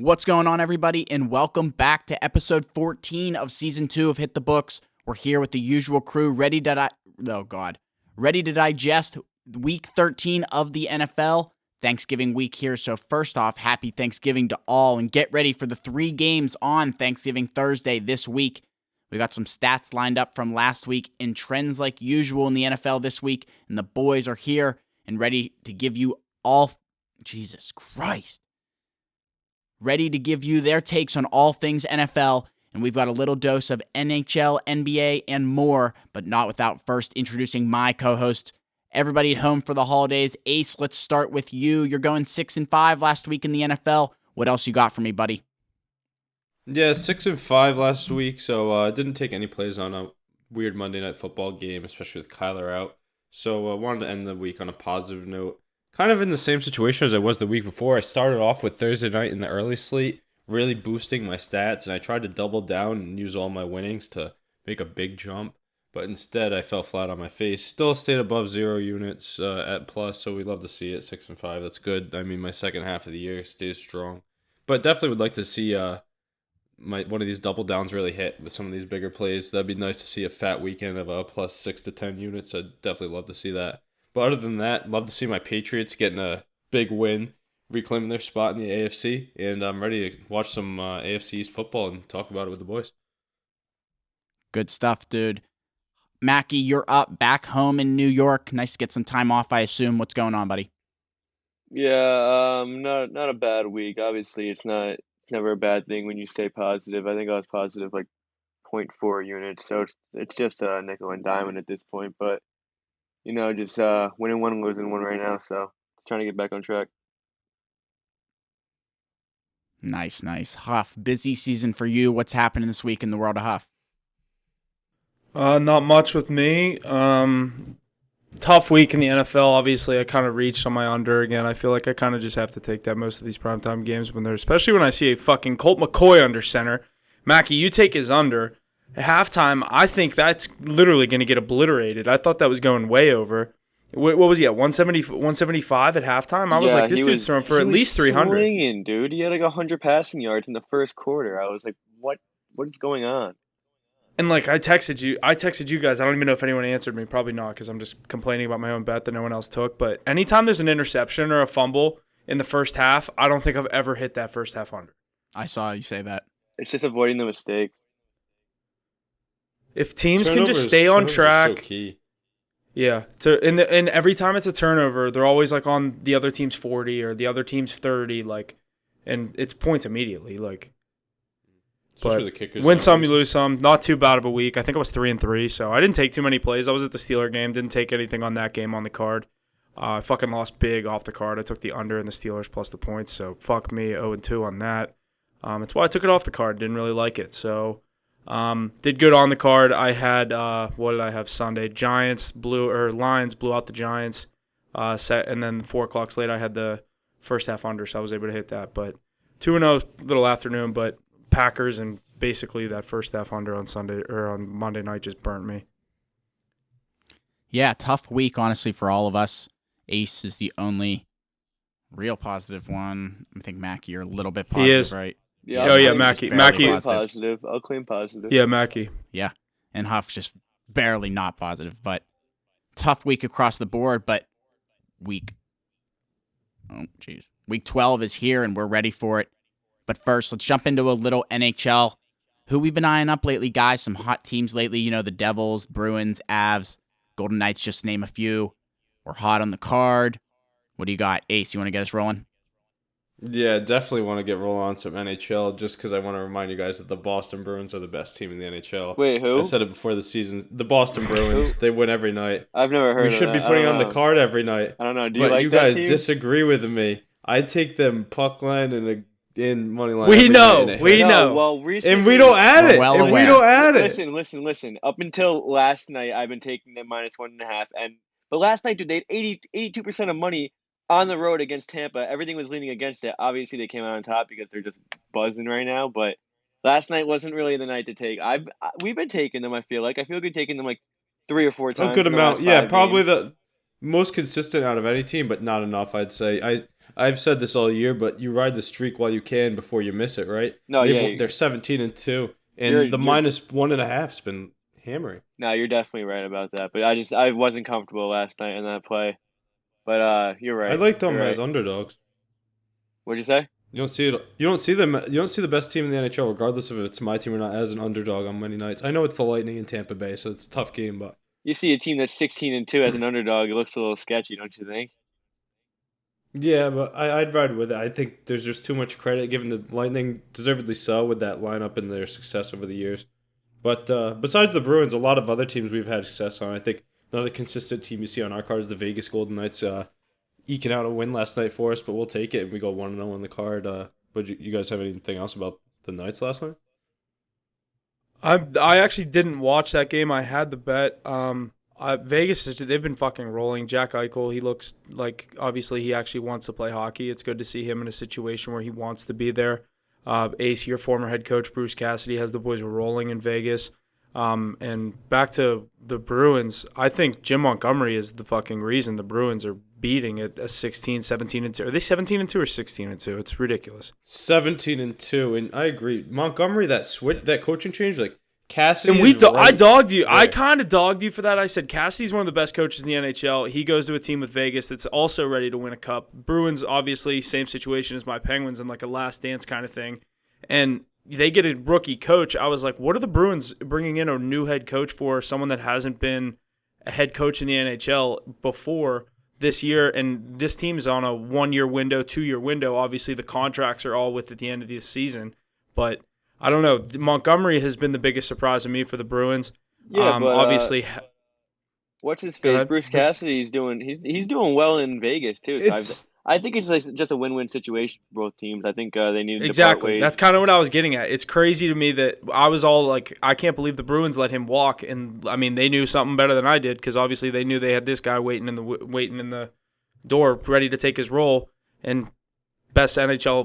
What's going on, everybody, and welcome back to episode 14 of season 2 of Hit the Books. We're here with the usual crew, ready to digest week 13 of the NFL. Thanksgiving week here, so first off, happy Thanksgiving to all, and get ready for the 3 games on Thanksgiving Thursday this week. We got some stats lined up from last week and trends like usual in the NFL this week, and the boys are here and ready to give you all, Jesus Christ, ready to give you their takes on all things NFL, and we've got a little dose of NHL, NBA, and more, but not without first introducing my co-host. Everybody at home for the holidays. Ace, let's start with you. You're going 6-5 last week in the NFL. What else you got for me, buddy? Yeah, 6-5 last week, so didn't take any plays on a weird Monday Night Football game, especially with Kyler out. So wanted to end the week on a positive note. Kind of in the same situation as I was the week before. I started off with Thursday night in the early slate, really boosting my stats, and I tried to double down and use all my winnings to make a big jump. But instead, I fell flat on my face. Still stayed above 0 units at plus, so we love to see it. 6-5, that's good. I mean, my second half of the year stays strong. But definitely would like to see one of these double downs really hit with some of these bigger plays. That'd be nice to see a fat weekend of a plus 6 to 10 units. I'd definitely love to see that. But other than that, love to see my Patriots getting a big win, reclaiming their spot in the AFC, and I'm ready to watch some AFC East football and talk about it with the boys. Good stuff, dude. Mackie, you're up back home in New York. Nice to get some time off, I assume. What's going on, buddy? Yeah, not a bad week. Obviously, it's never a bad thing when you stay positive. I think I was positive like 0.4 units, so it's just a nickel and diamond at this point. But just winning one, losing one right now. So trying to get back on track. Nice. Huff, busy season for you. What's happening this week in the world of Huff? Not much with me. Tough week in the NFL. Obviously, I kind of reached on my under again. I feel like I kind of just have to take that most of these primetime games especially when I see a fucking Colt McCoy under center. Mackie, you take his under. At halftime, I think that's literally going to get obliterated. I thought that was going way over. What was he at, 175 at halftime? I was like, this dude's throwing for at least 300. Swinging, dude. He had like 100 passing yards in the first quarter. I was like, what is going on? And like I texted you guys. I don't even know if anyone answered me. Probably not, because I'm just complaining about my own bet that no one else took. But anytime there's an interception or a fumble in the first half, I don't think I've ever hit that first half under. I saw you say that. It's just avoiding the mistakes. If teams can just stay on track, so key. Yeah. And every time it's a turnover, they're always like on the other team's 40 or the other team's 30, and it's points immediately, But the kickers win some, you lose some. Not too bad of a week. I think I was 3-3, so I didn't take too many plays. I was at the Steeler game. Didn't take anything on that game on the card. I fucking lost big off the card. I took the under in the Steelers plus the points, so fuck me, 0-2 on that. That's why I took it off the card. Didn't really like it, so did good on the card. I had what did I have Sunday? Lions blew out the Giants. And then 4 o'clock slate I had the first half under, so I was able to hit that. But 2-0 little afternoon, but Packers and basically that first half under on Sunday or on Monday night just burnt me. Yeah, tough week, honestly, for all of us. Ace is the only real positive one. I think, Mackie, you're a little bit positive, he is. Right? Yeah, Mackie. Positive. I'll claim positive. Yeah, Mackie. Yeah, and Huff's just barely not positive, but tough week across the board. But week 12 is here, and we're ready for it. But first, let's jump into a little NHL. Who we've been eyeing up lately, guys? Some hot teams lately. The Devils, Bruins, Avs, Golden Knights, just to name a few. We're hot on the card. What do you got? Ace, you want to get us rolling? Yeah, definitely want to get rolling on some NHL just because I want to remind you guys that the Boston Bruins are the best team in the NHL. Wait, who? I said it before the season. The Boston Bruins, they win every night. I've never heard of that. We should be putting on the card every night. I don't know. Do you like that team? But you guys disagree with me. I take them puck line in money line. We know. Well, recently, and we don't add it. We don't add it. Listen. Up until last night, I've been taking them -1.5. But last night, dude, they had 82% of money on the road against Tampa. Everything was leaning against it. Obviously, they came out on top because they're just buzzing right now. But last night wasn't really the night to take. We've been taking them. I feel good taking them like 3 or 4 times. A good amount. Yeah, probably games. the most consistent out of any team, but not enough. I'd say. I've said this all year, but you ride the streak while you can before you miss it, right? No, yeah, They're 17-2, you're and the -1.5's been hammering. no, you're definitely right about that. But I wasn't comfortable last night in that play. But you're I right. like You're them as right. underdogs. What'd you say? You don't see it. You don't see them. You don't see the best team in the NHL, regardless of if it's my team or not, as an underdog on many nights. I know it's the Lightning in Tampa Bay, so it's a tough game, but You see a team that's 16-2 as an underdog, it looks a little sketchy, don't you think? yeah, but I'd ride with it. I think there's just too much credit given the Lightning, deservedly so, with that lineup and their success over the years. But besides the Bruins, a lot of other teams we've had success on. I think another consistent team you see on our card is the Vegas Golden Knights, eking out a win last night for us, but we'll take it, and we go 1-0 on the card. But you guys have anything else about the Knights last night? I actually didn't watch that game. I had the bet. Vegas they've been fucking rolling. Jack Eichel, he looks like obviously he actually wants to play hockey. It's good to see him in a situation where he wants to be there. Ace, your former head coach Bruce Cassidy has the boys rolling in Vegas. And back to the Bruins, I think Jim Montgomery is the fucking reason the Bruins are beating it a 16, 17-2. Are they 17-2 or 16-2? It's ridiculous. 17-2, and I agree. Montgomery, that coaching change, like Cassidy. And I dogged you. Yeah. I kind of dogged you for that. I said Cassidy's one of the best coaches in the NHL. He goes to a team with Vegas that's also ready to win a cup. Bruins, obviously, same situation as my Penguins in like a last dance kind of thing. And they get a rookie coach. I was like, what are the Bruins bringing in a new head coach for? Someone that hasn't been a head coach in the NHL before this year. And this team's on a 1-year window, 2-year window. Obviously, the contracts are all with at the end of the season. But I don't know. Montgomery has been the biggest surprise to me for the Bruins. Yeah, but obviously, what's his Go face? ahead. Bruce Cassidy's doing he's doing well in Vegas too. So It's I think it's like just a win-win situation for both teams. I think they needed to part exactly. ways. That's kind of what I was getting at. It's crazy to me that I was all like, I can't believe the Bruins let him walk. And I mean, they knew something better than I did because obviously they knew they had this guy waiting in the door, ready to take his role, and best start to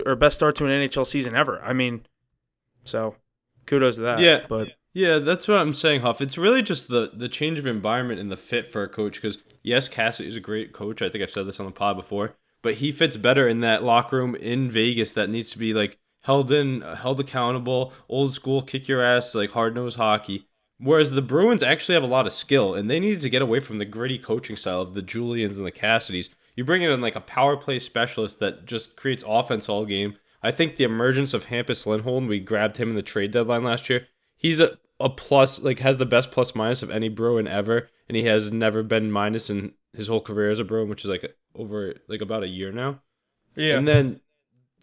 an NHL season ever. I mean, so kudos to that. Yeah. But Yeah, that's what I'm saying, Huff. It's really just the change of environment and the fit for a coach. Because yes, Cassidy is a great coach. I think I've said this on the pod before, but he fits better in that locker room in Vegas that needs to be like held accountable, old school, kick your ass, like hard nosed hockey. Whereas the Bruins actually have a lot of skill, and they needed to get away from the gritty coaching style of the Julians and the Cassidys. You bring in like a power play specialist that just creates offense all game. I think the emergence of Hampus Lindholm, we grabbed him in the trade deadline last year. He's a plus, like has the best plus minus of any Bruin ever, and he has never been minus in his whole career as a Bruin, which is like over like about a year now. yeah, And then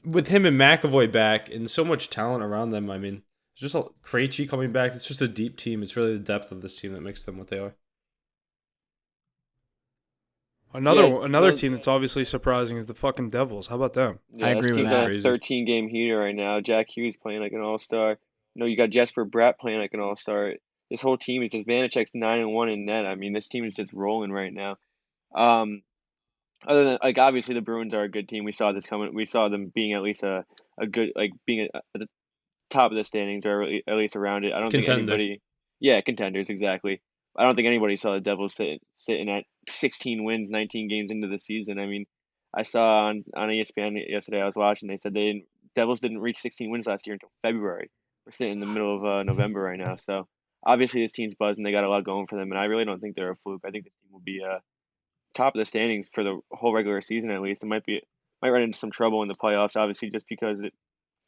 with him and McAvoy back and so much talent around them, I mean, it's just a Krejci coming back. It's just a deep team. It's really the depth of this team that makes them what they are. another team that's obviously surprising is the fucking Devils. How about them? Yeah, I agree this with team's that. on a 13-game heater right now. Jack Hughes playing like an all-star. You got Jesper Bratt playing like an all-star. This whole team is just Vanacek's 9-1 in net. I mean, this team is just rolling right now. Other than like obviously the Bruins are a good team. We saw this coming. We saw them being at least a good like being at the top of the standings or at least around it. I don't think Contender. anybody. Yeah, contenders exactly. I don't think anybody saw the Devils sitting at 16 wins, 19 games into the season. I mean, I saw on ESPN yesterday. I was watching. They said Devils didn't reach 16 wins last year until February. We're sitting in the middle of November right now. So obviously this team's buzzing. They got a lot going for them, and I really don't think they're a fluke. I think this team will be top of the standings for the whole regular season at least. It might run into some trouble in the playoffs, obviously, just because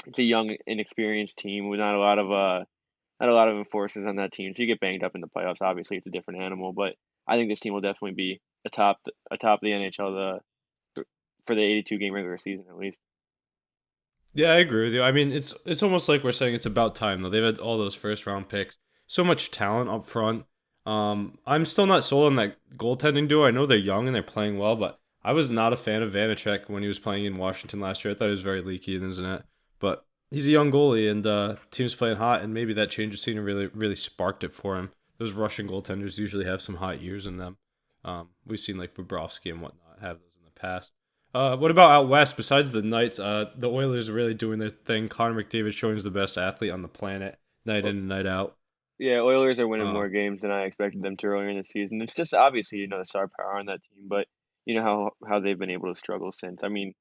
it's a young, inexperienced team with not a lot of enforcers on that team. So you get banged up in the playoffs. Obviously, it's a different animal, but I think this team will definitely be atop the NHL for the 82 game regular season at least. Yeah, I agree with you. I mean, it's almost like we're saying it's about time though. They've had all those first round picks, so much talent up front. I'm still not sold on that goaltending duo. I know they're young and they're playing well, but I was not a fan of Vanacek when he was playing in Washington last year. I thought he was very leaky in his net, but he's a young goalie and team's playing hot, and maybe that change of scenery really sparked it for him. Those Russian goaltenders usually have some hot years in them. We've seen like Bobrovsky and whatnot have those in the past. What about out west? Besides the Knights, the Oilers are really doing their thing. Connor McDavid showing he's the best athlete on the planet, night in and night out. Yeah, Oilers are winning more games than I expected them to earlier in the season. It's just obviously the star power on that team, but you know how they've been able to struggle since. I mean,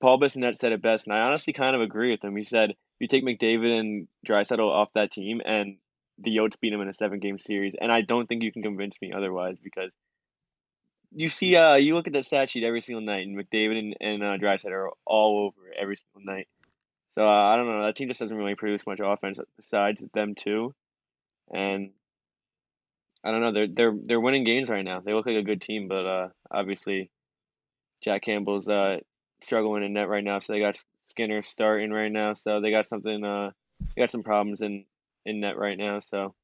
Paul Bissonnette said it best, and I honestly kind of agree with him. He said you take McDavid and Draisaitl off that team, and the Yotes beat him in a 7-game series, and I don't think you can convince me otherwise because you see, you look at the stat sheet every single night, and McDavid and Draisaitl are all over it every single night. So I don't know. That team just doesn't really produce much offense besides them two, and I don't know. They're winning games right now. They look like a good team, but obviously Jack Campbell's struggling in net right now. So they got Skinner starting right now. So they got something. They got some problems in net right now. So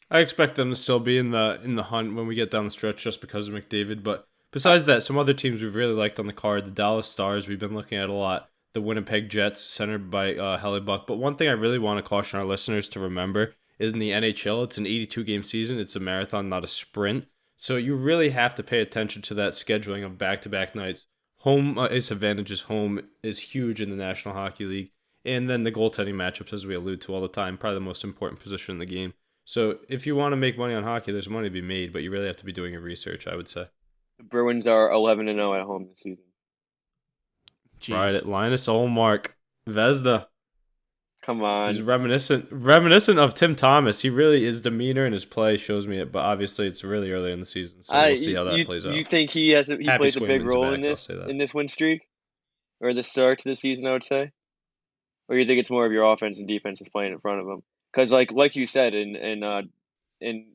I expect them to still be in the hunt when we get down the stretch just because of McDavid. But besides that, some other teams we've really liked on the card, the Dallas Stars, we've been looking at a lot. The Winnipeg Jets, centered by Hellebuck. But one thing I really want to caution our listeners to remember is in the NHL, it's an 82-game season. It's a marathon, not a sprint. So you really have to pay attention to that scheduling of back-to-back nights. Home ice advantages home is huge in the National Hockey League. And then the goaltending matchups, as we allude to all the time, probably the most important position in the game. So if you want to make money on hockey, there's money to be made, but you really have to be doing your research, I would say. the Bruins are 11-0 at home this season. Jeez. Right at Linus Olmark, Vezda. Come on. He's reminiscent of Tim Thomas. He really, his demeanor and his play shows me it, but obviously it's really early in the season, so we'll see how that plays out. You think he plays a big Swayman's role back, in I'll say that. this win streak, or the start to the season? I would say, or you think it's more of your offense and defense is playing in front of him? Because like you said in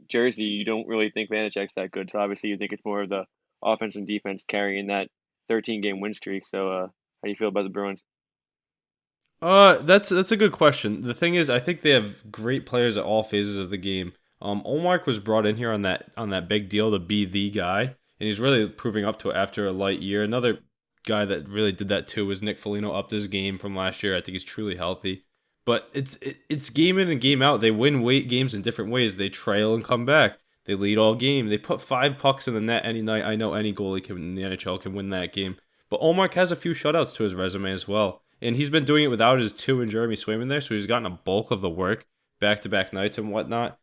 Jersey, you don't really think Vanacek's that good, so obviously you think it's more of the offense and defense carrying that 13-game win streak. So how do you feel about the Bruins? That's a good question. The thing is, I think they have great players at all phases of the game. Olmark was brought in here on that big deal to be the guy, and he's really proving up to it after a light year. Another guy that really did that too was Nick Foligno, upped his game from last year. I think he's truly healthy. But it's game in and game out. They win games in different ways. They trail and come back. They lead all game. They put 5 pucks in the net any night. I know any goalie in the NHL can win that game. But Olmark has a few shutouts to his resume as well. And he's been doing it without his 2 and Jeremy Swayman there, so he's gotten a bulk of the work back-to-back nights and whatnot.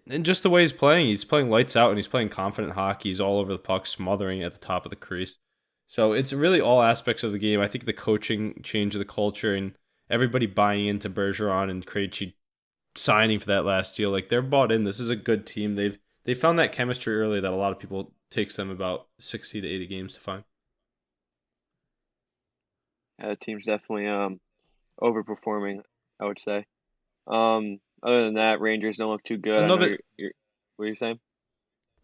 And just the way he's playing lights out and he's playing confident hockey. He's all over the puck, smothering at the top of the crease. So it's really all aspects of the game. I think the coaching changed the culture and everybody buying into Bergeron and Krejci signing for that last deal. Like, they're bought in. This is a good team. They found that chemistry early that a lot of people takes them about 60 to 80 games to find. Yeah, the team's definitely overperforming, I would say. Other than that, Rangers don't look too good. Another- I know what are you saying?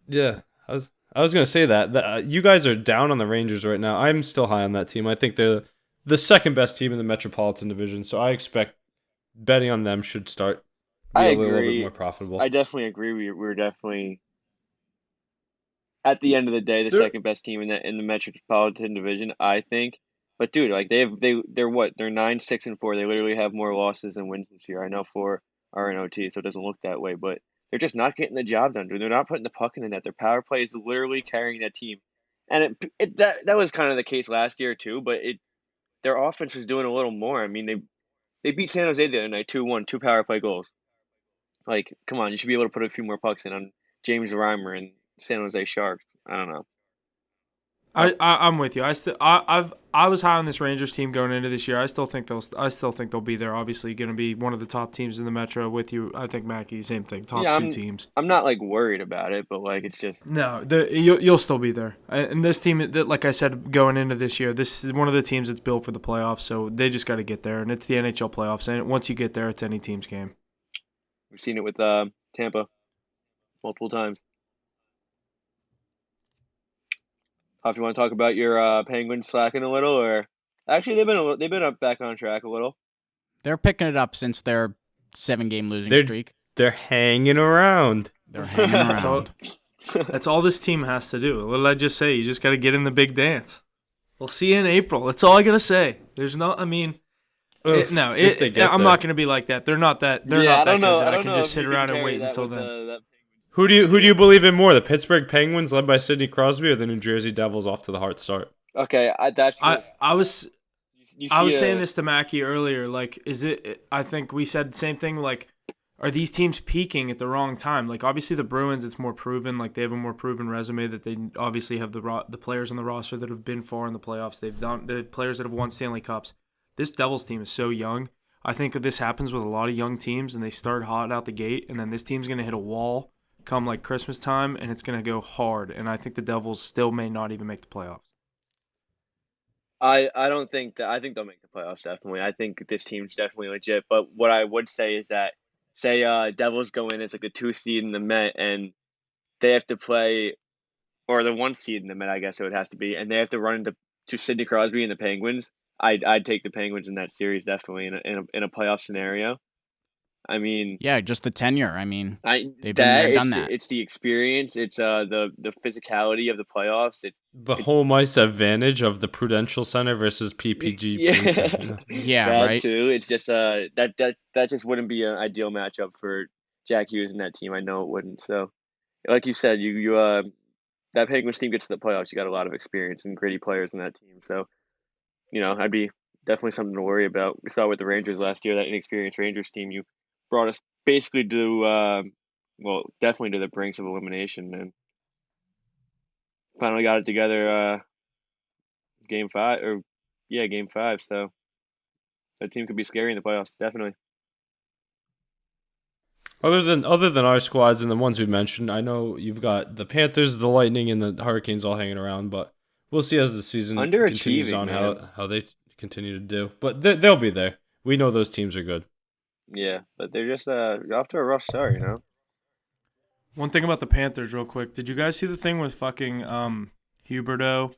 Yeah, I was gonna say that you guys are down on the Rangers right now. I'm still high on that team. I think they're the second best team in the Metropolitan Division, so I expect betting on them should start be I a little agree. bit more profitable. I definitely agree. We're definitely at the end of the day the They're- second best team in the Metropolitan Division, I think. But dude, like they're what? They're 9-6-4. They literally have more losses than wins this year. I know 4 are in OT, so it doesn't look that way, but they're just not getting the job done, dude. They're not putting the puck in the net. Their power play is literally carrying that team. And that was kind of the case last year too, but their offense was doing a little more. I mean, they beat San Jose the other night 2-1, 2 power play goals. Like, come on, you should be able to put a few more pucks in on James Reimer and San Jose Sharks. I don't know. I'm with you. I was high on this Rangers team going into this year. I still think they'll be there. Obviously, going to be one of the top teams in the Metro with you. I think Mackie, same thing. Top 2 teams. I'm not like worried about it, but like it's just No, you'll still be there. And this team, like I said, going into this year, this is one of the teams that's built for the playoffs. So they just got to get there, and it's the NHL playoffs. And once you get there, it's any team's game. we've seen it with Tampa multiple times. If you want to talk about your Penguins slacking a little, or actually they've been up back on track a little. They're picking it up since their 7-game losing streak. They're hanging around. They're hanging around. That's all this team has to do. What did I just say? You just got to get in the big dance. We'll see you in April. That's all I got to say. There's no, I mean, Oof, I'm there. not going to be like that. They're not that. They're not that good that I can know just if sit you around can and wait carry that until with, then. that Who do you believe in more, the Pittsburgh Penguins led by Sidney Crosby or the New Jersey Devils off to the hard start? Okay, I was you I was see saying this to Mackie earlier. Like, is it? I think we said the same thing. Like, are these teams peaking at the wrong time? Like, obviously the Bruins, it's more proven. Like, they have a more proven resume that they obviously have the players on the roster that have been far in the playoffs. They've done the players that have won Stanley Cups. This Devils team is so young. I think this happens with a lot of young teams, and they start hot out the gate, and then this team's going to hit a wall come like Christmas time, and it's going to go hard. And I think the Devils still may not even make the playoffs. I don't think that I think they'll make the playoffs definitely. I think this team's definitely legit. But what I would say is that say Devils go in as like the 2 seed in the Met and they have to play or the 1 seed in the Met, I guess it would have to be, and they have to run into Sidney Crosby and the Penguins. I'd take the Penguins in that series definitely in a playoff scenario. I mean, Yeah, just the tenure. I mean, they've been that there, done that. it's the experience, it's the physicality of the playoffs. The home ice advantage of the Prudential Center versus PPG. Yeah, Yeah, that right. too. It's just that just wouldn't be an ideal matchup for Jack Hughes and that team. I know it wouldn't. So, like you said, you that Penguins team gets to the playoffs. You got a lot of experience and gritty players in that team. So, I'd be definitely something to worry about. We saw with the Rangers last year, that inexperienced Rangers team. You brought us basically to well, definitely to the brinks of elimination, and finally got it together. Game 5 or yeah, game 5. So that team could be scary in the playoffs, definitely. Other than our squads and the ones we mentioned, I know you've got the Panthers, the Lightning, and the Hurricanes all hanging around, but we'll see as the season continues Underachieving, on man. how they continue to do. But they'll be there. We know those teams are good. Yeah, but they're just off to a rough start. One thing about the Panthers, real quick. Did you guys see the thing with fucking Huberdeau,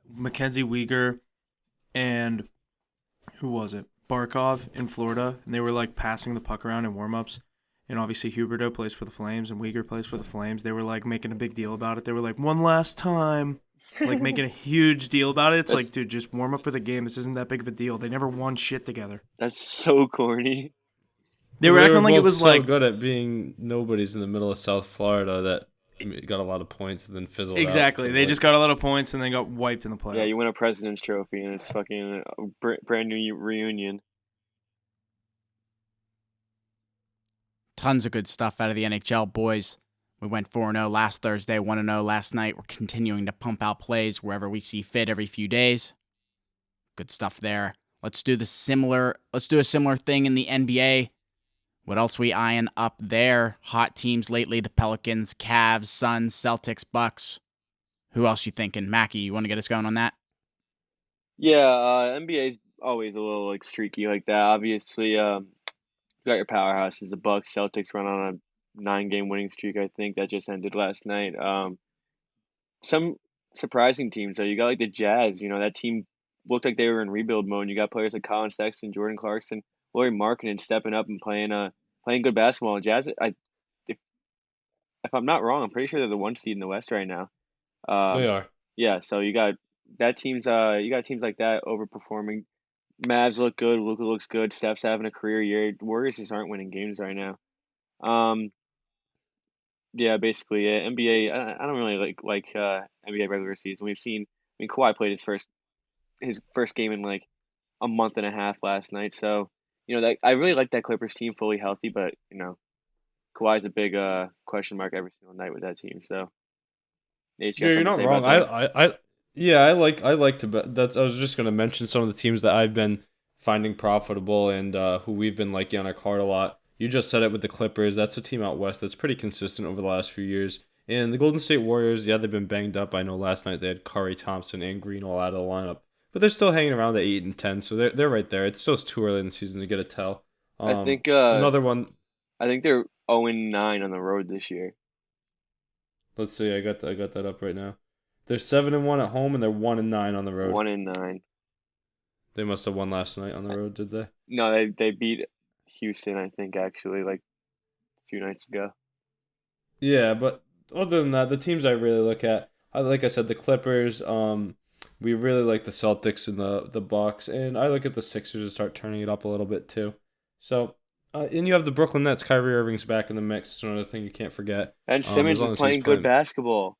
Mackenzie Weegar, and who was it? Barkov in Florida, and they were like passing the puck around in warm-ups. And obviously Huberdeau plays for the Flames and Weegar plays for the Flames. They were like making a big deal about it. They were like, one last time. Like making a huge deal about it. It's like, dude, just warm up for the game. This isn't that big of a deal. They never won shit together. That's so corny. They were acting like it both was so like good at being nobodies in the middle of South Florida that got a lot of points and then fizzled out. exactly. They just got a lot of points and then got wiped in the playoffs. Yeah, you win a President's Trophy and it's fucking a brand new reunion. Tons of good stuff out of the NHL, boys. We went 4-0 last Thursday, 1-0 last night. We're continuing to pump out plays wherever we see fit every few days. Good stuff there. Let's do a similar thing in the NBA. What else we eyeing up there? Hot teams lately, the Pelicans, Cavs, Suns, Celtics, Bucks. Who else you thinking? Mackie, you want to get us going on that? Yeah, NBA's always a little like streaky like that. Obviously, you got your powerhouses, the Bucks, Celtics run on a 9-game winning streak, I think, that just ended last night. Some surprising teams though. You got like the Jazz, that team looked like they were in rebuild mode. You got players like Colin Sexton, Jordan Clarkson, Lauri Markkanen stepping up and playing good basketball. Jazz, if I'm not wrong, I'm pretty sure they're the 1 seed in the West right now. They are. Yeah, so you got teams like that overperforming. Mavs look good, Luka looks good, Steph's having a career year. The Warriors just aren't winning games right now. Yeah, basically, yeah. NBA, I don't really like NBA regular season. Kawhi played his first game in like a month and a half last night. So, that I really like that Clippers team fully healthy, but Kawhi's a big question mark every single night with that team. So, Nate, you got Yeah, you're something to not say wrong. about that? I like to bet. I was just gonna mention some of the teams that I've been finding profitable and who we've been liking on our card a lot. You just said it with the Clippers. That's a team out west that's pretty consistent over the last few years. And the Golden State Warriors, yeah, they've been banged up. I know last night they had Curry, Thompson, and Green all out of the lineup, but they're still hanging around at 8 and 10, so they're right there. It's still too early in the season to get a tell. I think Another one. I think they're 0-9 on the road this year. Let's see. I got that up right now. They're 7-1 at home and they're 1-9 on the road. 1-9. They must have won last night on the road, did they? No, they beat Houston, I think, actually, like a few nights ago. Yeah, but other than that, the teams I really look at, like I said, the Clippers. We really like the Celtics and the Bucks, and I look at the Sixers to start turning it up a little bit too. So, and you have the Brooklyn Nets. Kyrie Irving's back in the mix. It's another thing you can't forget. And Simmons is playing good basketball.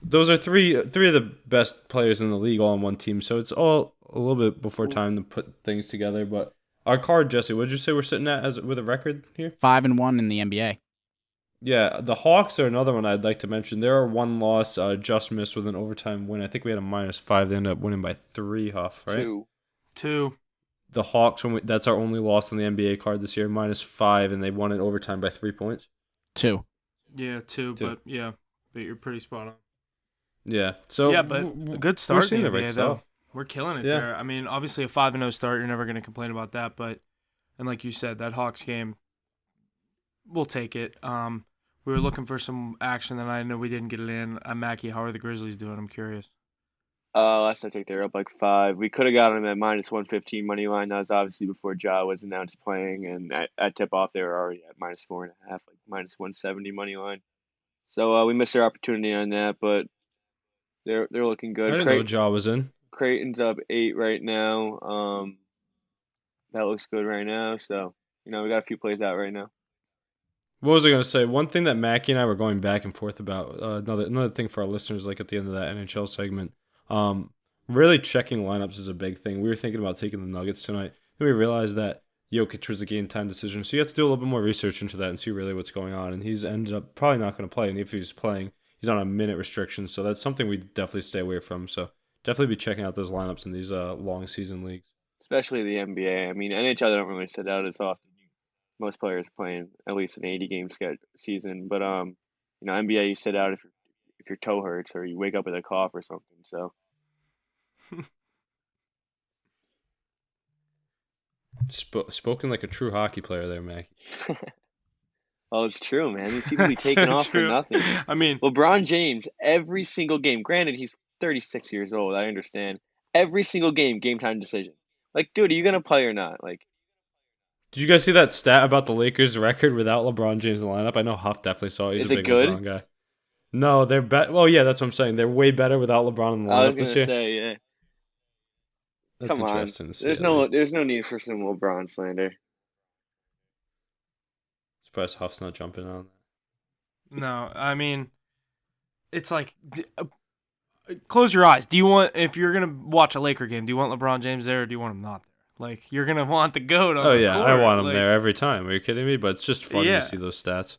Those are three of the best players in the league all on one team. So it's all a little bit before time to put things together, but Our card, Jesse, what did you say we're sitting at with a record here? 5-1 in the NBA. Yeah, the Hawks are another one I'd like to mention. They're a one loss, just missed with an overtime win. I think we had a -5. They ended up winning by 3, Huff, right? 2. The Hawks, that's our only loss on the NBA card this year, -5, and they won in overtime by 3 points. 2. Yeah, 2, but you're pretty spot on. Yeah, so yeah, but a good start seeing in the the right NBA, stuff. though. We're killing it Yeah. there. I mean, obviously a 5-0 start, you're never going to complain about that, but and like you said, that Hawks game, we'll take it. We were looking for some action, and I know we didn't get it in. Mackie, how are the Grizzlies doing? I'm curious. Last I checked, they're up like 5. We could have got them at -115 money line. That was obviously before Ja was announced playing, and at tip off they were already at -4.5, like -170 money line. So we missed our opportunity on that, but they're looking I good. didn't know Ja was in. Creighton's up 8 right now. That looks good right now. So we got a few plays out right now. What was I going to say? One thing that Mackie and I were going back and forth about, another thing for our listeners, like at the end of that NHL segment, really checking lineups is a big thing. We were thinking about taking the Nuggets tonight, and we realized that Jokic was a game time decision. So you have to do a little bit more research into that and see really what's going on. And he's ended up probably not going to play. And if he's playing, he's on a minute restriction. So that's something we definitely stay away from. So definitely be checking out those lineups in these long season leagues. Especially the NBA. I mean, NHL they don't really sit out as often. Most players playing at least an 80-game season, but NBA you sit out if your toe hurts or you wake up with a cough or something. So Spoken like a true hockey player there, Mackie. oh, it's true, man. These people be That's taking so off for true. nothing. I mean, LeBron James, every single game. Granted, he's 36 years old. I understand. Every single game time decision. Like, dude, are you gonna play or not? Like, Did you guys see that stat about the Lakers' record without LeBron James in the lineup? I know Huff definitely saw it. He's is a it big good? LeBron guy. No, they're well, yeah, that's what I'm saying. They're way better without LeBron in the I was lineup this gonna year. say, yeah. That's Come on. interesting to see. There's There's no need for some LeBron slander. Surprised Huff's not jumping on that. no, I mean, it's like, close your eyes. If you're going to watch a Laker game, do you want LeBron James there or do you want him not there? Like, you're going to want the GOAT on Oh the yeah, court. I want him Like, there every time. Are you kidding me? But it's just funny Yeah. to see those stats.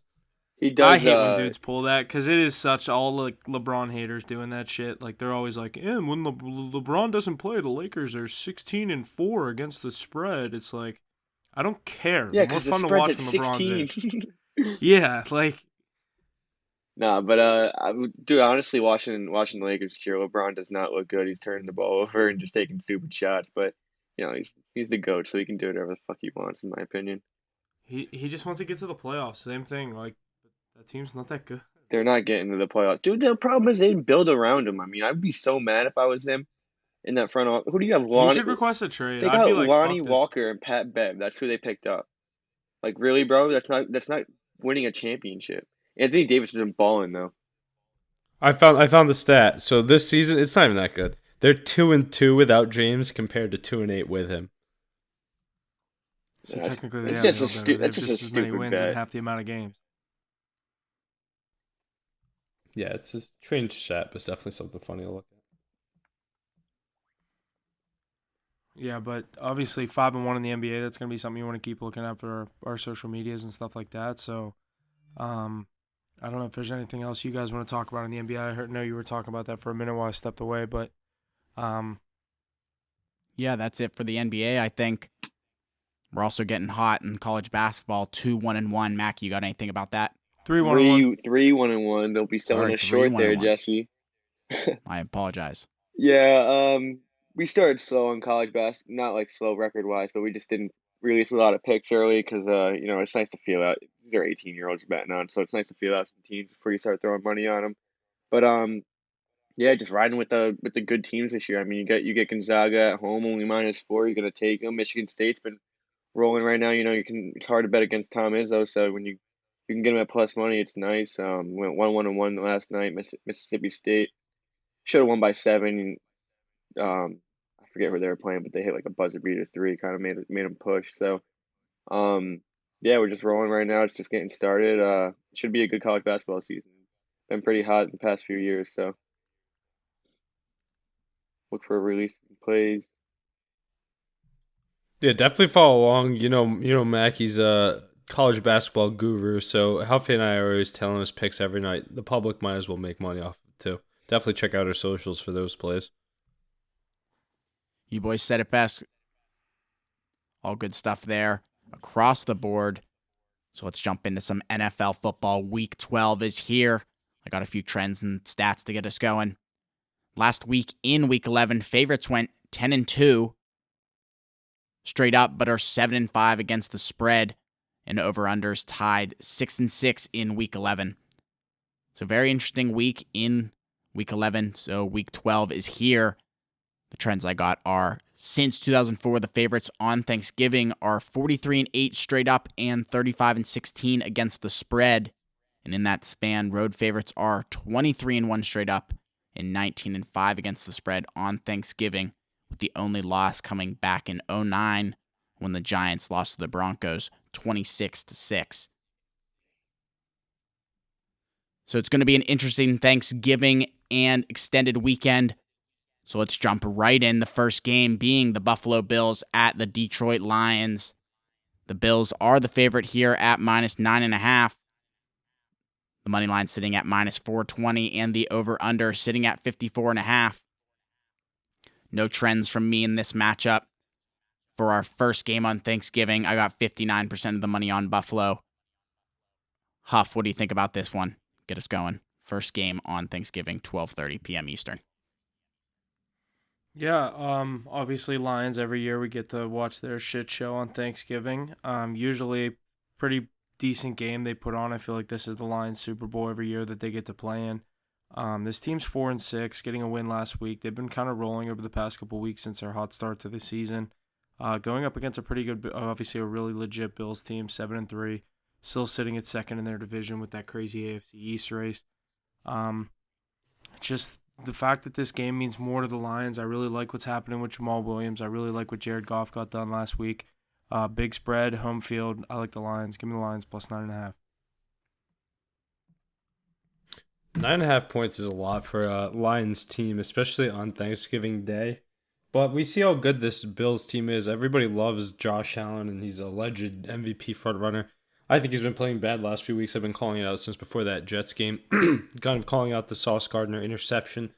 He does. I hate when dudes pull that because it is such all like LeBron haters doing that shit. Like they're always like, "Yeah, when LeBron doesn't play, the Lakers are 16-4 against the spread." It's like, I don't care. Yeah, The more because the fun to spread's watch at when LeBron's 16. in. Yeah, like Nah, but dude, honestly, watching the Lakers this year, LeBron does not look good. He's turning the ball over and just taking stupid shots. But he's the GOAT, so he can do whatever the fuck he wants, in my opinion. he just wants to get to the playoffs. Same thing. Like that team's not that good. They're not getting to the playoffs, dude. The problem is they didn't build around him. I mean, I'd be so mad if I was him in that front office. Who do you have, He Lonnie? should request a trade. They I'd got be like, Lonnie fuck this. Walker and Pat Bev. That's who they picked up. Like, really, bro? That's not winning a championship. Anthony Davis has been balling though. I found the stat. So this season, it's not even that good. They're 2-2 without James compared to 2-8 with him. So Yeah, technically, they it's have just no a better. They have just a just as many stupid wins bet. in half the amount of games. Yeah, it's a strange stat, but it's definitely something funny to look at. Yeah, but obviously 5-1 in the NBA. That's gonna be something you want to keep looking at for our social medias and stuff like that. So, I don't know if there's anything else you guys want to talk about in the NBA. Know you were talking about that for a minute while I stepped away, but Yeah, that's it for the NBA. I think we're also getting hot in college basketball. 2-1-1. Mac, you got anything about that? 3-1-1. 3-1-1. Don't be selling Sorry, us short there, 3-1-1. Jesse. I apologize. Yeah, we started slow in college basketball. Not like slow record-wise, but we just didn't release a lot of picks early because, it's nice to feel out. These are 18-year-olds betting on, so it's nice to feel out some teams before you start throwing money on them. But, yeah, just riding with the good teams this year. I mean, you get Gonzaga at home, only -4. You're gonna take them. Michigan State's been rolling right now. It's hard to bet against Tom Izzo, so when you can get them at plus money, it's nice. Went 1-1 last night. Mississippi State should have won by 7. I forget who they were playing, but they hit like a buzzer beater 3, kind of made them push. So, yeah, we're just rolling right now. It's just getting started. Should be a good college basketball season. Been pretty hot the past few years, so look for a release in plays. Yeah, definitely follow along. Mackey's a college basketball guru, so Huffy and I are always telling us picks every night. The public might as well make money off of it too. Definitely check out our socials for those plays. You boys said it best. All good stuff there across the board. So let's jump into some NFL football. Week 12 is here. I got a few trends and stats to get us going. Last week in Week 11, favorites went 10-2 straight up, but are 7-5 against the spread, and over-unders tied 6-6 in Week 11. So very interesting week in Week 11. So Week 12 is here. The trends I got are, since 2004, the favorites on Thanksgiving are 43-8 straight up and 35-16 against the spread. And in that span, road favorites are 23-1 straight up and 19-5 against the spread on Thanksgiving, with the only loss coming back in 2009 when the Giants lost to the Broncos 26-6. So it's going to be an interesting Thanksgiving and extended weekend. So let's jump right in. The first game being the Buffalo Bills at the Detroit Lions. The Bills are the favorite here at -9.5. The money line sitting at -420, and the over-under sitting at 54.5. No trends from me in this matchup. For our first game on Thanksgiving, I got 59% of the money on Buffalo. Huff, what do you think about this one? Get us going. First game on Thanksgiving, 12:30 p.m. Eastern. Yeah, obviously Lions every year we get to watch their shit show on Thanksgiving. Usually pretty decent game they put on. I feel like this is the Lions Super Bowl every year that they get to play in. This team's 4-6, getting a win last week. They've been kind of rolling over the past couple weeks since their hot start to the season. Going up against a pretty good, obviously a really legit Bills team, 7-3, still sitting at second in their division with that crazy AFC East race. Just the fact that this game means more to the Lions. I really like what's happening with Jamal Williams. I really like what Jared Goff got done last week. Big spread, home field. I like the Lions. Give me the Lions plus 9.5. 9.5 points is a lot for a Lions team, especially on Thanksgiving Day. But we see how good this Bills team is. Everybody loves Josh Allen, and he's a alleged MVP frontrunner. I think he's been playing bad last few weeks. I've been calling it out since before that Jets game. Kind of calling out the Sauce Gardner interception,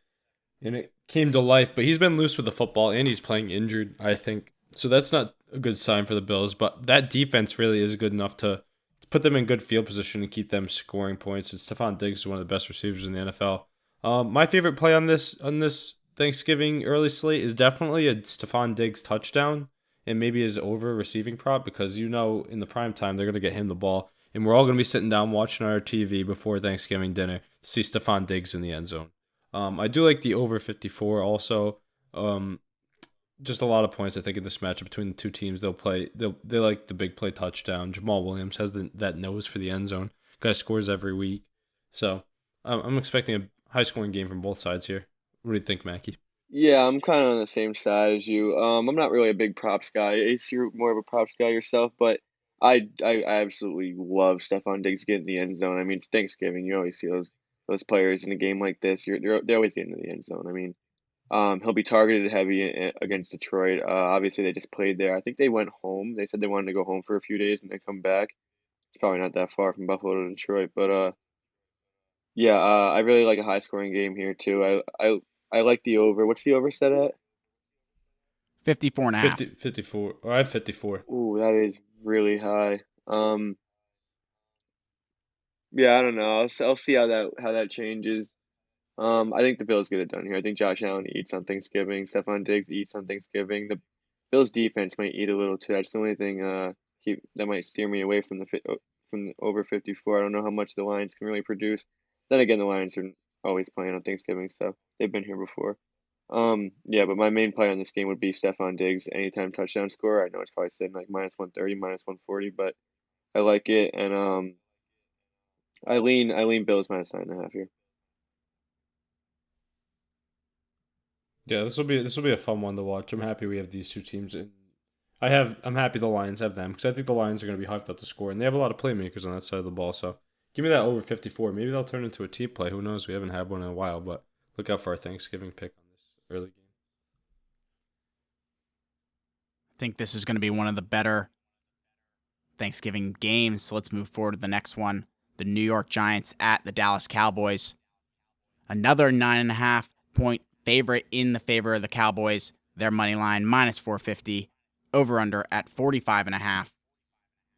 and it came to life. But he's been loose with the football, and he's playing injured, I think. So that's not a good sign for the Bills. But that defense really is good enough to put them in good field position and keep them scoring points. And Stephon Diggs is one of the best receivers in the NFL. My favorite play on this Thanksgiving early slate is definitely a Stephon Diggs touchdown and maybe his over receiving prop, because in the prime time they're going to get him the ball, and we're all going to be sitting down watching our TV before Thanksgiving dinner to see Stephon Diggs in the end zone. I do like the over 54 also. Just a lot of points I think in this matchup between the two teams. They like the big play touchdown. Jamal Williams has that nose for the end zone. Guy scores every week, so I'm expecting a high scoring game from both sides here. What do you think, Mackie? Yeah, I'm kind of on the same side as you. I'm not really a big props guy. Ace, you're more of a props guy yourself, but I absolutely love Stephon Diggs getting in the end zone. I mean, it's Thanksgiving. You always see those players in a game like this. They always get into the end zone. I mean, he'll be targeted heavy against Detroit. Obviously they just played there. I think they went home. They said they wanted to go home for a few days and then come back. It's probably not that far from Buffalo to Detroit, but yeah, I really like a high scoring game here too. I like the over. What's the over set at? 54.5. 54. I have 54. Ooh, that is really high. Yeah, I don't know. I'll see how that changes. I think the Bills get it done here. I think Josh Allen eats on Thanksgiving. Stephon Diggs eats on Thanksgiving. The Bills defense might eat a little too. That's the only thing that might steer me away from the over 54. I don't know how much the Lions can really produce. Then again, the Lions are always playing on Thanksgiving, so they've been here before. Yeah, but my main play on this game would be Stephon Diggs anytime touchdown score. I know it's probably sitting like -130, -140, but I like it, and I lean Bills -9.5 here. Yeah, this will be a fun one to watch. I'm happy we have these two teams, and I'm happy the Lions have them because I think the Lions are going to be hyped up to score, and they have a lot of playmakers on that side of the ball. So give me that over 54. Maybe they'll turn into a team play. Who knows? We haven't had one in a while, but look out for our Thanksgiving pick on this early game. think this is going to be one of the better Thanksgiving games. So let's move forward to the next one. The New York Giants at the Dallas Cowboys. Another 9.5-point favorite in the favor of the Cowboys. Their money line -450. Over under at 45.5.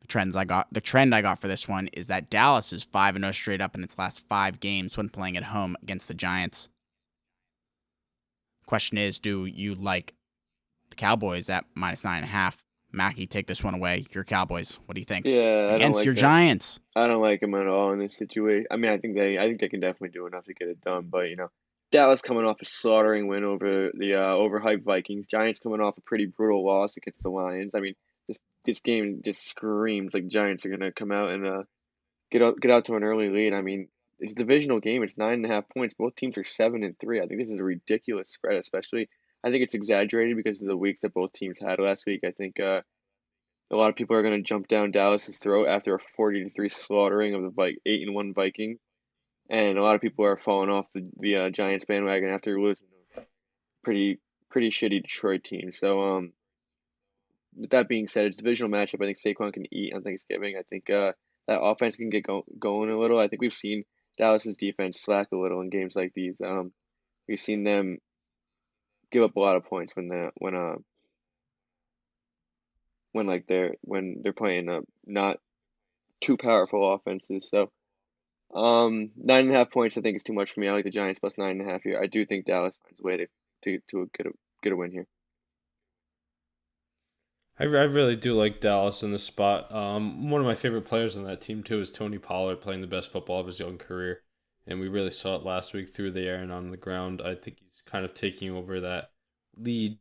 The trend I got for this one is that Dallas is 5-0 straight up in its last 5 games when playing at home against the Giants. Question is, do you like the Cowboys at -9.5? Mackie, take this one away. Your Cowboys. What do you think? Yeah, I don't Against like your that. Giants. I don't like them at all in this situation. I mean, I think they can definitely do enough to get it done. But Dallas coming off a slaughtering win over the overhyped Vikings. Giants coming off a pretty brutal loss against the Lions. I mean, this game just screams like Giants are gonna come out and get out to an early lead. I mean, it's a divisional game. It's 9.5 points. Both teams are 7-3. I think this is a ridiculous spread, especially. I think it's exaggerated because of the weeks that both teams had last week. I think a lot of people are going to jump down Dallas's throat after a 40-3 slaughtering of the 8-1 Vikings, and a lot of people are falling off the Giants bandwagon after losing to a pretty shitty Detroit team. So with that being said, it's a divisional matchup. I think Saquon can eat on Thanksgiving. I think that offense can get going a little. I think we've seen Dallas's defense slack a little in games like these. We've seen them give up a lot of points when they're playing not too powerful offenses. So 9.5 points I think is too much for me. I like the Giants plus 9.5 here. I do think Dallas finds a way to get a win here. I really do like Dallas in this spot. One of my favorite players on that team too is Tony Pollard, playing the best football of his young career, and we really saw it last week through the air and on the ground. I think he's kind of taking over that lead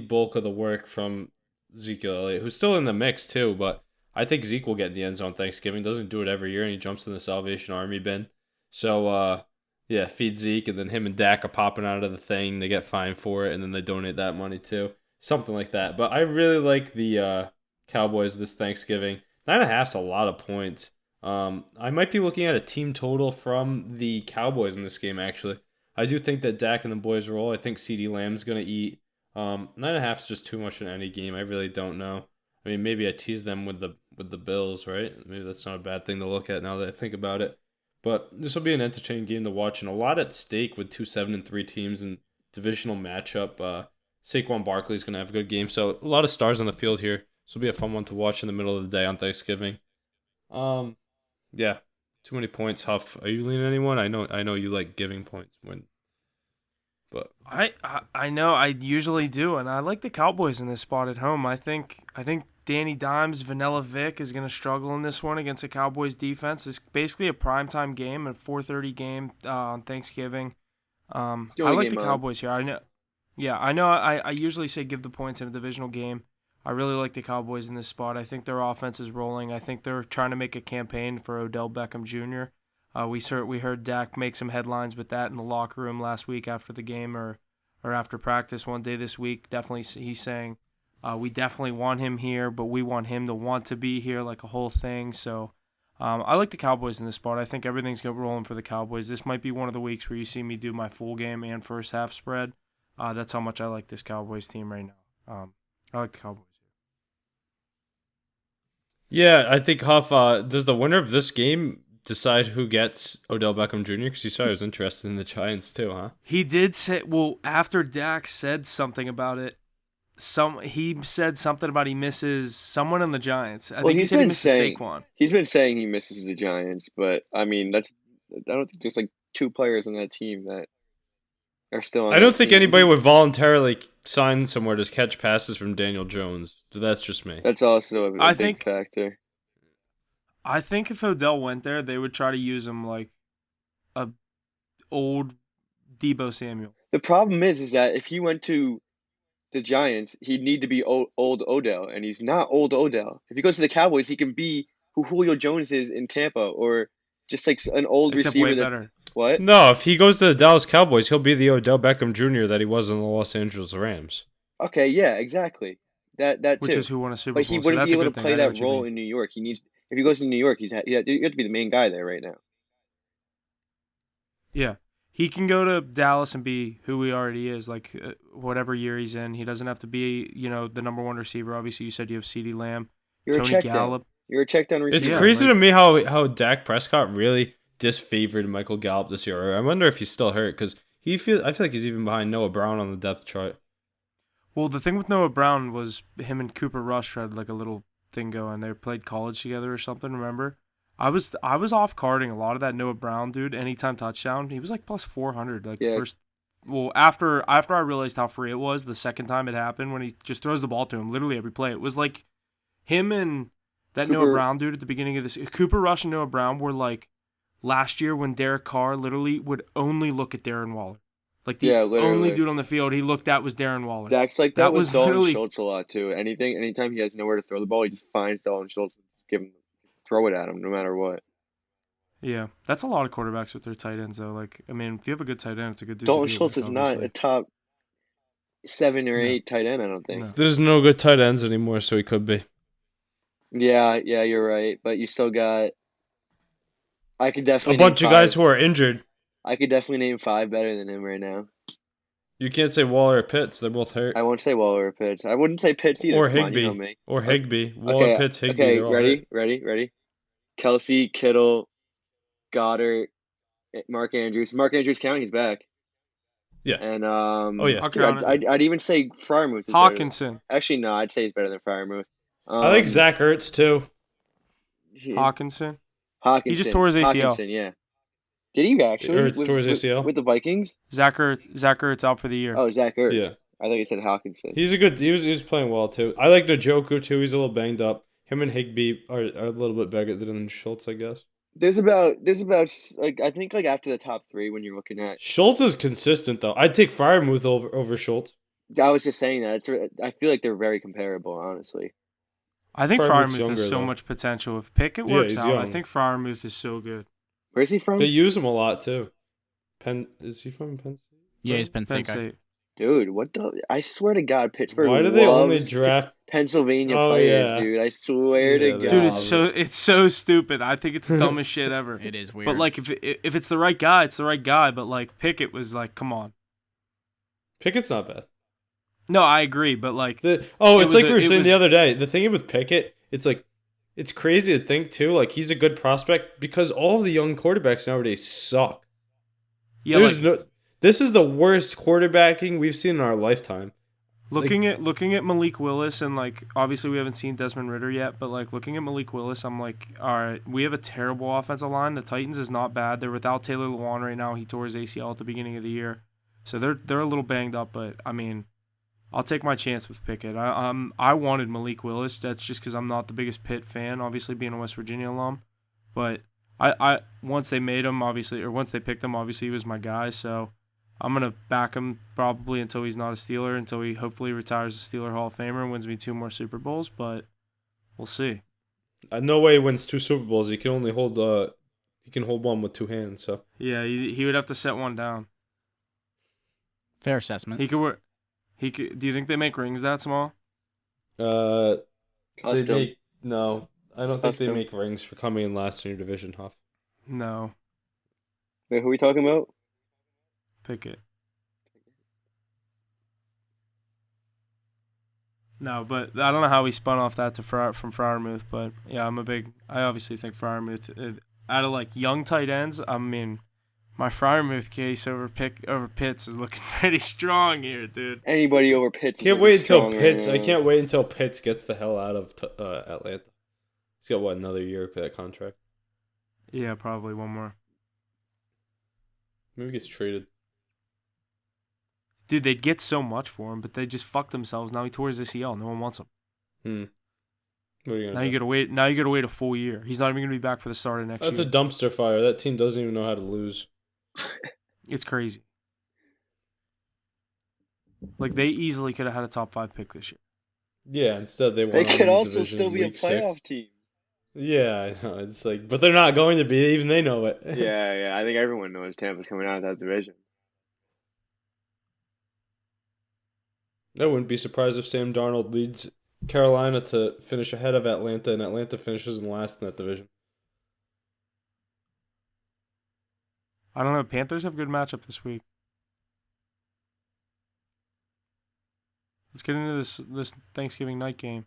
bulk of the work from Ezekiel Elliott, who's still in the mix too, but I think Zeke will get in the end zone Thanksgiving. Doesn't do it every year, and he jumps in the Salvation Army bin. So, yeah, feed Zeke, and then him and Dak are popping out of the thing. They get fined for it, and then they donate that money too. Something like that. But I really like the Cowboys this Thanksgiving. 9.5's a lot of points. I might be looking at a team total from the Cowboys in this game, actually. I do think that Dak and the boys roll. I think CeeDee Lamb's going to eat. 9.5 is just too much in any game. I really don't know. I mean, maybe I tease them with the Bills, right? Maybe that's not a bad thing to look at now that I think about it. But this will be an entertaining game to watch, and a lot at stake with 2 7-3 teams in divisional matchup. Saquon Barkley is going to have a good game, so a lot of stars on the field here. This will be a fun one to watch in the middle of the day on Thanksgiving. Yeah, too many points. Huff, are you leaning anyone? I know you like giving points but I know I usually do, and I like the Cowboys in this spot at home. I think Danny Dimes, Vanilla Vic is going to struggle in this one against the Cowboys defense. It's basically a primetime game, a 4:30 game on Thanksgiving. I like the Cowboys here. I know. Yeah, I know. I usually say give the points in a divisional game. I really like the Cowboys in this spot. I think their offense is rolling. I think they're trying to make a campaign for Odell Beckham Jr. We heard Dak make some headlines with that in the locker room last week after the game or after practice one day this week. Definitely, he's saying we definitely want him here, but we want him to want to be here, like a whole thing. So I like the Cowboys in this spot. I think everything's going rolling for the Cowboys. This might be one of the weeks where you see me do my full game and first half spread. That's how much I like this Cowboys team right now. I like the Cowboys. yeah, I think Huff, does the winner of this game decide who gets Odell Beckham Jr.? Because you saw he was interested in the Giants too, huh? He did say, well, after Dak said something about it, he said something about he misses someone in the Giants. I think he said he misses Saquon. He's been saying he misses the Giants, but I mean I don't think there's like 2 players on that team that are still on. I don't think anybody would voluntarily sign somewhere to catch passes from Daniel Jones. So that's just me. That's also a big factor. I think if Odell went there, they would try to use him like a old Deebo Samuel. The problem is that if he went to the Giants, he'd need to be old Odell, and he's not old Odell. If he goes to the Cowboys, he can be who Julio Jones is in Tampa, or just like an old Except receiver. Way better. What? No, if he goes to the Dallas Cowboys, he'll be the Odell Beckham Jr. that he was in the Los Angeles Rams. Okay, yeah, exactly. That Which too. is who won a Super Bowl. But he wouldn't be able to play that role in New York. He needs. If he goes to New York, you have to be the main guy there right now. Yeah. he can go to Dallas and be who he already is, like whatever year he's in. He doesn't have to be, the number one receiver. Obviously, you said you have CeeDee Lamb, You're a Tony check down. Gallup. You're a check down It's receiver. crazy to me how Dak Prescott really disfavored Michael Gallup this year. I wonder if he's still hurt because I feel like he's even behind Noah Brown on the depth chart. Well, the thing with Noah Brown was him and Cooper Rush had like a little thing going. They played college together or something. Remember? I was off carding a lot of that Noah Brown dude. Anytime touchdown, he was like plus 400. Like Yeah. first, well after I realized how free it was, the second time it happened when he just throws the ball to him, literally every play. It was like him and that Noah Brown dude at the beginning of this. Cooper Rush and Noah Brown were like last year when Derek Carr literally would only look at Darren Waller. Like the only dude on the field he looked at was Darren Waller. Dak's like that with Dalton literally Schultz a lot too. Anytime he has nowhere to throw the ball, he just finds Dalton Schultz and just throw it at him no matter what. Yeah, that's a lot of quarterbacks with their tight ends though. Like, I mean, if you have a good tight end, it's a good dude. Dalton Schultz is not a top 7 or 8 tight end, I don't think. No. There's no good tight ends anymore, so he could be. Yeah, you're right. But you still got. I could definitely A bunch name of guys 5. who are injured. I could definitely name 5 better than him right now. You can't say Waller or Pitts. They're both hurt. I won't say Waller or Pitts. I wouldn't say Pitts either. Or Come on, Higbee. you know me. Or Higbee. Waller, Okay, Pitts, Higbee. okay, they're all hurt. ready. Kelsey, Kittle, Goddard, Mark Andrews. Mark Andrews count, he's back. Yeah. And Oh, yeah. dude, I'd even say Freiermuth is Hawkinson. better. Actually, no, I'd say he's better than Freiermuth. I like Zach Ertz, too. Hawkinson. Hawkinson. He just tore his ACL. Hawkinson, yeah. Did he actually? Ertz tore his ACL? With the Vikings? Zach Ertz out for the year. Oh, Zach Ertz. Yeah. I thought you said Hawkinson. He was playing well, too. I like Njoku, too. He's a little banged up. Him and Higbee are a little bit better than Schultz, I guess. There's about like I think like after the top 3 when you're looking at. Schultz is consistent, though. I'd take Freiermuth over Schultz. I was just saying that I feel like they're very comparable, honestly. I think Freiermuth's Freiermuth younger, has so though. much potential. If Pickett Yeah, works he's out, I young. think Freiermuth is so good. Where's he from? They use him a lot, too. Is he from Penn State? Yeah, he's Penn State Penn guy. State. Dude, what the? I swear to God, Pittsburgh. Why do they only loves draft? Pennsylvania Oh, players, yeah. dude? I swear Yeah, to they God. Dude, it's so stupid. I think it's the dumbest shit ever. It is weird. But like, if it's the right guy, it's the right guy. But like, Pickett was like, come on. Pickett's not bad. No, I agree. But like, It's was like we were it saying was- the other day. The thing with Pickett, it's crazy to think too. Like he's a good prospect because all of the young quarterbacks nowadays suck. yeah, This is the worst quarterbacking we've seen in our lifetime. looking at Malik Willis and like, obviously we haven't seen Desmond Ridder yet, but like looking at Malik Willis, I'm like, all right, we have a terrible offensive line. The Titans is not bad. They're without Taylor Lewan right now. He tore his ACL at the beginning of the year, so they're a little banged up. But I mean, I'll take my chance with Pickett. I wanted Malik Willis. That's just because I'm not the biggest Pitt fan, obviously being a West Virginia alum. But I once they made him, obviously, or once they picked him, obviously he was my guy. So I'm gonna back him probably until he's not a Steeler, until he hopefully retires a Steeler Hall of Famer and wins me 2 more Super Bowls. But we'll see. No way he wins 2 Super Bowls. He can only hold one with 2 hands. So Yeah, he would have to set one down. Fair assessment. He could wear. He could. Do you think they make rings that small? no, Custom. I don't think they Custom. make rings for coming in last in your division, Huff. No, Wait, who are we talking about? Pickett. No, but I don't know how we spun off that to from Freiermuth, but yeah, I obviously think Freiermuth, out of like young tight ends, I mean, my Freiermuth case over Pitts is looking pretty strong here, dude. Anybody over Pitts? Can't is wait until strong right Pitts. I now. can't wait until Pitts gets the hell out of Atlanta. He's got another year for that contract. Yeah, probably one more. Maybe he gets traded. Dude, they'd get so much for him, but they just fucked themselves. Now he tore his ACL. No one wants him. What are you Now gonna you do? gotta wait. Now you gotta wait a full year. He's not even gonna be back for the start of next That's year. a dumpster fire. That team doesn't even know how to lose. It's crazy. Like they easily could have had a top 5 pick this year. Yeah, instead they won. They on could the also division still in be a week 6. playoff team. Yeah, I know. It's like, but they're not going to be. Even they know it. Yeah. I think everyone knows Tampa's coming out of that division. I wouldn't be surprised if Sam Darnold leads Carolina to finish ahead of Atlanta, and Atlanta finishes in last in that division. I don't know. Panthers have a good matchup this week. Let's get into this Thanksgiving night game.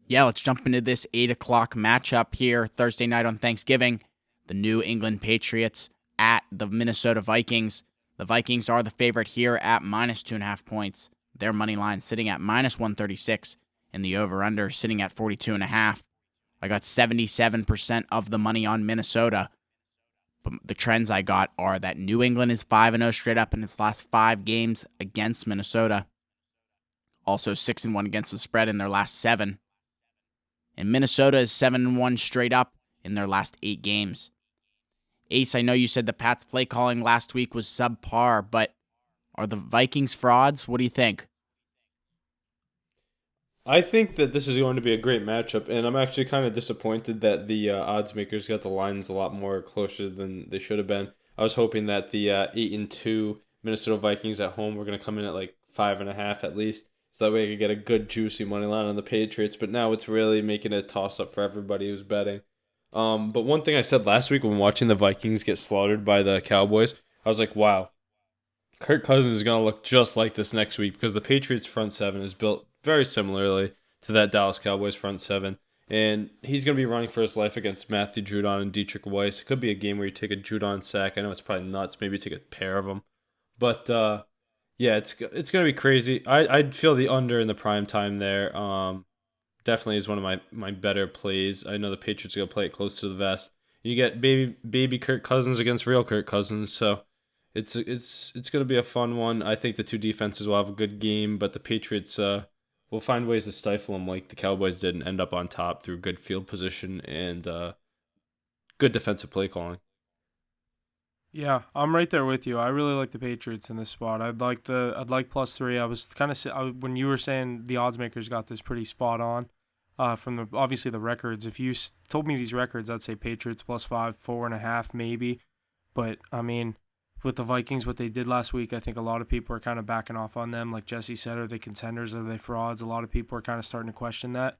Yeah, let's jump into this 8 o'clock matchup here Thursday night on Thanksgiving. The New England Patriots at the Minnesota Vikings. The Vikings are the favorite here at minus 2.5 points. Their money line sitting at minus 136, and the over-under sitting at 42.5. I got 77% of the money on Minnesota. But the trends I got are that New England is 5-0 straight up in its last 5 games against Minnesota. Also 6-1 against the spread in their last 7. And Minnesota is 7-1 straight up in their last 8 games. Ace, I know you said the Pats' play calling last week was subpar, but are the Vikings frauds? What do you think? I think that this is going to be a great matchup, and I'm actually kind of disappointed that the odds makers got the lines a lot more closer than they should have been. I was hoping that the 8-2 Minnesota Vikings at home were going to come in at like 5.5 at least, so that way I could get a good juicy money line on the Patriots. But now it's really making it a toss up for everybody who's betting. But one thing I said last week when watching the Vikings get slaughtered by the Cowboys, I was like, wow, Kirk Cousins is going to look just like this next week because the Patriots front seven is built very similarly to that Dallas Cowboys front seven. And he's going to be running for his life against Matthew Judon and Dietrich Weiss. It could be a game where you take a Judon sack. I know it's probably nuts. Maybe take a pair of them. But, yeah, it's going to be crazy. I'd feel the under in the prime time there. Definitely is one of my better plays. I know the Patriots are going to play it close to the vest. You get baby Kirk Cousins against real Kirk Cousins. So it's going to be a fun one. I think the two defenses will have a good game, but the Patriots will find ways to stifle them like the Cowboys did and end up on top through good field position and good defensive play calling. Yeah, I'm right there with you. I really like the Patriots in this spot. I'd like +3. I was kind of when you were saying the odds makers got this pretty spot on from obviously the records. If you told me these records, I'd say Patriots +5, 4.5 maybe. But I mean, with the Vikings, what they did last week, I think a lot of people are kind of backing off on them. Like Jesse said, are they contenders? Are they frauds? A lot of people are kind of starting to question that.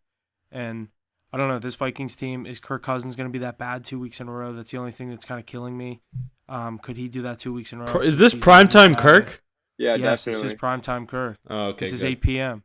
And I don't know. This Vikings team, is Kirk Cousins going to be that bad 2 weeks in a row? That's the only thing that's kind of killing me. Could he do that 2 weeks in a row? Is this primetime Kirk? Yeah, yes, definitely. This is primetime Kirk. Oh, okay. This is good. 8 p.m.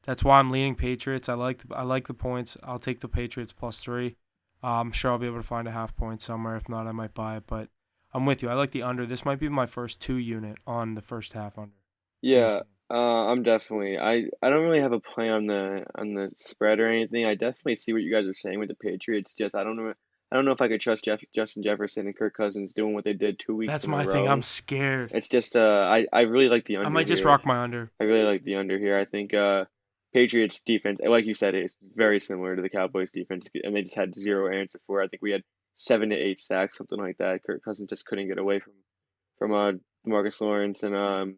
That's why I'm leaning Patriots. I like the points. I'll take the Patriots +3. I'm sure I'll be able to find a half point somewhere. If not, I might buy it. But I'm with you. I like the under. This might be my first 2 unit on the first half under. Yeah, I'm definitely. I don't really have a play on the spread or anything. I definitely see what you guys are saying with the Patriots. Just I don't know. I don't know if I could trust Justin Jefferson and Kirk Cousins doing what they did 2 weeks That's in my a row. thing. I'm scared. It's just I really like the under. I might just here. rock my under. I really like the under here. I think Patriots defense, like you said, is very similar to the Cowboys defense, and they just had 0 answer for. I think we had 7 to 8 sacks, something like that. Kirk Cousins just couldn't get away from Marcus Lawrence and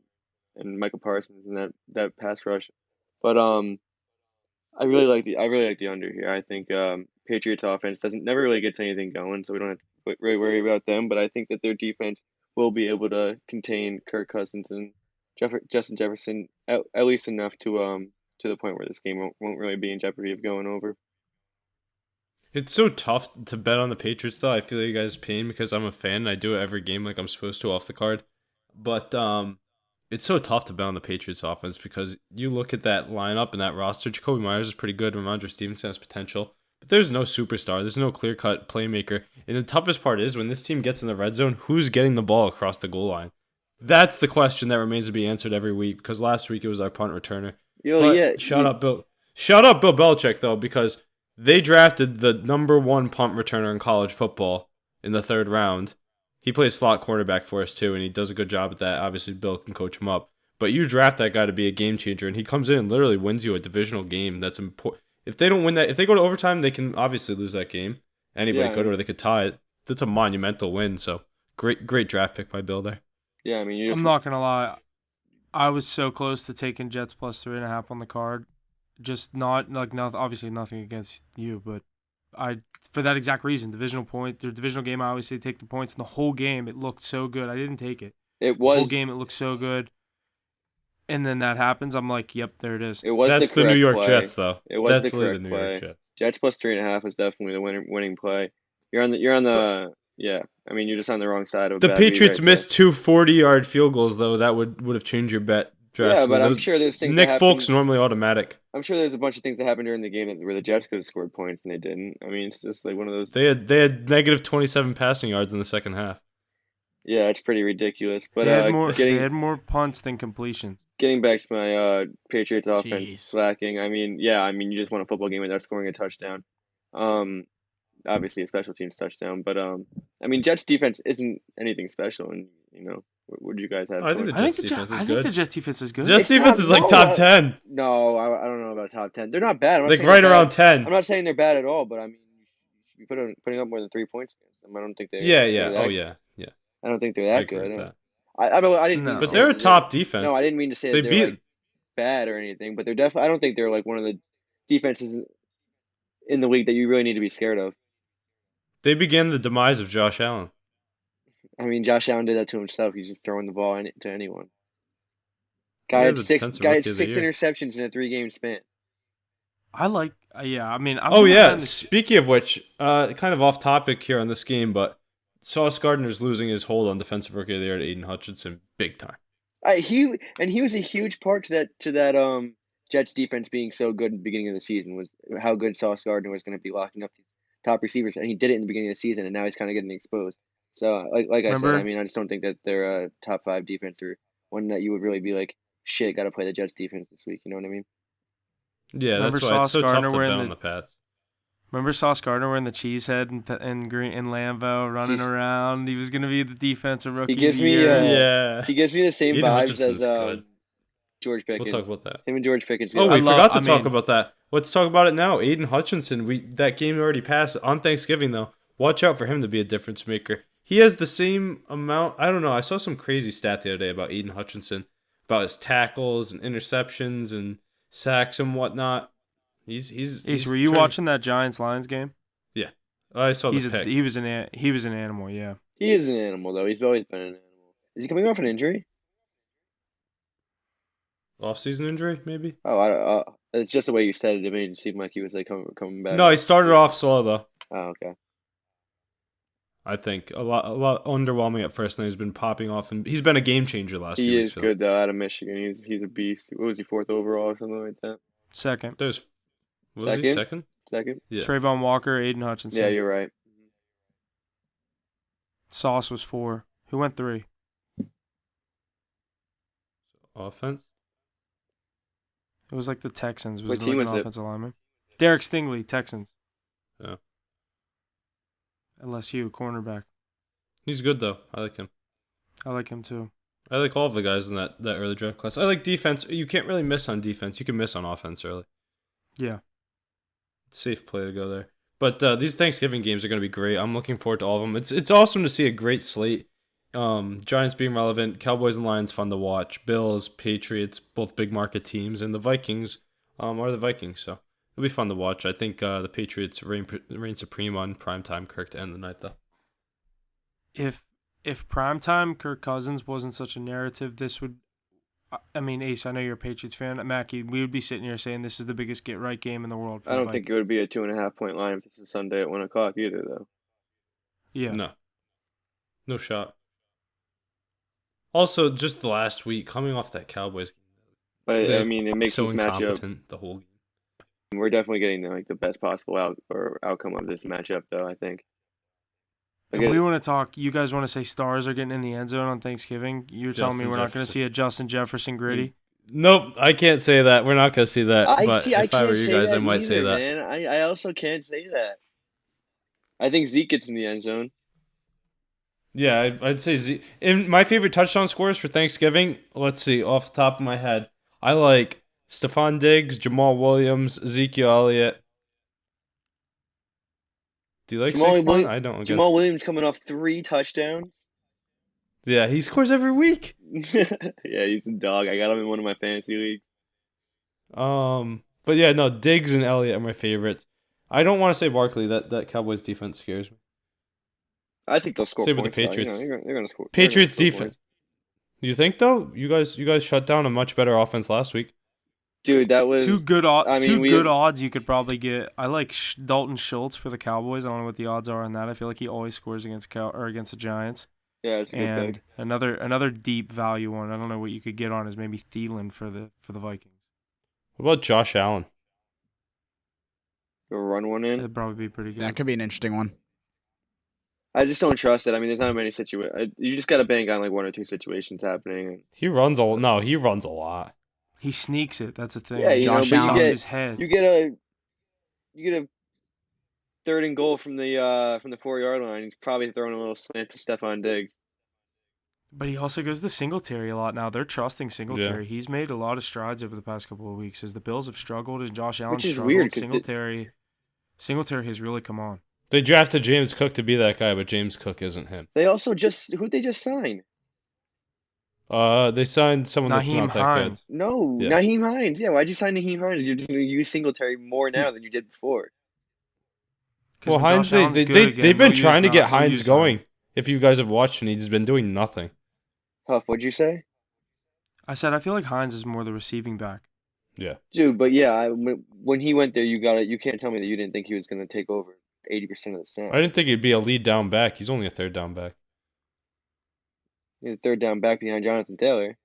Michael Parsons and that pass rush. But I really like the under here. I think Patriots offense never really gets anything going, so we don't have to really worry about them. But I think that their defense will be able to contain Kirk Cousins and Justin Jefferson at least enough to the point where this game won't really be in jeopardy of going over. It's so tough to bet on the Patriots, though. I feel you guys' pain because I'm a fan and I do it every game like I'm supposed to off the card. But it's so tough to bet on the Patriots offense because you look at that lineup and that roster. Jacoby Myers is pretty good. Ramondre Stevenson has potential. But there's no superstar. There's no clear-cut playmaker. And the toughest part is when this team gets in the red zone, who's getting the ball across the goal line? That's the question that remains to be answered every week because last week it was our punt returner. Shout out Bill Belichick, though, because they drafted the number 1 punt returner in college football in the 3rd round. He plays slot quarterback for us, too, and he does a good job at that. Obviously, Bill can coach him up. But you draft that guy to be a game changer, and he comes in and literally wins you a divisional game. That's important. If they don't win that, if they go to overtime, they can obviously lose that game. Anybody could, or they could tie it. That's a monumental win, so great draft pick by Bill there. Yeah, I mean, I'm not going to lie. I was so close to taking Jets +3.5 on the card. Just obviously nothing against you, but for that exact reason, the divisional game, I always say take the points. And the whole game, it looked so good. I didn't take it. The whole game, it looked so good. And then that happens. I'm like, yep, there it is. That's the New York play. Jets, though. It was That's the correct New play. York Jets. Jets +3.5 was definitely the winning play. You're on the yeah. I mean, you're just on the wrong side of a The bad read Patriots right there. missed 2 40-yard field goals, though. That would have changed your bet Yeah, drastically. but I'm Those- sure there's things Nick that Folk's happen. normally automatic. I'm sure there's a bunch of things that happened during the game where the Jets could have scored points and they didn't. I mean, it's just like one of those. They had negative 27 passing yards in the second half. Yeah, it's pretty ridiculous. But They had more. They getting had more punts than completions. getting back to my Patriots offense Jeez. slacking. I mean, yeah, I mean, you just won a football game without scoring a touchdown. Obviously a special teams touchdown, but I mean, Jets defense isn't anything special, and what do you guys have? I think for the it? Jets defense is good. the Jets defense is good. Jets It's defense not- is like no, top 10. No, I don't know about top 10. They're not bad. I'm not Like saying right they're around bad. 10. I'm not saying they're bad at all, but I mean, you should be putting up more than 3 points against them. I don't think Yeah. they're that, Oh, yeah. Yeah. I don't think they're I that agree good. with that. I didn't mean No. to But say they're a that top defense. No, I didn't mean to say They that they're beat. like bad or anything, but they're definitely. I don't think they're like one of the defenses in the league that you really need to be scared of. They began the demise of Josh Allen. I mean, Josh Allen did that to himself. He's just throwing the ball to anyone. He Guy had was the six. defensive Guy had rookie of the 6 year. interceptions in a 3-game span. I like. Yeah, I mean. I'm Oh not yeah. fan of- Speaking of which, kind of off topic here on this game, but Sauce Gardner's losing his hold on defensive rookie of the year to Aiden Hutchinson big time. He was a huge part to that Jets defense being so good in the beginning of the season was how good Sauce Gardner was going to be locking up these top receivers, and he did it in the beginning of the season, and now he's kind of getting exposed. So like I said, Remember- I mean, I just don't think that they're a top 5 defense or one that you would really be like, shit, got to play the Jets defense this week. You know what I mean? Yeah, Remember that's why it's Sauce so tough Gardner to wearing bet the- on the Pats. Remember Sauce Gardner wearing the cheese head in green in Lambeau, running He's- around. He was gonna be the defensive rookie. gives of the me, year. Yeah. He gives me the same Aiden vibes Hutchinson's as good. George Pickens. We'll talk about that. Him and George Pickens. Oh, yeah. we forgot to I talk mean- about that. Let's talk about it now. Aiden Hutchinson, that game already passed on Thanksgiving though. Watch out for him to be a difference maker. He has the same amount. I don't know. I saw some crazy stat the other day about Aiden Hutchinson, about his tackles and interceptions and sacks and whatnot. He's Ace, were you trying- watching that Giants Lions game? Yeah, I saw the pick. He was an animal. Yeah. He is an animal, though. He's always been an animal. Is he coming off an injury? Off-season injury, maybe. Oh, it's just the way you said it. It made it seem like he was like coming back. No, he started off slow though. Oh, okay. I think a lot underwhelming at first, and he's been popping off, and he's been a game changer last few He weeks. is good though. Out of Michigan, he's a beast. What was he, 4th overall or something like that? Second. Was he second? Second. Yeah. Trayvon Walker, Aiden Hutchinson. Yeah, you're right. Sauce was 4. Who went 3? Offense. It was like the Texans. What Was team like was an it? offensive lineman. Derek Stingley, Texans. Yeah. LSU, cornerback. He's good though. I like him. I like him too. I like all of the guys in that early draft class. I like defense. You can't really miss on defense. You can miss on offense early. Yeah. Safe play to go there. But these Thanksgiving games are going to be great. I'm looking forward to all of them. It's awesome to see a great slate. Giants being relevant, Cowboys and Lions fun to watch. Bills, Patriots, both big market teams, and the Vikings are the Vikings. So it'll be fun to watch. I think the Patriots reign supreme on primetime Kirk to end the night though. If primetime Kirk Cousins wasn't such a narrative, this would. I mean, Ace, I know you're a Patriots fan. Mackie, we would be sitting here saying this is the biggest get-right game in the world. For I the don't think it would be a 2.5-point line if this is Sunday at 1:00 either, though. Yeah. No shot. Also, just the last week, coming off that Cowboys game. But they're I mean, it makes so this matchup. incompetent the whole game. We're definitely getting the best possible outcome of this matchup, though. I think. And we want to talk. You guys want to say stars are getting in the end zone on Thanksgiving? You're telling me Justin we're not going to Jefferson. see a Justin Jefferson gritty? Nope, I can't say that. We're not going to see that. But if I were you guys, I might say that. Man. I also can't say that. I think Zeke gets in the end zone. Yeah, I'd say Z. And my favorite touchdown scores for Thanksgiving, let's see, off the top of my head, I like Stephon Diggs, Jamal Williams, Ezekiel Elliott. Do you like Saquon? I don't. Jamal Williams coming off 3 touchdowns. Yeah, he scores every week. Yeah, he's a dog. I got him in one of my fantasy leagues. But yeah, no, Diggs and Elliott are my favorites. I don't want to say Barkley. That Cowboys defense scares me. I think they'll score Same with points. the though. Patriots. They're going to score. Patriots they're gonna score defense. You think though? You guys shut down a much better offense last week. Dude, that was Two good we odds you could probably get. I like Dalton Schultz for the Cowboys. I don't know what the odds are on that. I feel like he always scores against against the Giants. yeah, it's a good And pick. another deep value one. I don't know what you could get on is maybe Thielen for the Vikings. What about Josh Allen? Go run one in. That'd probably be pretty good. That could be an interesting one. I just don't trust it. I mean, there's not many situations. You just got to bank on like one or two situations happening. He runs a no. He runs a lot. He sneaks it. That's the thing. Yeah, Josh but Allen. his head. you get a 3rd and goal from the 4-yard line. He's probably throwing a little slant to Stephon Diggs. But he also goes to Singletary a lot now. They're trusting Singletary. Yeah. He's made a lot of strides over the past couple of weeks. As the Bills have struggled, and Josh Allen Which is struggled, weird, Singletary has really come on. They drafted James Cook to be that guy, but James Cook isn't him. They also who'd they just sign? They signed someone that's Naheem not that Hines. good. No, Yeah. Naheem Hines. Yeah, why'd you sign Naheem Hines? You're just going to use Singletary more now than you did before. Well, Hines, they've been trying to get Hines going. If you guys have watched, and he's been doing nothing. Huff, what'd you say? I said I feel like Hines is more the receiving back. Yeah, dude. But yeah, when he went there, you can't tell me that you didn't think he was going to take over 80% of the snap. I didn't think he'd be a lead down back. He's only a 3rd down back. He's a 3rd down back behind Jonathan Taylor.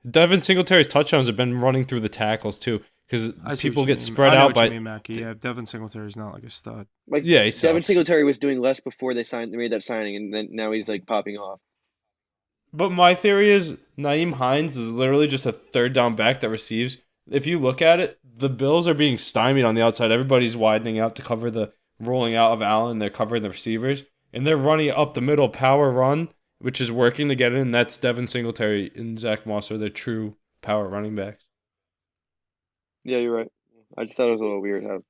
Devin Singletary's touchdowns have been running through the tackles too, because people get spread out by. Yeah, Devin Singletary's not like a stud. Like yeah, Devin Singletary was doing less before they made that signing, and then now he's like popping off. But my theory is Naeem Hines is literally just a 3rd down back that receives. If you look at it, the Bills are being stymied on the outside. Everybody's widening out to cover the rolling out of Allen. They're covering the receivers, and they're running up the middle power run, which is working to get in. And that's Devin Singletary and Zach Moss are their true power running backs. Yeah, you're right. I just thought it was a little weird how.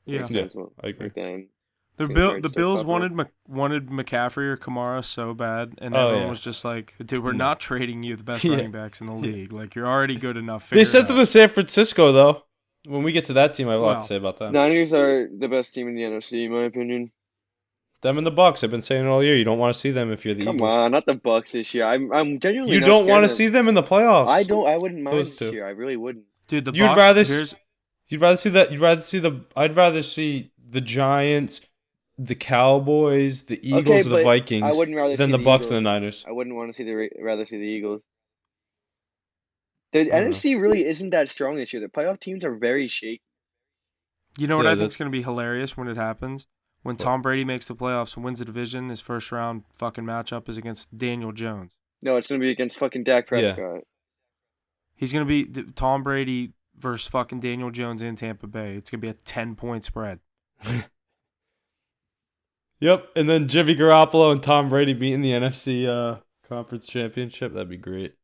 Yeah, I agree. Like then, the Bills wanted McCaffrey or Kamara so bad, and everyone was just like, "Dude, we're not trading you the best running backs in the league. Like, you're already good enough." They sent them to San Francisco, though. When we get to that team, I have a lot to say about that. Niners are the best team in the NFC, in my opinion. Them and the Bucks. I've been saying it all year. You don't want to see them if you're the Eagles. Come on, not the Bucks this year. I'm genuinely. You don't want to see them in the playoffs. I don't. I wouldn't mind this year. I really wouldn't. Dude, the You'd Bucks, rather I'd rather see the Giants, the Cowboys, the Eagles, or the Vikings I wouldn't rather than see the Bucks Eagles. and the Niners. I wouldn't want to rather see the Eagles. The NFC really isn't that strong this year. The playoff teams are very shaky. You know what I think is going to be hilarious when it happens? When Tom Brady makes the playoffs and wins the division, his first round fucking matchup is against Daniel Jones. No, it's going to be against fucking Dak Prescott. Yeah. He's going to be Tom Brady versus fucking Daniel Jones in Tampa Bay. It's going to be a 10-point spread. Yep, and then Jimmy Garoppolo and Tom Brady beating the NFC Conference Championship. That'd be great.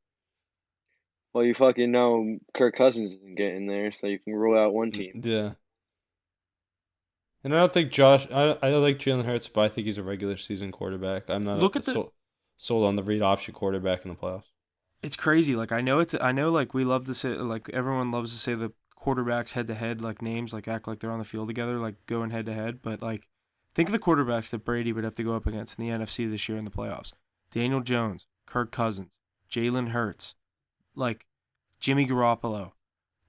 Well, you fucking know Kirk Cousins isn't getting there, so you can rule out one team. Yeah. And I don't think I like Jalen Hurts, but I think he's a regular season quarterback. I'm not sold on the read option quarterback in the playoffs. It's crazy. Like I know like we love to say, like everyone loves to say the quarterbacks head to head, like names, like act like they're on the field together, like going head to head. But like think of the quarterbacks that Brady would have to go up against in the NFC this year in the playoffs. Daniel Jones, Kirk Cousins, Jalen Hurts, like Jimmy Garoppolo,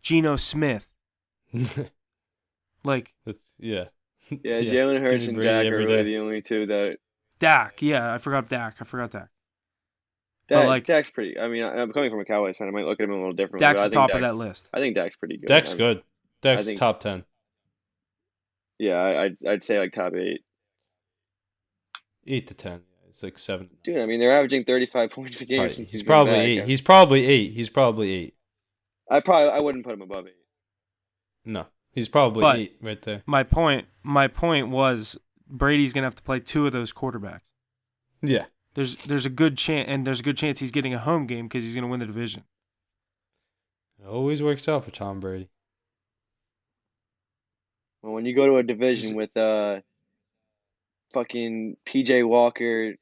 Geno Smith. Like Yeah, Jalen Hurts and Dak are really the only two that. Dak, yeah, I forgot Dak. Dak's pretty. I mean, I'm coming from a Cowboys fan. I might look at him a little differently. Dak's the top of that list. I think Dak's pretty good. Dak's good. Dak's top 10. Yeah, I'd say like top 8. 8 to 10. It's like 7. Dude, I mean, they're averaging 35 points a game. He's probably 8. He's probably 8. I wouldn't put him above 8. No, he's probably 8 right there. My point was Brady's gonna have to play 2 of those quarterbacks. Yeah. There's a good chance he's getting a home game because he's gonna win the division. It always works out for Tom Brady. Well, when you go to a division with fucking PJ Walker,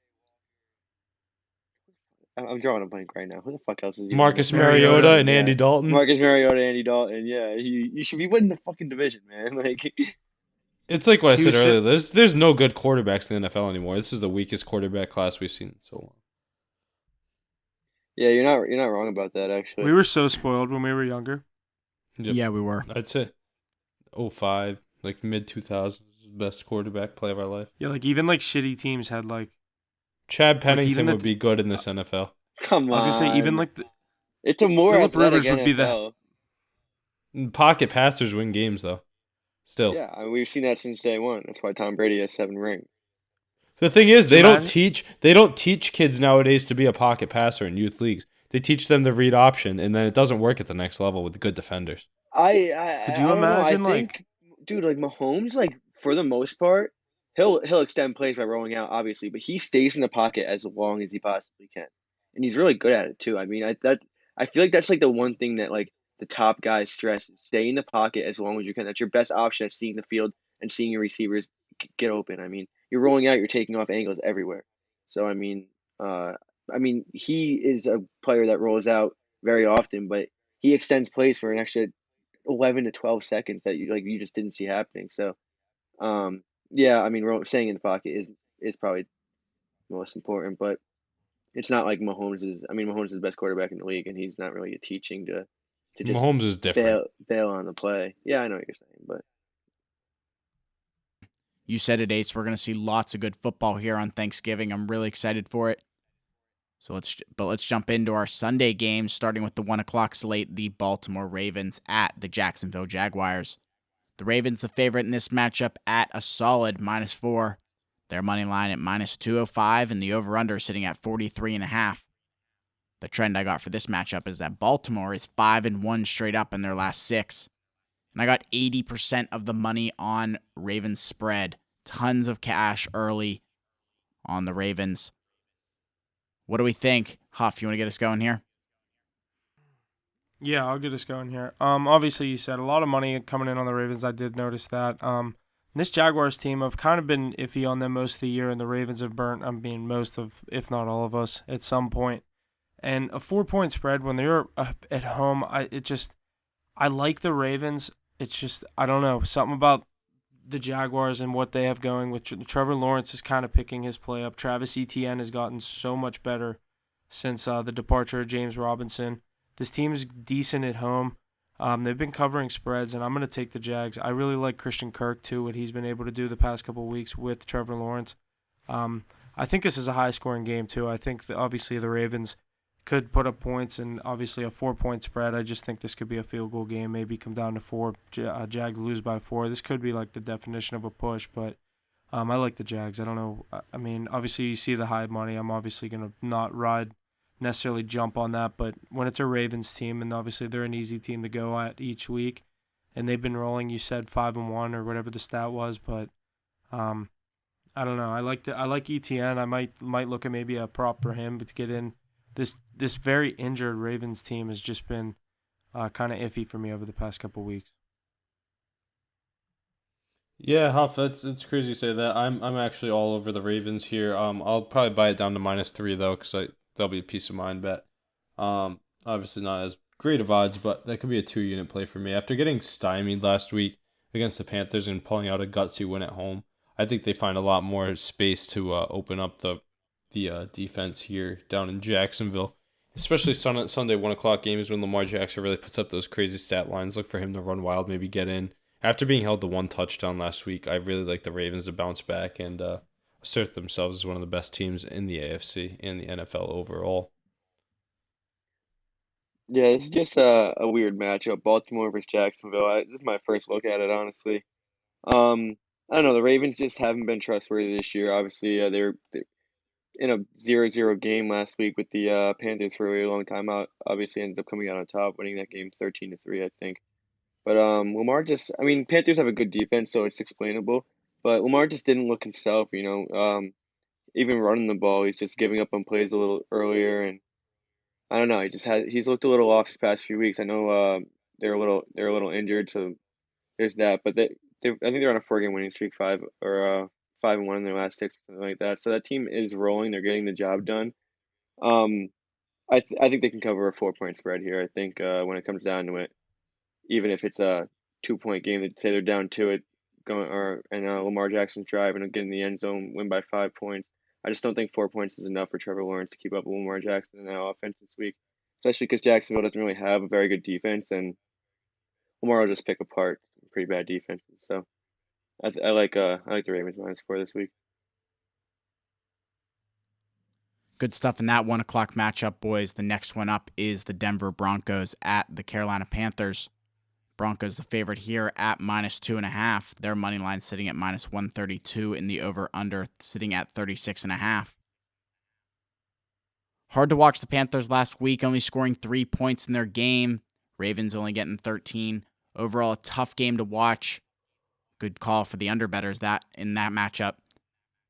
I'm drawing a blank right now. Who the fuck else is he? Marcus Mariota and Andy Dalton. Marcus Mariota, Andy Dalton. Yeah, you should be winning the fucking division, man. Like. It's like what I said earlier. There's no good quarterbacks in the NFL anymore. This is the weakest quarterback class we've seen in so long. Yeah, you're not wrong about that actually. We were so spoiled when we were younger. Yep. Yeah, we were. I'd say 05, like mid 2000s, best quarterback play of our life. Yeah, like even like shitty teams had like Chad even Pennington the would be good in this NFL. Come I was gonna say even on. like the, It's a more Philip athletic Rivers would be the NFL. Pocket passers win games though. Still. Yeah, I mean, we've seen that since day one. That's why Tom Brady has 7 rings. The thing is, do you imagine? they don't teach kids nowadays to be a pocket passer in youth leagues. They teach them to read option, and then it doesn't work at the next level with good defenders. Could I you don't know. I imagine like think, dude, like Mahomes, like for the most part, he'll extend plays by rolling out, obviously, but he stays in the pocket as long as he possibly can, and he's really good at it too. I mean, I feel like that's like the one thing that like the top guys stress: is stay in the pocket as long as you can. That's your best option at seeing the field and seeing your receivers get open. I mean, you're rolling out, you're taking off angles everywhere. So uh, I mean, he is a player that rolls out very often, but he extends plays for an extra 11 to 12 seconds that you just didn't see happening. So, yeah, I mean, staying in the pocket is probably most important, but it's not like Mahomes is. I mean, Mahomes is the best quarterback in the league, and he's not really teaching to just Mahomes is different. bail on the play. Yeah, I know what you're saying, but You said it, Ace. We're going to see lots of good football here on Thanksgiving. I'm really excited for it. So let's jump into our Sunday games, starting with the 1:00 slate. The Baltimore Ravens at the Jacksonville Jaguars. The Ravens, the favorite in this matchup, at a solid -4. Their money line at -205, and the over/under sitting at 43.5. The trend I got for this matchup is that Baltimore is 5-1 straight up in their last 6. And I got 80% of the money on Ravens spread. Tons of cash early on the Ravens. What do we think? Huff, you want to get us going here? yeah, I'll get us going here. Obviously you said a lot of money coming in on the Ravens. I did notice that. This Jaguars team, I've kind of been iffy on them most of the year, and the Ravens have burnt. most of, if not all of us, at some point. And a 4-point spread when they're at home, I like the Ravens. It's just I don't know, something about the Jaguars and what they have going with Trevor Lawrence is kind of picking his play up. Travis Etienne has gotten so much better since the departure of James Robinson. This team is decent at home. They've been covering spreads, and I'm going to take the Jags. I really like Christian Kirk, too, what he's been able to do the past couple of weeks with Trevor Lawrence. I think this is a high-scoring game, too. I think, obviously, the Ravens could put up points, and obviously a 4-point spread. I just think this could be a field goal game, maybe come down to 4. Jags lose by 4. This could be like the definition of a push, but I like the Jags. I don't know. I mean, obviously you see the high money. I'm obviously going to not necessarily jump on that, but when it's a Ravens team, and obviously they're an easy team to go at each week, and they've been rolling, you said 5-1 or whatever the stat was, but I don't know. I like ETN. I might look at maybe a prop for him, but to get in this very injured Ravens team has just been kind of iffy for me over the past couple weeks. Yeah, Huff, it's crazy you say that. I'm actually all over the Ravens here. I'll probably buy it down to -3 though, because that'll be a peace of mind bet. Obviously not as great of odds, but that could be a 2-unit play for me. After getting stymied last week against the Panthers and pulling out a gutsy win at home, I think they find a lot more space to open up the defense here down in Jacksonville. Especially Sunday 1:00 games when Lamar Jackson really puts up those crazy stat lines. Look for him to run wild, maybe get in. After being held to 1 touchdown last week, I really like the Ravens to bounce back and assert themselves as one of the best teams in the AFC and the NFL overall. yeah, it's just a weird matchup. Baltimore versus Jacksonville. This is my first look at it, honestly. I don't know. The Ravens just haven't been trustworthy this year. Obviously, they're in a 0-0 game last week with the Panthers for a really long time out. Obviously, ended up coming out on top, winning that game 13-3, I think. But Lamar just, I mean, Panthers have a good defense, so it's explainable. But Lamar just didn't look himself, you know. Even running the ball, he's just giving up on plays a little earlier, and I don't know. He's looked a little off his past few weeks. I know they're a little injured, so there's that. But I think they're on a 4-game winning streak, 5-1 in their last 6, something like that. So that team is rolling. They're getting the job done. Um, I think they can cover a 4-point spread here. I think when it comes down to it, even if it's a 2-point game, say they're down to it, Lamar Jackson's drive and get in the end zone, win by 5 points. I just don't think 4 points is enough for Trevor Lawrence to keep up with Lamar Jackson in that offense this week, especially because Jacksonville doesn't really have a very good defense, and Lamar will just pick apart pretty bad defenses. So I like the Ravens -4 this week. Good stuff in that 1 o'clock matchup, boys. The next one up is the Denver Broncos at the Carolina Panthers. Broncos the favorite here at -2.5. Their money line sitting at -132, and the over/under sitting at 36.5. Hard to watch the Panthers last week, only scoring 3 points in their game. Ravens only getting 13. Overall, a tough game to watch. Good call for the underbetters in that matchup.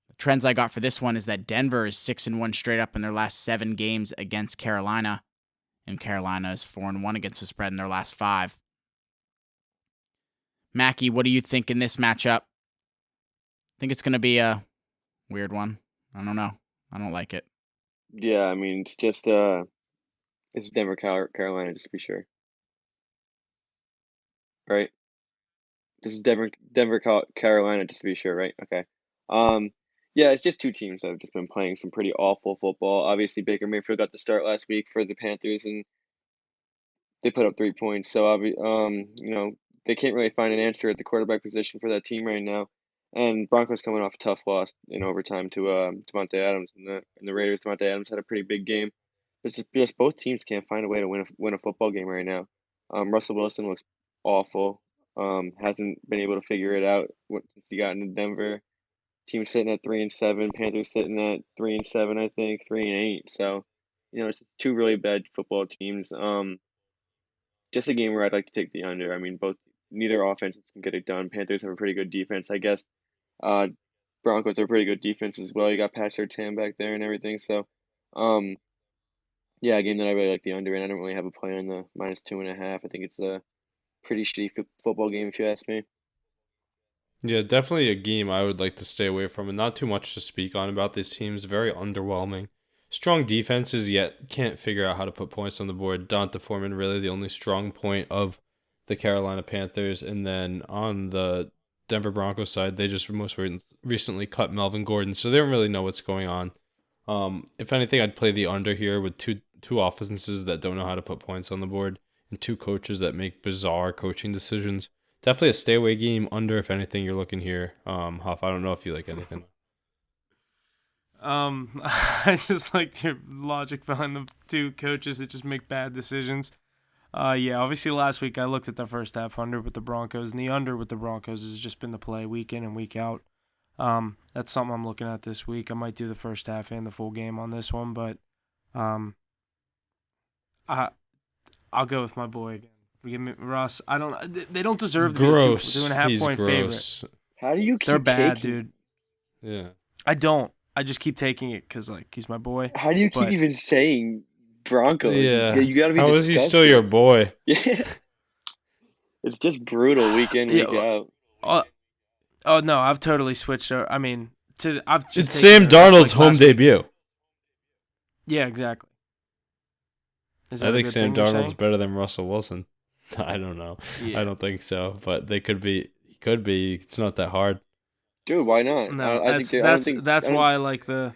The trends I got for this one is that Denver is 6-1 straight up in their last 7 games against Carolina, and Carolina is 4-1 against the spread in their last 5. Mackie, what do you think in this matchup? I think it's going to be a weird one. I don't know. I don't like it. Yeah, I mean it's just it's Denver, Carolina, just to be sure, right? This is Denver, Carolina, just to be sure, right? Okay. Um, yeah, it's just two teams that have just been playing some pretty awful football. Obviously, Baker Mayfield got the start last week for the Panthers, and they put up 3 points. So, they can't really find an answer at the quarterback position for that team right now. And Broncos coming off a tough loss in overtime to Devontae Adams, and the Raiders. Devontae Adams had a pretty big game. It's just both teams can't find a way to win a football game right now. Russell Wilson looks awful. Hasn't been able to figure it out since he got into Denver. Team sitting at 3-7. Panthers sitting at 3-7. I think 3-8. So, it's just two really bad football teams. Just a game where I'd like to take the under. I mean, neither offenses can get it done. Panthers have a pretty good defense, I guess. Broncos are a pretty good defense as well. You got Pat Surtain back there and everything. So, yeah, a game that I really like the under, and I don't really have a play on the -2.5. I think it's a pretty shitty football game if you ask me. Yeah, definitely a game I would like to stay away from, and not too much to speak on about these teams. Very underwhelming. Strong defenses, yet can't figure out how to put points on the board. Donta Foreman really the only strong point of the Carolina Panthers, and then on the Denver Broncos side, they just most recently cut Melvin Gordon, so they don't really know what's going on. If anything, I'd play the under here with two offenses that don't know how to put points on the board and two coaches that make bizarre coaching decisions. Definitely a stay away game under if anything you're looking here. Huff, I don't know if you like anything. I just liked your logic behind the two coaches that just make bad decisions. Yeah, obviously last week I looked at the first half under with the Broncos, and the under with the Broncos has just been the play week in and week out. That's something I'm looking at this week. I might do the first half and the full game on this one, but I'll go with my boy again. Give me Russ. They don't deserve to be Gross. 2.5 point gross. favorite. How do you keep They're bad, taking, dude. Yeah. I don't. I just keep taking it because he's my boy. How do you keep But- even saying Broncos? Yeah. You gotta be How is he disgusted. still your boy? Yeah. It's just brutal week in, week Yeah, out. Oh no, I've totally switched. I've just It's taken Sam it Darnold's like home last week. debut. Yeah, exactly. Is that I a think good Sam thing you're Darnold's saying? better than Russell Wilson. I don't know. Yeah. I don't think so, but they could be. He could be. It's not that hard. Dude, why not? No, I think I don't think that's I don't, why I like the.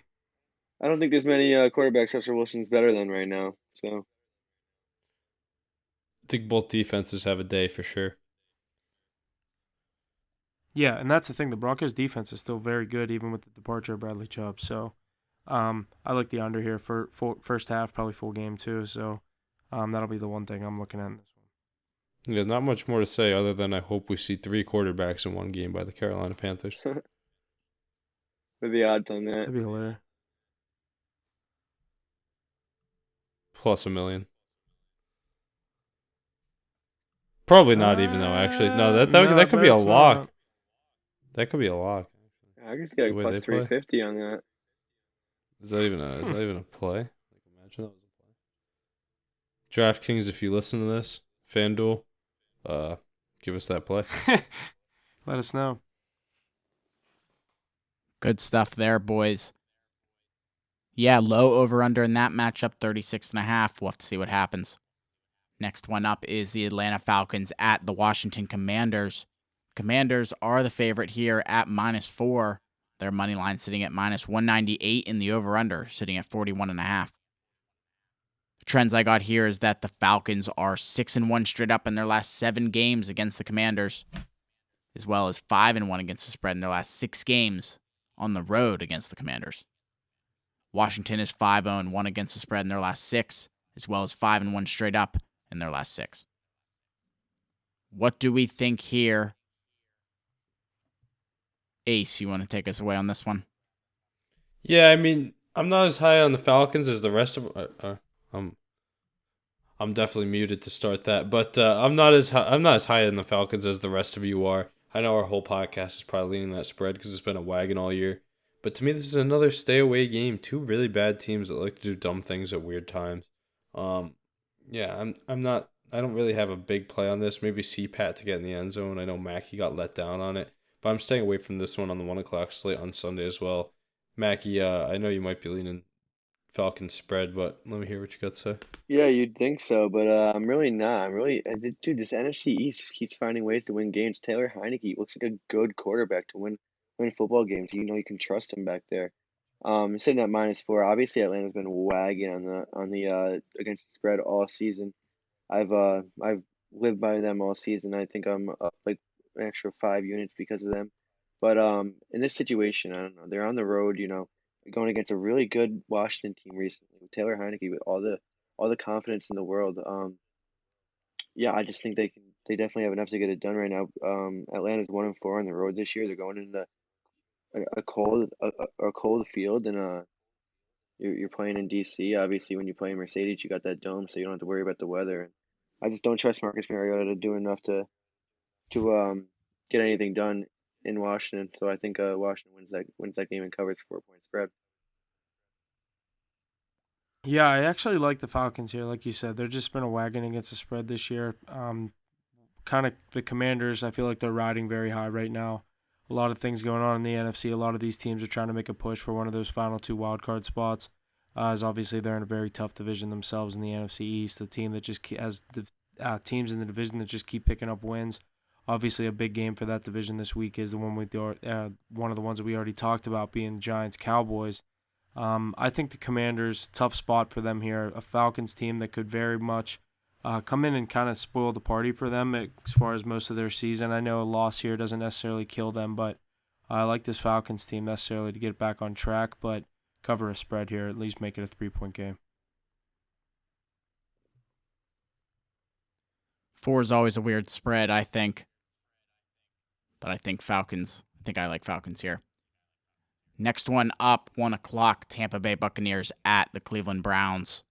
I don't think there's many quarterbacks Russell Wilson's better than right now. So I think both defenses have a day for sure. Yeah, and that's the thing. The Broncos' defense is still very good, even with the departure of Bradley Chubb. So, I like the under here for first half, probably full game too. So, that'll be the one thing I'm looking at in this one. Yeah, not much more to say other than I hope we see 3 quarterbacks in one game by the Carolina Panthers. what are the odds on that? That'd be hilarious. Plus $1 million. Probably not even though. Actually, no. That could be a it's lock. not. That could be a lock. I could get The a way plus they play. 350 on that. Is that even a play? Like, imagine that was a play. DraftKings, if you listen to this, FanDuel, give us that play. Let us know. Good stuff there, boys. Yeah, low over-under in that matchup, 36.5. We'll have to see what happens. Next one up is the Atlanta Falcons at the Washington Commanders. Commanders are the favorite here at -4. Their money line sitting at minus 198 and the over-under sitting at 41.5. The trends I got here is that the Falcons are 6-1 straight up in their last 7 games against the Commanders, as well as 5-1 against the spread in their last 6 games on the road against the Commanders. Washington is 5-1 against the spread in their last 6, as well as 5-1 straight up in their last 6. What do we think here? Ace, you want to take us away on this one? Yeah, I mean, I'm not as high on the Falcons as the rest of. I'm definitely muted to start that, but I'm not as high on the Falcons as the rest of you are. I know our whole podcast is probably leaning that spread because it's been a wagon all year. But to me, this is another stay away game. 2 really bad teams that like to do dumb things at weird times. Yeah, I'm not. I don't really have a big play on this. Maybe CPAT to get in the end zone. I know Mackey got let down on it. But I'm staying away from this one on the 1 o'clock slate on Sunday as well. Mackie, I know you might be leaning Falcons spread, but let me hear what you got to say. Yeah, you'd think so, but I'm really not. Dude, this NFC East just keeps finding ways to win games. Taylor Heineke looks like a good quarterback to win football games. You know you can trust him back there. Sitting at -4. Obviously, Atlanta's been wagging on the against the spread all season. I've lived by them all season. I think I'm up like an extra 5 units because of them. But in this situation, I don't know. They're on the road, going against a really good Washington team recently with Taylor Heineke with all the confidence in the world. Yeah, I just think they definitely have enough to get it done right now. Atlanta's 1-4 on the road this year. They're going into a cold field, and you're playing in DC. Obviously, when you play in Mercedes, you got that dome, so you don't have to worry about the weather. And I just don't trust Marcus Mariota to do enough to get anything done in Washington. So I think Washington wins that game and covers 4-point spread. Yeah, I actually like the Falcons here. Like you said, they're just been a wagon against the spread this year. Kind of the Commanders, I feel like they're riding very high right now. A lot of things going on in the NFC. A lot of these teams are trying to make a push for one of those final 2 wildcard spots. As obviously they're in a very tough division themselves in the NFC East. The team that just has the teams in the division that just keep picking up wins. Obviously, a big game for that division this week is the one with one of the ones that we already talked about, being Giants Cowboys. I think the Commanders, tough spot for them here. A Falcons team that could very much come in and kind of spoil the party for them as far as most of their season. I know a loss here doesn't necessarily kill them, but I like this Falcons team necessarily to get back on track, but cover a spread here, at least make it a 3-point game. 4 is always a weird spread, I think. But I think I like Falcons here. Next one up, 1 o'clock, Tampa Bay Buccaneers at the Cleveland Browns.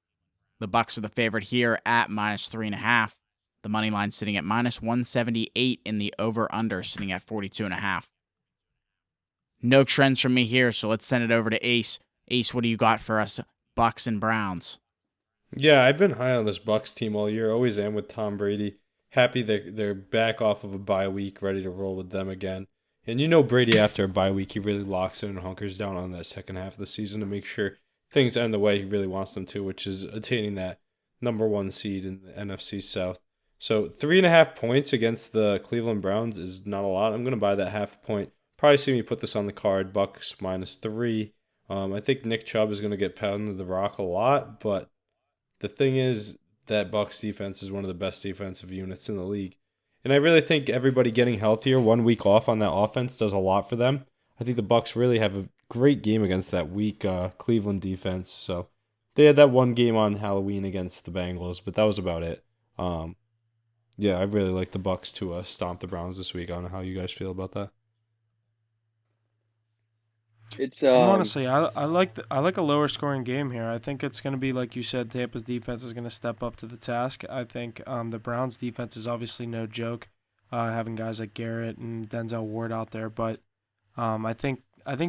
The Bucs are the favorite here at -3.5. The money line sitting at -178 and the over-under sitting at 42.5. No trends from me here, so let's send it over to Ace. Ace, what do you got for us, Bucs and Browns? Yeah, I've been high on this Bucs team all year. Always am with Tom Brady. Happy that they're back off of a bye week, ready to roll with them again. And you know Brady, after a bye week, he really locks in and hunkers down on that second half of the season to make sure things end the way he really wants them to, which is attaining that number 1 seed in the NFC South. So 3.5 points against the Cleveland Browns is not a lot. I'm going to buy that half point. Probably see me put this on the card, Bucs -3. I think Nick Chubb is going to get pounded the rock a lot, but the thing is that Bucs defense is one of the best defensive units in the league. And I really think everybody getting healthier 1 week off on that offense does a lot for them. I think the Bucs really have a great game against that weak Cleveland defense. So they had that one game on Halloween against the Bengals, but that was about it. Yeah, I really like the Bucs to stomp the Browns this week. I don't know how you guys feel about that. It's And honestly, I like a lower scoring game here. I think it's going to be, like you said, Tampa's defense is going to step up to the task. I think the Browns defense is obviously no joke, having guys like Garrett and Denzel Ward out there. But I think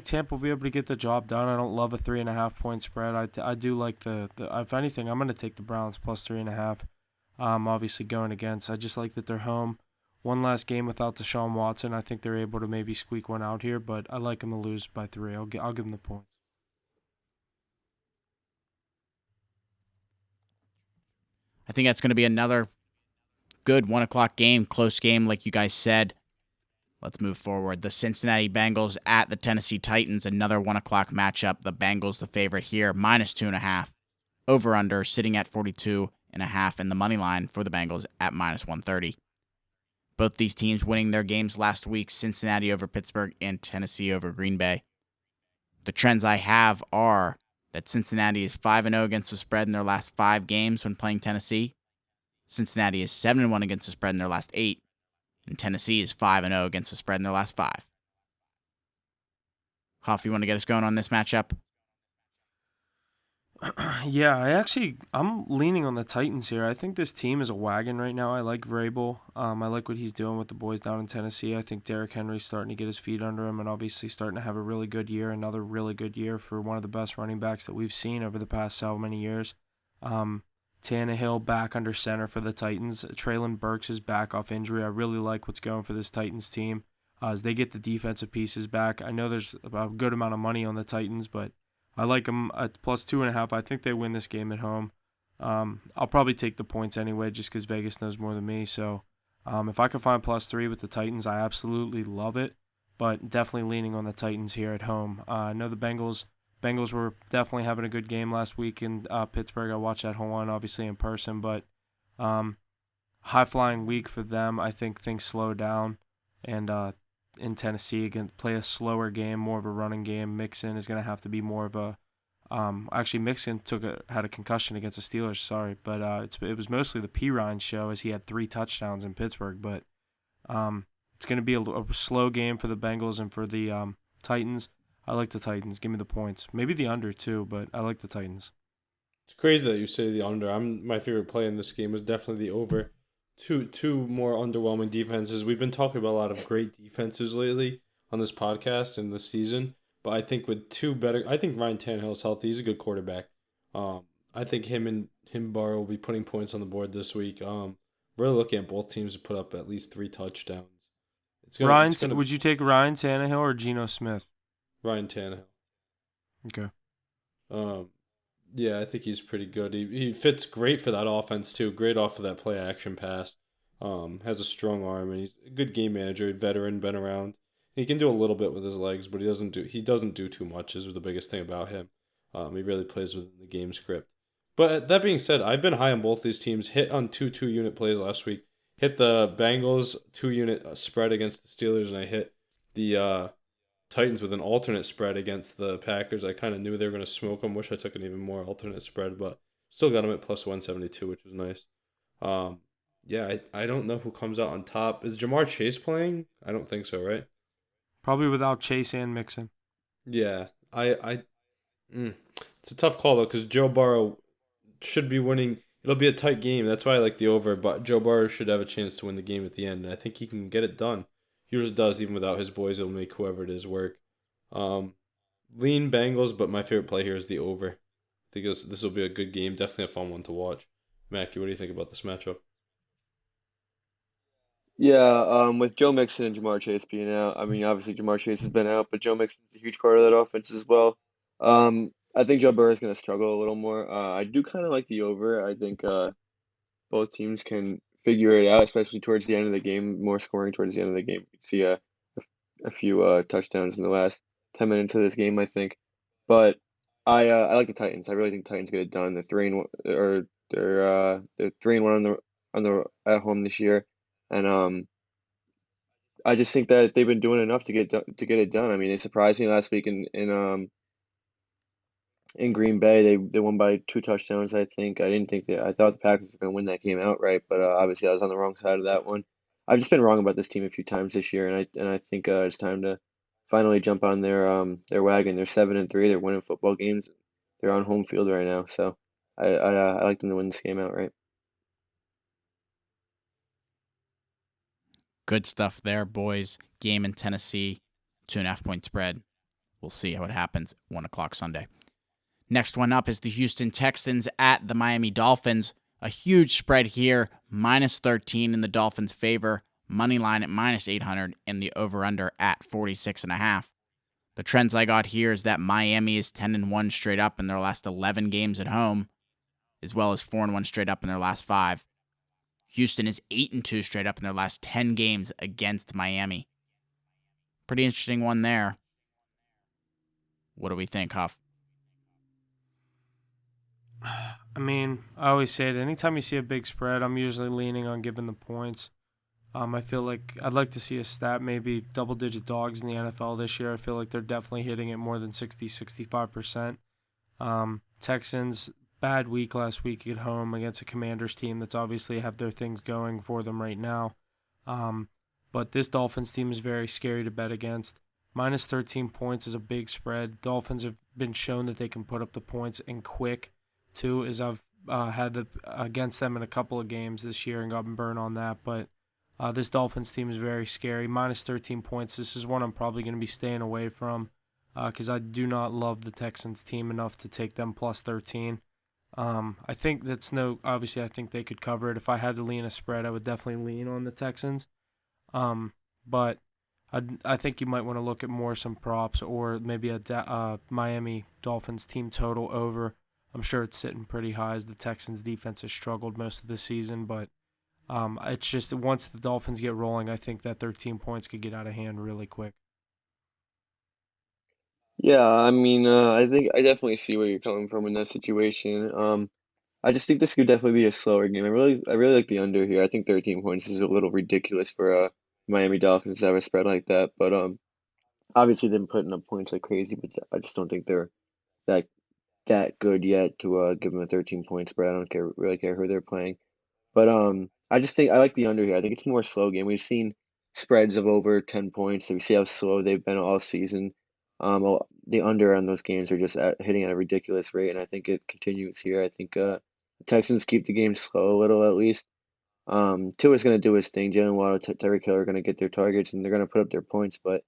Tampa will be able to get the job done. I don't love a 3.5-point spread. I do like the if anything, I'm going to take the Browns plus 3.5. Obviously going against. I just like that they're home. One last game without Deshaun Watson. I think they're able to maybe squeak one out here, but I like them to lose by 3. I'll give them the points. I think that's going to be another good 1 o'clock game, close game, like you guys said. Let's move forward. The Cincinnati Bengals at the Tennessee Titans, another 1 o'clock matchup. The Bengals the favorite here, -2.5. Over-under sitting at 42.5, and the money line for the Bengals at -130. Both these teams winning their games last week, Cincinnati over Pittsburgh and Tennessee over Green Bay. The trends I have are that Cincinnati is 5-0 against the spread in their last 5 games when playing Tennessee. Cincinnati is 7-1 against the spread in their last 8. And Tennessee is 5-0 against the spread in their last 5. Huff, you want to get us going on this matchup? Yeah, I'm leaning on the Titans here. I think this team is a wagon right now. I like Vrabel. I like what he's doing with the boys down in Tennessee. I think Derrick Henry's starting to get his feet under him and obviously starting to have a really good year, another really good year for one of the best running backs that we've seen over the past so many years. Tannehill back under center for the Titans. Traylon Burks is back off injury. I really like what's going for this Titans team as they get the defensive pieces back. I know there's a good amount of money on the Titans, but I like them at +2.5. I think they win this game at home. I'll probably take the points anyway just because Vegas knows more than me. So if I can find +3 with the Titans, I absolutely love it, but definitely leaning on the Titans here at home. I know the Bengals were definitely having a good game last week in Pittsburgh. I watched that whole one, obviously, in person. But high-flying week for them. I think things slow down. And in Tennessee, again, play a slower game, more of a running game. Mixon is going to have to be more of a actually, Mixon had a concussion against the Steelers, sorry. But it was mostly the Pirine show as he had 3 touchdowns in Pittsburgh. But it's going to be a slow game for the Bengals and for the Titans. I like the Titans. Give me the points. Maybe the under, too, but I like the Titans. It's crazy that you say the under. My favorite play in this game was definitely the over. Two more underwhelming defenses. We've been talking about a lot of great defenses lately on this podcast and this season, but I think with I think Ryan Tannehill is healthy. He's a good quarterback. I think him and Burrow will be putting points on the board this week. Really looking at both teams to put up at least 3 touchdowns. Would you take Ryan Tannehill or Geno Smith? Ryan Tannehill. Okay. Yeah, I think he's pretty good. He fits great for that offense too. Great off of that play action pass. Has a strong arm and he's a good game manager, veteran, been around. He can do a little bit with his legs, but he doesn't do too much. Is the biggest thing about him. He really plays within the game script. But that being said, I've been high on both these teams. Hit on 2 2-unit plays last week. Hit the Bengals 2-unit spread against the Steelers, and I hit the Titans with an alternate spread against the Packers. I kind of knew they were going to smoke them. Wish I took an even more alternate spread, but still got them at +172, which was nice. Yeah, I don't know who comes out on top. Is Jamar Chase playing? I don't think so, right? Probably without Chase and Mixon. Yeah, it's a tough call though because Joe Burrow should be winning. It'll be a tight game. That's why I like the over. But Joe Burrow should have a chance to win the game at the end, and I think he can get it done. He usually does, even without his boys. He'll make whoever it is work. Lean Bengals, but my favorite play here is the over. I think this will be a good game. Definitely a fun one to watch. Mackie, what do you think about this matchup? Yeah, with Joe Mixon and Jamar Chase being out, I mean, obviously Jamar Chase has been out, but Joe Mixon's a huge part of that offense as well. I think Joe Burrow is going to struggle a little more. I do kind of like the over. I think both teams can figure it out, especially towards the end of the game, more scoring towards the end of the game. You can see a few touchdowns in the last 10 minutes of this game, I think. But I like the Titans. I really think the Titans get it done. They're 3-1 or they're 3-1 on the at home this year. And I just think that they've been doing enough to get it done. I mean, they surprised me last week in Green Bay. They won by 2 touchdowns, I think. I thought the Packers were going to win that game outright, but obviously I was on the wrong side of that one. I've just been wrong about this team a few times this year, and I think it's time to finally jump on their wagon. They're 7-3. They're winning football games. They're on home field right now, so I like them to win this game outright. Good stuff there, boys. Game in Tennessee, 2.5-point spread. We'll see how it happens 1 o'clock Sunday. Next one up is the Houston Texans at the Miami Dolphins. A huge spread here, -13 in the Dolphins' favor. Money line at -800 and the over-under at 46.5. The trends I got here is that Miami is 10-1 straight up in their last 11 games at home, as well as 4-1 straight up in their last 5. Houston is 8-2 straight up in their last 10 games against Miami. Pretty interesting one there. What do we think, Huff? I mean, I always say it. Anytime you see a big spread, I'm usually leaning on giving the points. I feel like I'd like to see a stat, maybe double-digit dogs in the NFL this year. I feel like they're definitely hitting it more than 65%. Texans, bad week last week at home against a Commanders team that's obviously have their things going for them right now. But this Dolphins team is very scary to bet against. Minus 13 points is a big spread. Dolphins have been shown that they can put up the points and quick, too, as I've had against them in a couple of games this year and gotten burned on that. But this Dolphins team is very scary. Minus 13 points. This is one I'm probably going to be staying away from because I do not love the Texans team enough to take them plus 13. I think obviously I think they could cover it. If I had to lean a spread, I would definitely lean on the Texans. But I think you might want to look at some props or maybe a Miami Dolphins team total over. I'm sure it's sitting pretty high as the Texans defense has struggled most of the season, but it's just once the Dolphins get rolling, I think that 13 points could get out of hand really quick. Yeah, I mean, I think I definitely see where you're coming from in that situation. I just think this could definitely be a slower game. I really like the under here. I think 13 points is a little ridiculous for Miami Dolphins to have a spread like that. But obviously they've been putting up points like crazy, but I just don't think they're that that good yet to give them a 13-point spread. I don't really care who they're playing. But I just think I like the under here. I think it's more slow game. We've seen spreads of over 10 points, so we see how slow they've been all season. The under on those games are just hitting at a ridiculous rate, and I think it continues here. I think the Texans keep the game slow a little at least. Tua's going to do his thing. Jalen Waddle, Tyreek Hill are going to get their targets, and they're going to put up their points. But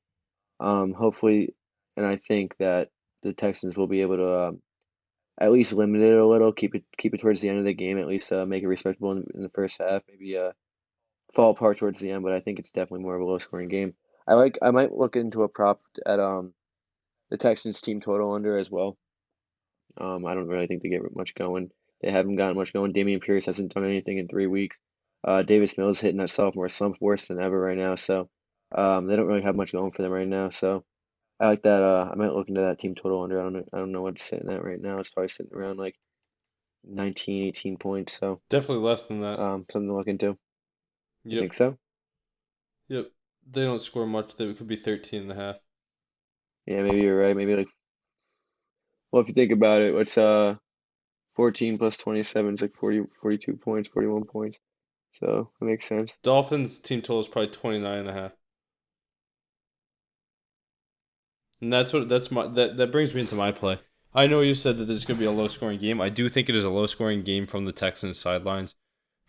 hopefully, and I think that the Texans will be able to at least limit it a little, keep it towards the end of the game, at least make it respectable in the first half. Maybe fall apart towards the end, but I think it's definitely more of a low scoring game. I might look into a prop at the Texans team total under as well. I don't really think they get much going. They haven't gotten much going. Damian Pierce hasn't done anything in 3 weeks. Davis Mills hitting that sophomore slump worse than ever right now. So they don't really have much going for them right now. So I like that. I might look into that team total under. I don't know what it's sitting at right now. It's probably sitting around like 19, 18 points. So Definitely less than that. something to look into. You Yep. think so? Yep. They don't score much. They could be 13.5. Yeah, maybe you're right. Maybe like, well, if you think about it, what's 14 plus 27 is like 40, 42 points, 41 points. So that makes sense. Dolphins team total is probably 29.5. And that brings me into my play. I know you said that this is going to be a low scoring game. I do think it is a low scoring game from the Texans sidelines.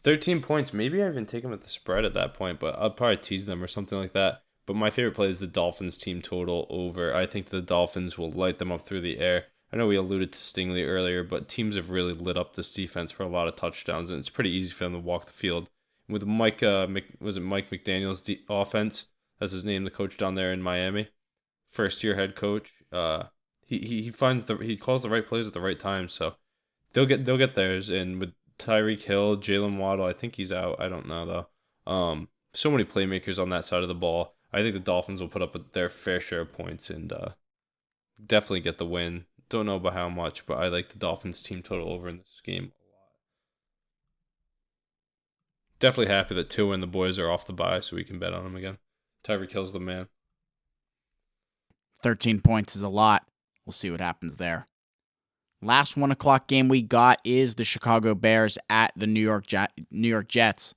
13 points, maybe I even take them at the spread at that point, but I'll probably tease them or something like that. But my favorite play is the Dolphins team total over. I think the Dolphins will light them up through the air. I know we alluded to Stingley earlier, but teams have really lit up this defense for a lot of touchdowns, and it's pretty easy for them to walk the field. With Mike McDaniel's offense? That's his name, the coach down there in Miami, first year head coach. He calls the right plays at the right time, so they'll get theirs. And with Tyreek Hill, Jalen Waddle, I think he's out. I don't know though. So many playmakers on that side of the ball. I think the Dolphins will put up their fair share of points and definitely get the win. Don't know about how much, but I like the Dolphins team total over in this game a lot. Definitely happy that Tua and the boys are off the bye so we can bet on them again. Tyreek Hill's the man. 13 points is a lot. We'll see what happens there. Last 1 o'clock game we got is the Chicago Bears at the New York Jets.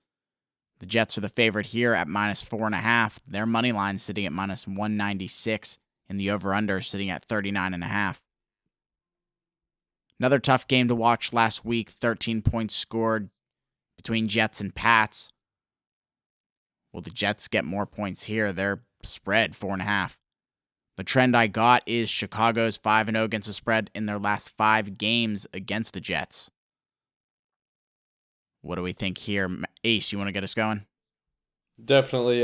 The Jets are the favorite here at minus 4.5. Their money line sitting at minus 196, and the over/under sitting at 39.5. Another tough game to watch last week. 13 points scored between Jets and Pats. Will the Jets get more points here? They're spread 4.5. The trend I got is Chicago's 5-0 against the spread in their last 5 games against the Jets. What do we think here? Ace, you want to get us going? Definitely.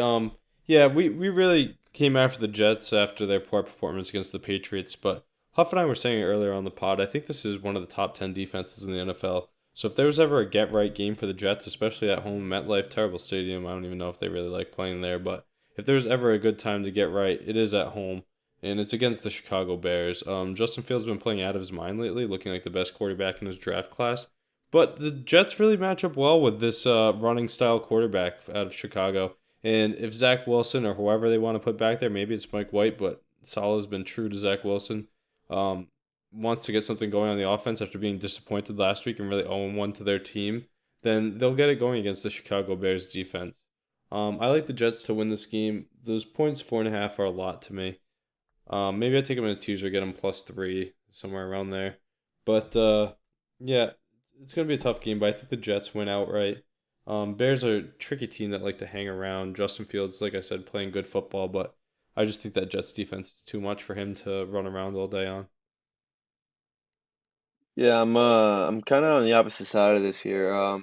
Yeah, we really came after the Jets after their poor performance against the Patriots, but Huff and I were saying it earlier on the pod, I think this is one of the top 10 defenses in the NFL. So if there was ever a get-right game for the Jets, especially at home, MetLife, terrible stadium, I don't even know if they really like playing there, but if there's ever a good time to get right, it is at home, and it's against the Chicago Bears. Justin Fields has been playing out of his mind lately, looking like the best quarterback in his draft class. But the Jets really match up well with this running style quarterback out of Chicago. And if Zach Wilson or whoever they want to put back there, maybe it's Mike White, but Salah's been true to Zach Wilson. Um, Wants to get something going on the offense after being disappointed last week and really 0-1 to their team, then they'll get it going against the Chicago Bears defense. I like the Jets to win this game. Those points, 4.5, are a lot to me. Maybe I take them in a teaser, get them +3, somewhere around there. But yeah, it's going to be a tough game, but I think the Jets win outright. Bears are a tricky team that like to hang around. Justin Fields, like I said, playing good football, but I just think that Jets defense is too much for him to run around all day on. Yeah, I'm kind of on the opposite side of this here.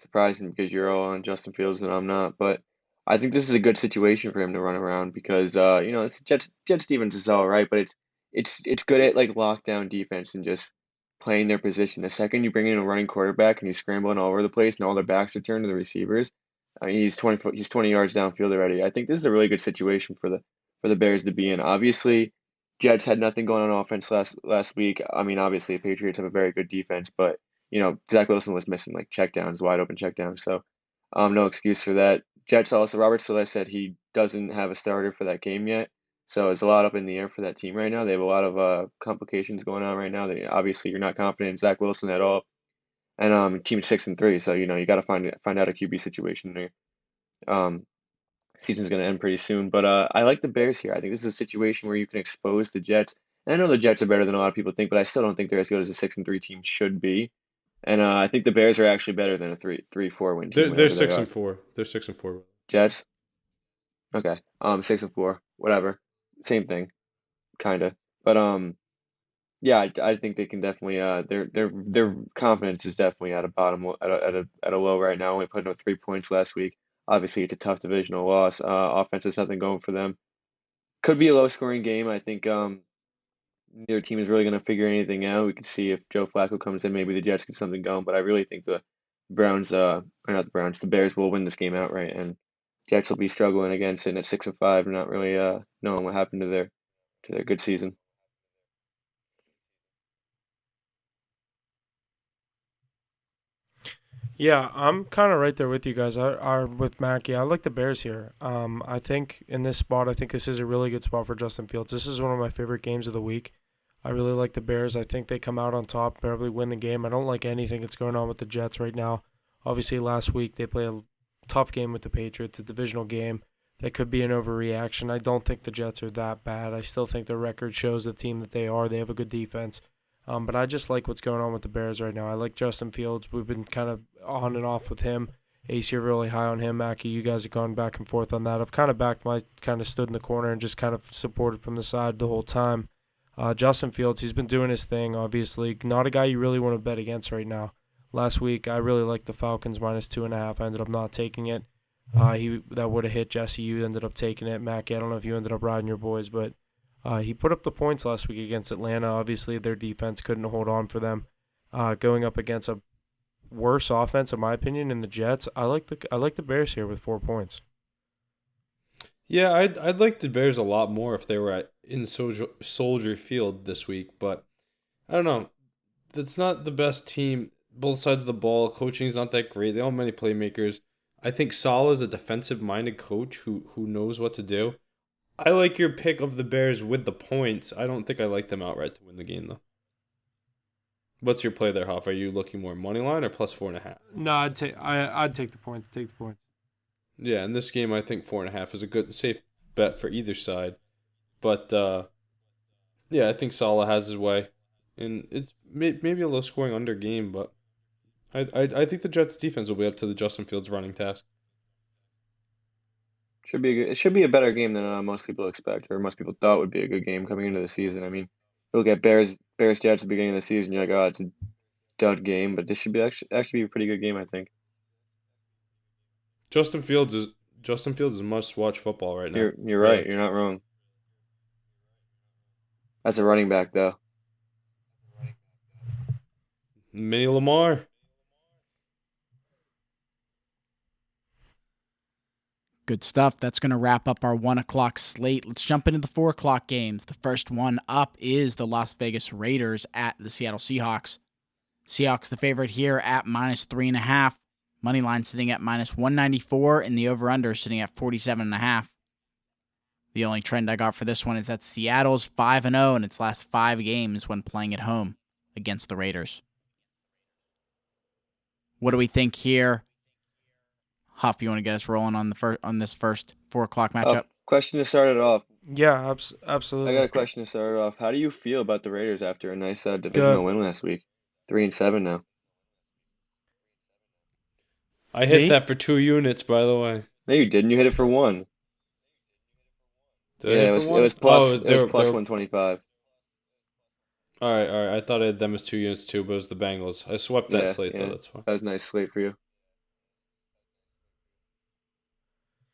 Surprising because you're all on Justin Fields and I'm not, but I think this is a good situation for him to run around because it's Jets defense is all right, but it's good at like lockdown defense and just playing their position. The second you bring in a running quarterback and he's scrambling all over the place and all their backs are turned to the receivers, I mean, he's 20 yards downfield already. I think this is a really good situation for the Bears to be in. Obviously, Jets had nothing going on offense last week. I mean, obviously, the Patriots have a very good defense, but Zach Wilson was missing like checkdowns, wide open checkdowns. So, no excuse for that. Jets also, Robert Saleh said he doesn't have a starter for that game yet. So it's a lot up in the air for that team right now. They have a lot of complications going on right now. Obviously you're not confident in Zach Wilson at all, and team 6-3. So you got to find out a QB situation there. Season's going to end pretty soon, but I like the Bears here. I think this is a situation where you can expose the Jets. And I know the Jets are better than a lot of people think, but I still don't think they're as good as a 6-3 team should be. And I think the Bears are actually better than a 3-4 win team. They're whatever they six are. and four. They're 6-4. Jets. Okay. 6-4. Whatever. Same thing. Kinda. But yeah, I think they can definitely their confidence is definitely at a bottom at a low right now. Only putting up 3 points last week. Obviously, it's a tough divisional loss. Offense has nothing going for them. Could be a low scoring game. I think neither team is really going to figure anything out. We can see if Joe Flacco comes in, maybe the Jets get something going. But I really think the Browns, or not the Browns, the Bears will win this game outright, and Jets will be struggling again, sitting at 6-5, and not really knowing what happened to their good season. Yeah, I'm kind of right there with you guys. I with Mackie. I like the Bears here. I think in this spot, I think this is a really good spot for Justin Fields. This is one of my favorite games of the week. I really like the Bears. I think they come out on top, probably win the game. I don't like anything that's going on with the Jets right now. Obviously, last week they played a tough game with the Patriots, a divisional game. That could be an overreaction. I don't think the Jets are that bad. I still think their record shows the team that they are. They have a good defense. But I just like what's going on with the Bears right now. I like Justin Fields. We've been kind of on and off with him. Ace, you're really high on him. Mackie, you guys have gone back and forth on that. I've kind of kind of stood in the corner and just kind of supported from the side the whole time. Justin Fields, he's been doing his thing, obviously. Not a guy you really want to bet against right now. Last week, I really liked the Falcons -2.5. I ended up not taking it. That would have hit Jesse. You ended up taking it. Mackie, I don't know if you ended up riding your boys, but he put up the points last week against Atlanta. Obviously, their defense couldn't hold on for them. Going up against a worse offense, in my opinion, in the Jets, I like the Bears here with 4 points. Yeah, I'd like the Bears a lot more if they were in Soldier Field this week, but I don't know. That's not the best team. Both sides of the ball, coaching is not that great. They don't have many playmakers. I think Saleh is a defensive-minded coach who knows what to do. I like your pick of the Bears with the points. I don't think I like them outright to win the game, though. What's your play there, Hoff? Are you looking more money line or +4.5? No, I'd take the points. Take the points. Yeah, in this game, I think 4.5 is a good, safe bet for either side. But yeah, I think Saleh has his way, and it's maybe a low scoring under game, but I think the Jets defense will be up to the Justin Fields running task. It should be a better game than most people expect, or most people thought would be a good game coming into the season. I mean, look at Bears Jets at the beginning of the season. You're like, oh, it's a dud game, but this should be actually be a pretty good game, I think. Justin Fields is must watch football right now. You're right. You're not wrong. As a running back, though. Mini Lamar. Good stuff. That's going to wrap up our 1 o'clock slate. Let's jump into the 4 o'clock games. The first one up is the Las Vegas Raiders at the Seattle Seahawks. Seahawks the favorite here at -3.5. Moneyline sitting at -194, and the over-under sitting at 47.5. The only trend I got for this one is that Seattle's 5-0 in its last 5 games when playing at home against the Raiders. What do we think here? Huff, you want to get us rolling on this first 4 o'clock matchup? Question to start it off. Yeah, absolutely. I got a question to start it off. How do you feel about the Raiders after a nice divisional win last week? 3-7 now. I hit that for 2 units, by the way. No, you didn't. You hit it for 1. Did It was plus 125. All right. I thought I had them as 2 units too, but it was the Bengals. I swept that slate though. That's fine. That was a nice slate for you.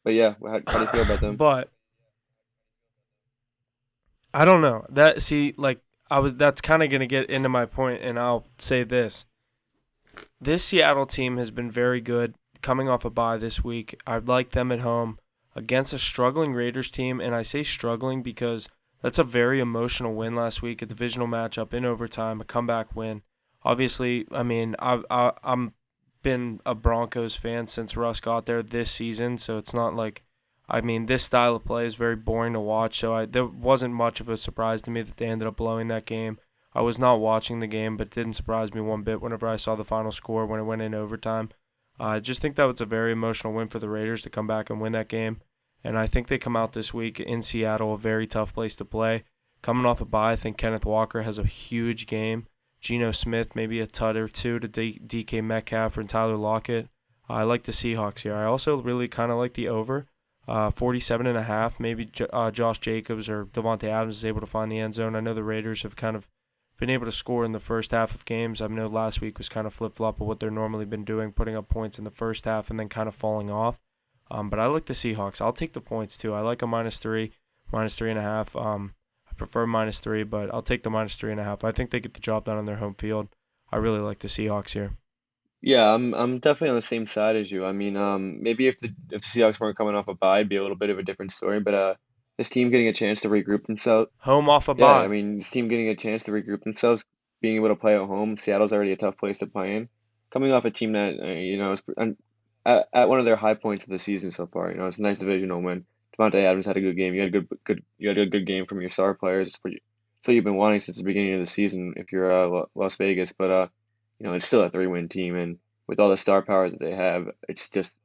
But yeah, how do you feel about them? But I don't know. That's kind of going to get into my point, and I'll say this. This Seattle team has been very good coming off a bye this week. I'd like them at home against a struggling Raiders team, and I say struggling because that's a very emotional win last week, a divisional matchup in overtime, a comeback win. Obviously, I mean, I'm been a Broncos fan since Russ got there this season, so it's not like, I mean, this style of play is very boring to watch, so there wasn't much of a surprise to me that they ended up blowing that game. I was not watching the game, but it didn't surprise me one bit whenever I saw the final score when it went in overtime. I just think that was a very emotional win for the Raiders to come back and win that game, and I think they come out this week in Seattle, a very tough place to play. Coming off a bye, I think Kenneth Walker has a huge game. Geno Smith, maybe a tut or two to DK Metcalf and Tyler Lockett. I like the Seahawks here. I also really kind of like the over, 47.5. Maybe Josh Jacobs or Devontae Adams is able to find the end zone. I know the Raiders have kind of been able to score in the first half of games. I know last week was kind of flip-flop of what they're normally been doing, putting up points in the first half and then kind of falling off. But I like the Seahawks. I'll take the points too. I like a -3, -3.5. Prefer -3, but I'll take the -3.5. I think they get the job done on their home field. I really like the Seahawks here. Yeah, I'm definitely on the same side as you. I mean, maybe if the Seahawks weren't coming off a bye, it'd be a little bit of a different story. But this team getting a chance to regroup themselves. Home off a Yeah, bye. I mean, this team getting a chance to regroup themselves, being able to play at home. Seattle's already a tough place to play in. Coming off a team that is at one of their high points of the season so far. It's a nice divisional win. Devontae Adams had a good game. You had a good game from your star players. It's what you've been wanting since the beginning of the season if you're Las Vegas. But it's still a 3-win team, and with all the star power that they have, it's just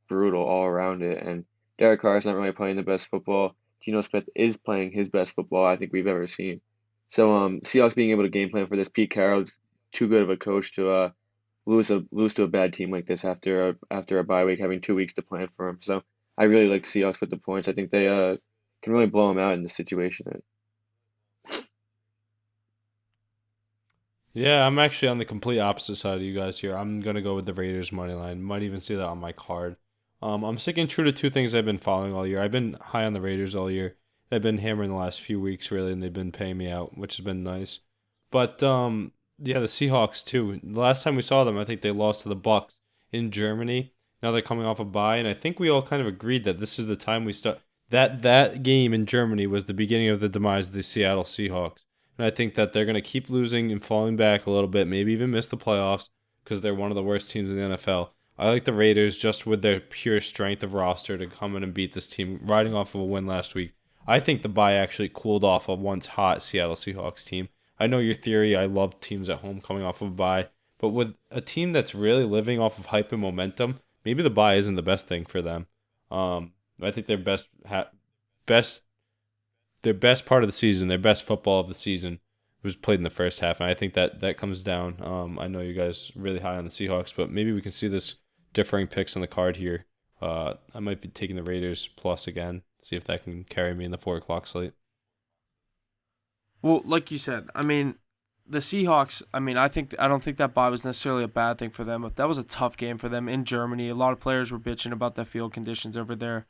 brutal all around it. And Derek Carr is not really playing the best football. Geno Smith is playing his best football I think we've ever seen. So Seahawks being able to game plan for this. Pete Carroll's too good of a coach to lose to a bad team like this after a bye week, having 2 weeks to plan for him. So I really like Seahawks with the points. I think they can really blow them out in this situation. Yeah, I'm actually on the complete opposite side of you guys here. I'm going to go with the Raiders money line. Might even see that on my card. I'm sticking true to 2 things I've been following all year. I've been high on the Raiders all year. I've been hammering the last few weeks, really, and they've been paying me out, which has been nice. But, yeah, the Seahawks, too. The last time we saw them, I think they lost to the Bucs in Germany. Now they're coming off a bye, and I think we all kind of agreed that this is the time we start. That game in Germany was the beginning of the demise of the Seattle Seahawks. And I think that they're going to keep losing and falling back a little bit, maybe even miss the playoffs because they're one of the worst teams in the NFL. I like the Raiders just with their pure strength of roster to come in and beat this team, riding off of a win last week. I think the bye actually cooled off a once hot Seattle Seahawks team. I know your theory, I love teams at home coming off of a bye, but with a team that's really living off of hype and momentum, maybe the bye isn't the best thing for them. I think their best part of the season, their best football of the season was played in the first half, and I think that comes down. I know you guys are really high on the Seahawks, but maybe we can see this differing picks on the card here. I might be taking the Raiders plus again, see if that can carry me in the 4 o'clock slate. Well, like you said, I mean, the Seahawks, I don't think that bye was necessarily a bad thing for them. That was a tough game for them in Germany. A lot of players were bitching about the field conditions over there.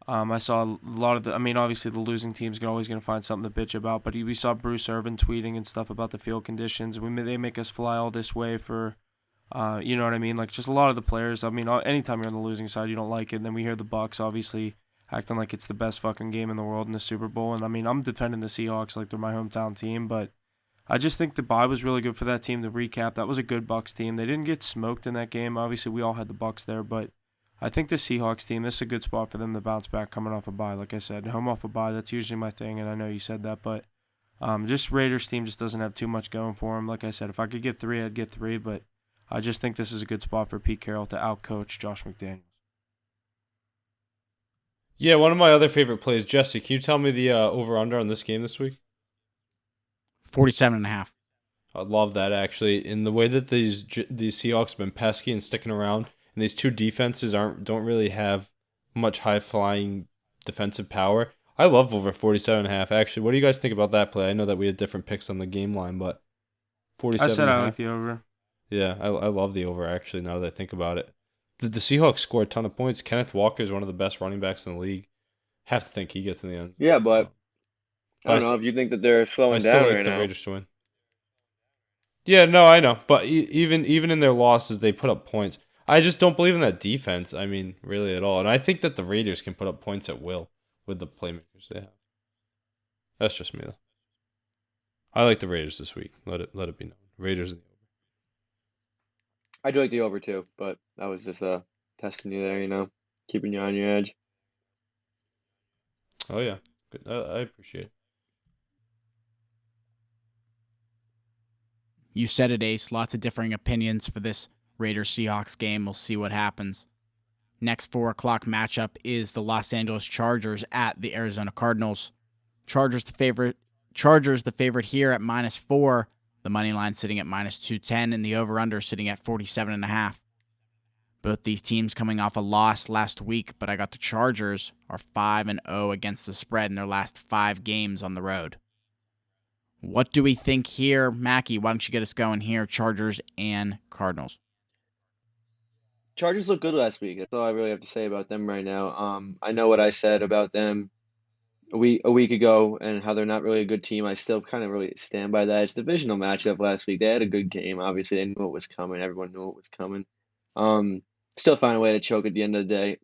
I saw a lot of obviously the losing teams are always going to find something to bitch about, but we saw Bruce Irvin tweeting and stuff about the field conditions. They make us fly all this way for You know what I mean? Like just a lot of the players. I mean, anytime you're on the losing side, you don't like it. And then we hear the Bucks obviously acting like it's the best fucking game in the world in the Super Bowl. And I mean, I'm defending the Seahawks like they're my hometown team, but I just think the bye was really good for that team. To recap, that was a good Bucks team. They didn't get smoked in that game. Obviously, we all had the Bucks there, but I think the Seahawks team, this is a good spot for them to bounce back coming off a bye. Like I said, home off a bye, that's usually my thing, and I know you said that, but just Raiders team just doesn't have too much going for them. Like I said, if I could get 3, I'd get 3, but I just think this is a good spot for Pete Carroll to outcoach Josh McDaniels. Yeah, one of my other favorite plays, Jesse, can you tell me the over-under on this game this week? 47.5. I love that, actually. In the way that these Seahawks have been pesky and sticking around, and these two defenses don't really have much high-flying defensive power, I love over 47.5. Actually, what do you guys think about that play? I know that we had different picks on the game line, but 47.5. I said I like the over. Yeah, I love the over, actually, now that I think about it. The Seahawks score a ton of points. Kenneth Walker is one of the best running backs in the league. Have to think he gets in the end. Yeah, but I don't know if you think that they're I slowing still down like right the now. Raiders to win. Yeah, no, I know. But even in their losses, they put up points. I just don't believe in that defense, I mean, really at all. And I think that the Raiders can put up points at will with the playmakers they have. That's just me, though. I like the Raiders this week. Let it be known. Raiders in the over. I do like the over too, but I was just testing you there, keeping you on your edge. Oh, yeah. Good. I appreciate it. You said it, Ace. Lots of differing opinions for this Raiders-Seahawks game. We'll see what happens. Next 4 o'clock matchup is the Los Angeles Chargers at the Arizona Cardinals. Chargers the favorite here at -4. The money line sitting at -210 and the over-under sitting at 47.5. Both these teams coming off a loss last week, but I got the Chargers are 5-0 against the spread in their last 5 games on the road. What do we think here? Mackie, why don't you get us going here? Chargers and Cardinals. Chargers look good last week. That's all I really have to say about them right now. I know what I said about them a week ago and how they're not really a good team. I still kind of really stand by that. It's a divisional matchup last week. They had a good game. Obviously, they knew it was coming. Everyone knew it was coming. Still find a way to choke at the end of the day.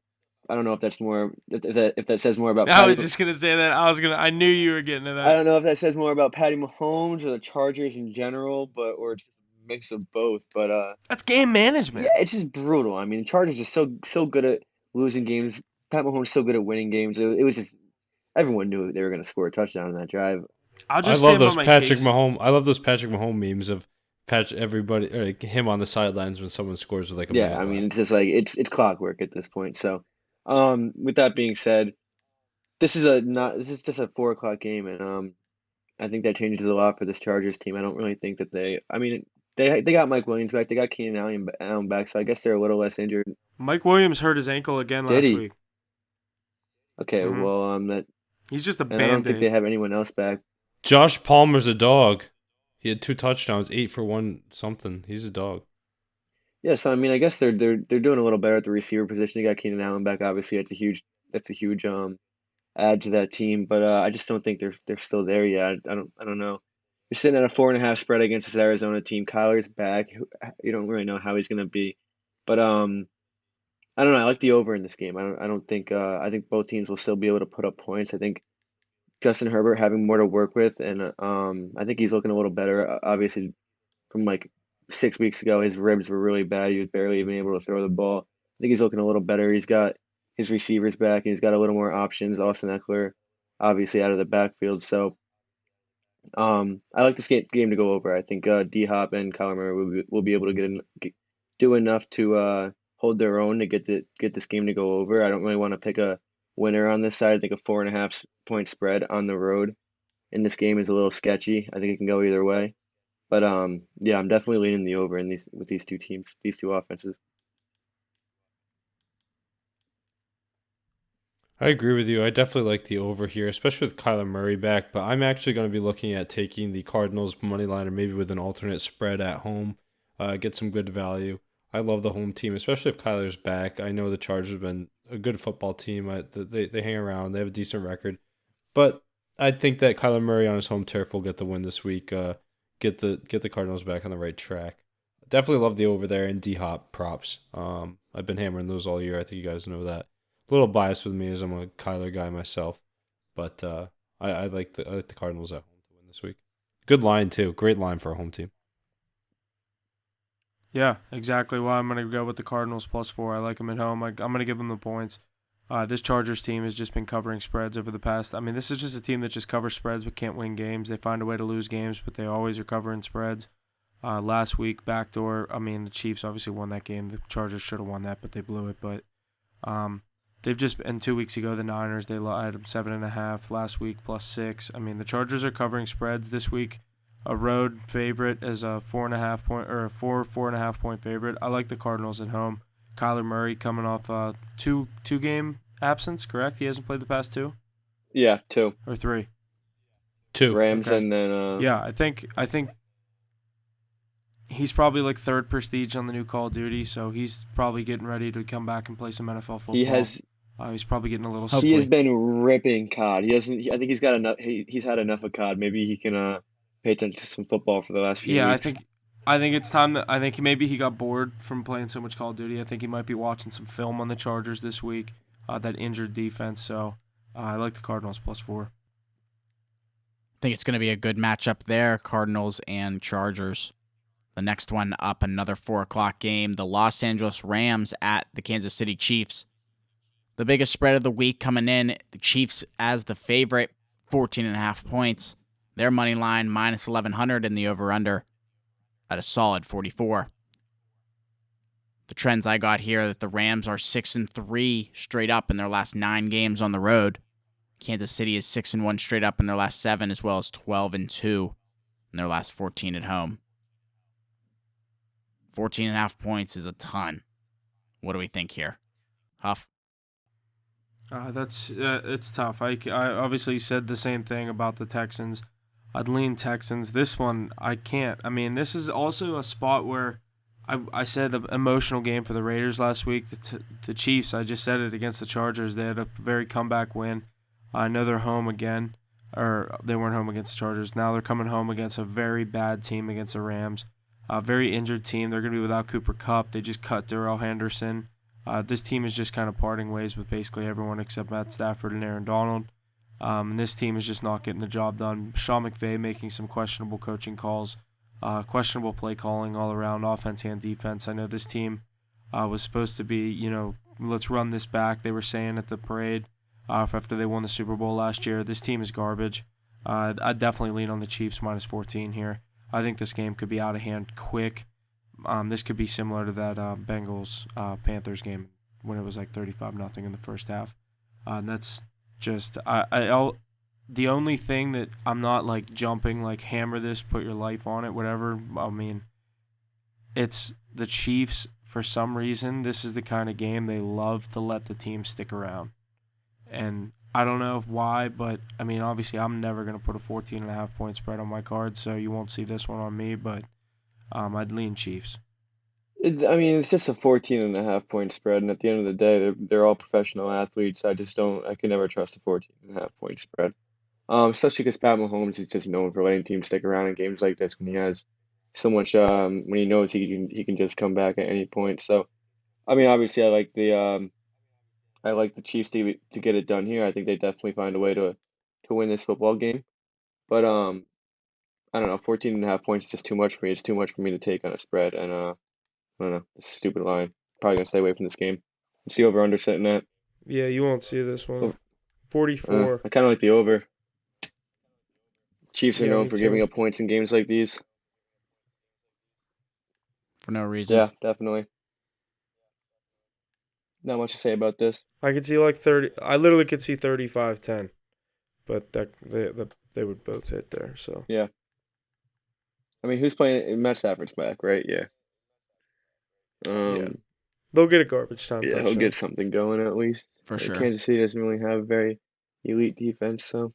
I don't know if that's more if that says more about I was just gonna say that. I knew you were getting to that. I don't know if that says more about Patty Mahomes or the Chargers in general, or it's just a mix of both. But that's game management. yeah, it's just brutal. I mean, the Chargers are so good at losing games. Pat Mahomes so good at winning games. It was just everyone knew they were going to score a touchdown in that drive. I love those Patrick Mahomes. I love those Patrick Mahomes memes of everybody or like him on the sidelines when someone scores with like a I mean, it's just like it's clockwork at this point. So, with that being said, this is just a 4 o'clock game, and I think that changes a lot for this Chargers team. I don't really think that they got Mike Williams back, they got Keenan Allen back, so I guess they're a little less injured. Mike Williams hurt his ankle again last week. Okay, well, he's just a band-aid. I don't think they have anyone else back. Josh Palmer's a dog. He had 2 touchdowns, 8 for 1 something. He's a dog. Yeah, so I mean, I guess they're doing a little better at the receiver position. They got Keenan Allen back. Obviously, that's a huge add to that team. But I just don't think they're still there yet. I don't know. You're sitting at a 4.5 spread against this Arizona team. Kyler's back. You don't really know how he's gonna be, but I don't know. I like the over in this game. I don't think I think both teams will still be able to put up points. I think Justin Herbert having more to work with, and I think he's looking a little better. Obviously, from like 6 weeks ago, his ribs were really bad. He was barely even able to throw the ball. I think he's looking a little better. He's got his receivers back, and he's got a little more options. Austin Eckler, obviously, out of the backfield. So, I like this game to go over. I think D Hop and Kyler Murray will be able to do enough to hold their own to get this game to go over. I don't really want to pick a winner on this side. I think a 4.5 point spread on the road in this game is a little sketchy. I think it can go either way. But yeah, I'm definitely leaning the over with these two teams, these two offenses. I agree with you. I definitely like the over here, especially with Kyler Murray back. But I'm actually going to be looking at taking the Cardinals money line or maybe with an alternate spread at home. Get some good value. I love the home team, especially if Kyler's back. I know the Chargers have been a good football team. They hang around. They have a decent record. But I think that Kyler Murray on his home turf will get the win this week. Get the Cardinals back on the right track. definitely love the over there and D-Hop props. I've been hammering those all year. I think you guys know that. A little biased with me as I'm a Kyler guy myself, but I like the Cardinals at home to win this week. Good line too. Great line for a home team. Yeah, exactly why I'm going to go with the Cardinals +4. I like them at home. I'm going to give them the points. This Chargers team has just been covering spreads over the past. I mean, this is just a team that just covers spreads but can't win games. They find a way to lose games, but they always are covering spreads. Last week, backdoor. I mean, the Chiefs obviously won that game. The Chargers should have won that, but they blew it. But they've just, and 2 weeks ago, the Niners, they had them 7.5. Last week, +6. I mean, the Chargers are covering spreads this week. A road favorite as a 4.5 point or a 4.5 point favorite. I like the Cardinals at home. Kyler Murray coming off a two game absence, correct? He hasn't played the past 2 Yeah, 2 or 3. 2. Rams Okay. and then Yeah, I think he's probably like 3rd prestige on the new Call of Duty, so he's probably getting ready to come back and play some NFL football. He's probably getting a little. He has been ripping COD. I think he's got enough. He's had enough of COD. Maybe he can pay attention to some football for the last few weeks. I think it's time that I think maybe he got bored from playing so much Call of Duty. I think he might be watching some film on the Chargers this week. That injured defense. So I like the Cardinals +4. I think it's going to be a good matchup there, Cardinals and Chargers. The next one up, another 4 o'clock game, the Los Angeles Rams at the Kansas City Chiefs. The biggest spread of the week coming in, the Chiefs as the favorite, 14.5 points. Their money line minus 1,100 in the over-under at a solid 44. The trends I got here are that the Rams are 6-3 straight up in their last 9 games on the road. Kansas City is 6-1 straight up in their last 7, as well as 12-2 in their last 14 at home. 14.5 points is a ton. What do we think here? Huff? It's tough. I obviously said the same thing about the Texans. I'd lean Texans. This one, I can't. I mean, this is also a spot where I said the emotional game for the Raiders last week. The Chiefs, I just said it against the Chargers. They had a very comeback win. I know they're home again, or they weren't home against the Chargers. Now they're coming home against a very bad team against the Rams. A very injured team. They're going to be without Cooper Kupp. They just cut Darrell Henderson. This team is just kind of parting ways with basically everyone except Matt Stafford and Aaron Donald. And this team is just not getting the job done. Sean McVay making some questionable coaching calls, questionable play calling all around, offense and defense. I know this team was supposed to be, let's run this back. They were saying at the parade after they won the Super Bowl last year. This team is garbage. I'd definitely lean on the Chiefs minus 14 here. I think this game could be out of hand quick. This could be similar to that Bengals-Panthers game when it was like 35-0 in the first half. And that's just the only thing that I'm not like jumping, like hammer this, put your life on it, whatever. I mean, it's the Chiefs. For some reason, this is the kind of game they love to let the team stick around. And I don't know why, but I mean, obviously I'm never going to put a 14.5 point spread on my card, so you won't see this one on me, but I'd lean Chiefs. It's just a 14.5 point spread, and at the end of the day, they're all professional athletes. I can never trust a 14.5 point spread. Especially because Pat Mahomes is just known for letting teams stick around in games like this when he has so much, when he knows he can just come back at any point. So, obviously, I like the Chiefs to get it done here. I think they definitely find a way to win this football game. But I don't know, 14.5 points is just too much for me. It's too much for me to take on a spread, and I don't know, it's a stupid line. Probably gonna stay away from this game. What's the over/under sitting at? Yeah, you won't see this one. 44. I kind of like the over. Chiefs are Yeah, known me for too. giving up points in games like these. For no reason. Yeah, definitely. Not much to say about this. I could see like 30. I literally could see 35-10, but they would both hit there. So Yeah. Who's playing? Matt Stafford's back, right? Yeah. Yeah. They'll get a garbage time Yeah, touchdown. he'll get something going at least. For sure. Kansas City doesn't really have a very elite defense, so.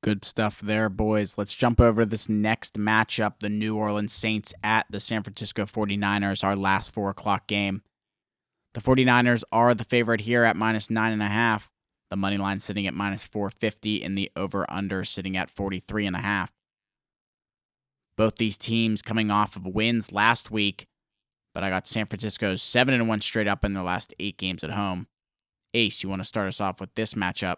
Good stuff there, boys. Let's jump over this next matchup, the New Orleans Saints at the San Francisco 49ers, our last 4 o'clock game. The 49ers are the favorite here at -9.5. The money line sitting at -450 and the over-under sitting at 43.5. Both these teams coming off of wins last week, but I got San Francisco's 7-1 straight up in their last 8 games at home. Ace, you want to start us off with this matchup?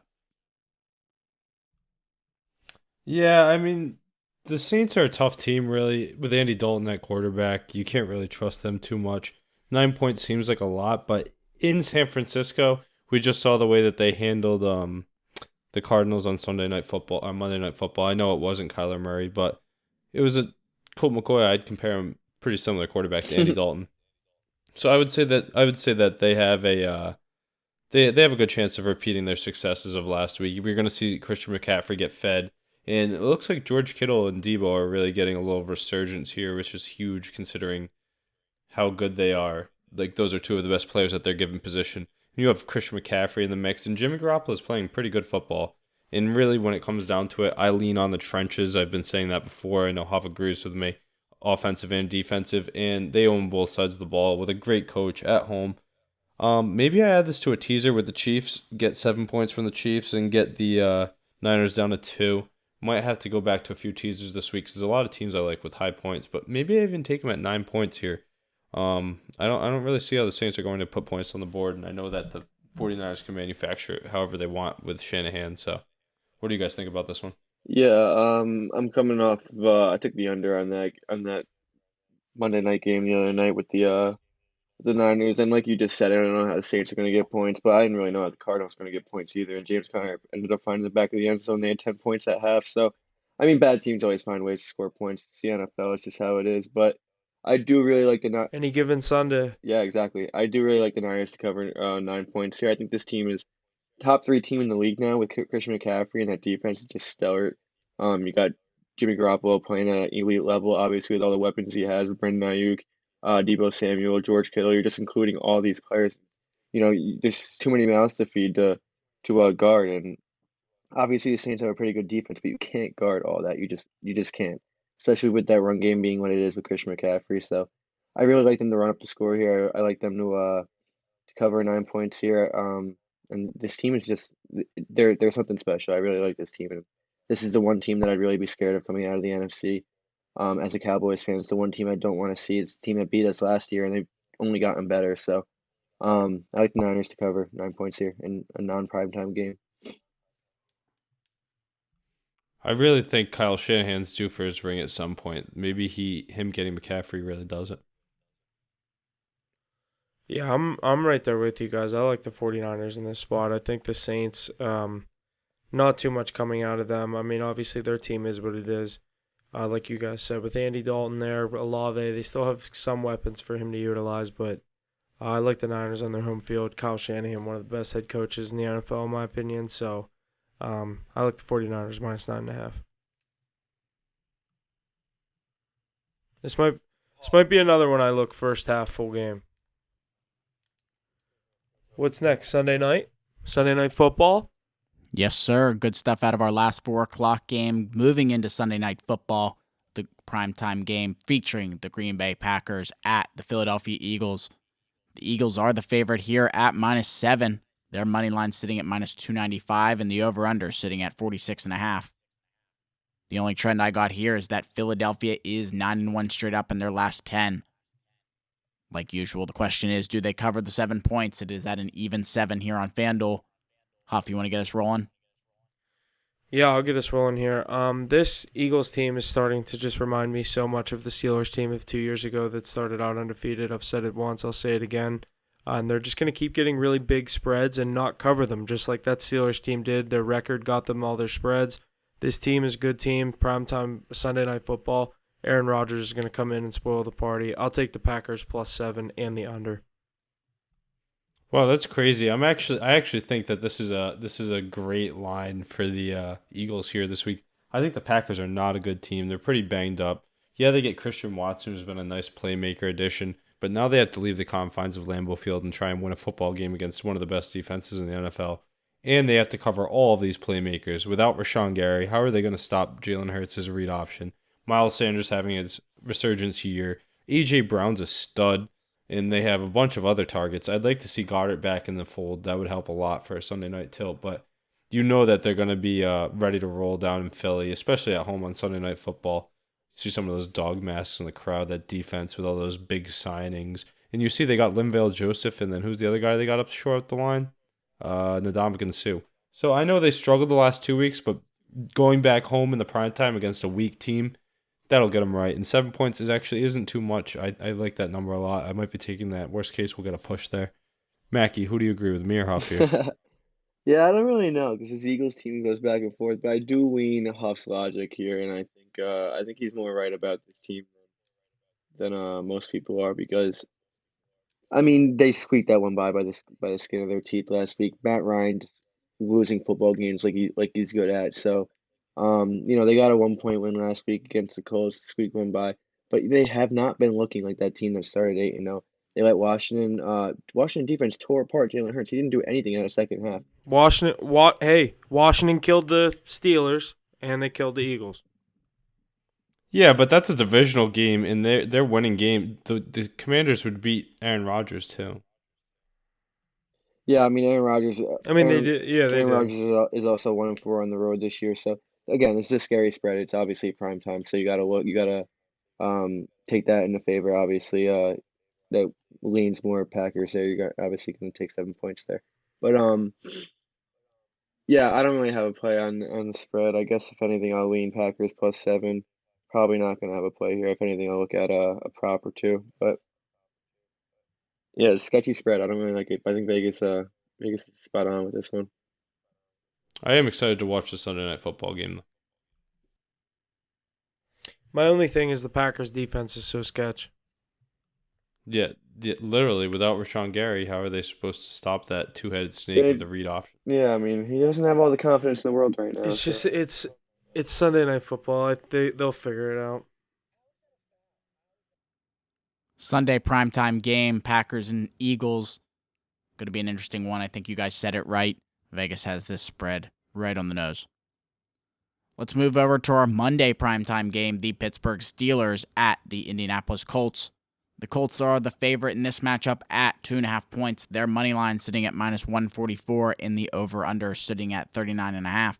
Yeah, I mean, the Saints are a tough team, really. With Andy Dalton at quarterback, you can't really trust them too much. 9 points seems like a lot, but in San Francisco, we just saw the way that they handled the Cardinals on Monday Night Football. I know it wasn't Kyler Murray, but it was a Colt McCoy. I'd compare him pretty similar quarterback to Andy Dalton. So I would say that they have they have a good chance of repeating their successes of last week. We're going to see Christian McCaffrey get fed. And it looks like George Kittle and Debo are really getting a little resurgence here, which is huge considering how good they are. Like, those are two of the best players at their given position. You have Christian McCaffrey in the mix, and Jimmy Garoppolo is playing pretty good football. And really, when it comes down to it, I lean on the trenches. I've been saying that before. I know Huff agrees with me, offensive and defensive, and they own both sides of the ball with a great coach at home. Maybe I add this to a teaser with the Chiefs, get 7 points from the Chiefs, and get the Niners down to 2. Might have to go back to a few teasers this week because there's a lot of teams I like with high points, but maybe I even take them at 9 points here. I don't really see how the Saints are going to put points on the board, and I know that the 49ers can manufacture it however they want with Shanahan. So, what do you guys think about this one? Yeah, I'm coming off of, I took the under on that Monday night game the other night with the Niners, and like you just said, I don't know how the Saints are going to get points, but I didn't really know how the Cardinals were going to get points either. And James Conner ended up finding the back of the end zone. They had 10 points at half. So, I mean, bad teams always find ways to score points. It's the NFL. It's just how it is. But I do really like the not. Any given Sunday. Yeah, exactly. I do really like the Niners to cover 9 points here. I think this team is top 3 team in the league now with Christian McCaffrey, and that defense is just stellar. You got Jimmy Garoppolo playing at an elite level, obviously with all the weapons he has with Brandon Ayuk, Debo Samuel, George Kittle. You're just including all these players. There's too many mouths to feed to guard, and obviously the Saints have a pretty good defense, but you can't guard all that. You just can't, especially with that run game being what it is with Christian McCaffrey. So I really like them to run up the score here. I like them to cover 9 points here. And this team is just they're something special. I really like this team, and this is the one team that I'd really be scared of coming out of the NFC. As a Cowboys fan, it's the one team I don't want to see. It's the team that beat us last year, and they've only gotten better. So, I like the Niners to cover 9 points here in a non-primetime game. I really think Kyle Shanahan's due for his ring at some point. Maybe him getting McCaffrey really does it. Yeah, I'm right there with you guys. I like the 49ers in this spot. I think the Saints, not too much coming out of them. I mean, obviously their team is what it is. Like you guys said, with Andy Dalton there, Olave, they still have some weapons for him to utilize, but I like the Niners on their home field. Kyle Shanahan, one of the best head coaches in the NFL, in my opinion. So I like the 49ers -9.5. This might be another one I look first half full game. What's next? Sunday night? Sunday night football? Yes, sir. Good stuff out of our last 4 o'clock game. Moving into Sunday Night Football, the primetime game featuring the Green Bay Packers at the Philadelphia Eagles. The Eagles are the favorite here at -7. Their money line sitting at -295, and the over-under sitting at 46.5. The only trend I got here is that Philadelphia is 9-1 straight up in their last 10. Like usual, the question is, do they cover the 7 points? It is at an even 7 here on FanDuel. Huff, you want to get us rolling? Yeah, I'll get us rolling here. This Eagles team is starting to just remind me so much of the Steelers team of 2 years ago that started out undefeated. I've said it once, I'll say it again. And they're just going to keep getting really big spreads and not cover them, just like that Steelers team did. Their record got them all their spreads. This team is a good team. Primetime Sunday Night Football. Aaron Rodgers is going to come in and spoil the party. I'll take the Packers +7 and the under. Wow, that's crazy. I actually think that this is a great line for the Eagles here this week. I think the Packers are not a good team. They're pretty banged up. Yeah, they get Christian Watson, who's been a nice playmaker addition, but now they have to leave the confines of Lambeau Field and try and win a football game against one of the best defenses in the NFL. And they have to cover all of these playmakers. Without Rashawn Gary, how are they going to stop Jalen Hurts as a read option? Miles Sanders having his resurgence year. A.J. Brown's a stud. and they have a bunch of other targets. I'd like to see Goddard back in the fold. That would help a lot for a Sunday night tilt, but you know that they're going to be ready to roll down in Philly, especially at home on Sunday Night Football. See some of those dog masks in the crowd, that defense with all those big signings. And you see they got Linval Joseph, and then who's the other guy they got up short the line? Ndamukong Suh. So I know they struggled the last 2 weeks, but going back home in the prime time against a weak team, that'll get them right. And 7 points isn't too much. I like that number a lot. I might be taking that. Worst case, we'll get a push there. Mackie, who do you agree with, me or Huff here? Yeah, I don't really know because this Eagles team goes back and forth, but I do lean Huff's logic here, and I think he's more right about this team than most people are because I mean they squeaked that one by the skin of their teeth last week. Matt Ryan just losing football games like he's good at. So, they got a 1 point win last week against the Colts, squeak one by, but they have not been looking like that team that started 8-0. They let Washington defense tore apart Jalen Hurts. He didn't do anything in the second half. Washington killed the Steelers and they killed the Eagles. Yeah, but that's a divisional game, and they're winning game. The Commanders would beat Aaron Rodgers too. Yeah, I mean Aaron Rodgers. They did. Yeah, they Aaron did. Rodgers is also 1-4 on the road this year. So again, it's a scary spread. It's obviously prime time, so you gotta look. You gotta take that into favor. Obviously, that leans more Packers there. You're obviously going to take 7 points there, but yeah, I don't really have a play on the spread. I guess if anything, I'll lean Packers +7. Probably not going to have a play here. If anything, I'll look at a prop or two. But yeah, it's a sketchy spread. I don't really like it. But I think Vegas is spot on with this one. I am excited to watch the Sunday Night Football game. My only thing is the Packers' defense is so sketch. Yeah, literally, without Rashawn Gary, how are they supposed to stop that two-headed snake with the read option? Yeah, I mean, he doesn't have all the confidence in the world right now. It's just it's Sunday Night Football. They'll figure it out. Sunday primetime game, Packers and Eagles. Going to be an interesting one. I think you guys said it right. Vegas has this spread right on the nose. Let's move over to our Monday primetime game, the Pittsburgh Steelers at the Indianapolis Colts. The Colts are the favorite in this matchup at 2.5 points. Their money line sitting at -144 and the over-under sitting at 39.5.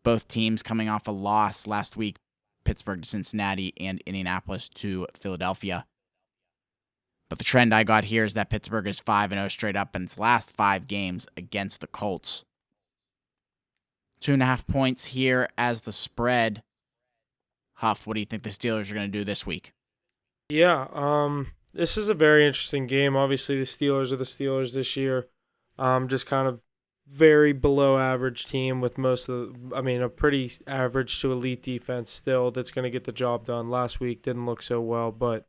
Both teams coming off a loss last week, Pittsburgh to Cincinnati and Indianapolis to Philadelphia. But the trend I got here is that Pittsburgh is 5-0 straight up in its last 5 games against the Colts. 2.5 points here as the spread. Huff, what do you think the Steelers are going to do this week? Yeah, this is a very interesting game. Obviously, the Steelers are the Steelers this year. Just kind of very below average team with a pretty average to elite defense still that's going to get the job done. Last week didn't look so well, but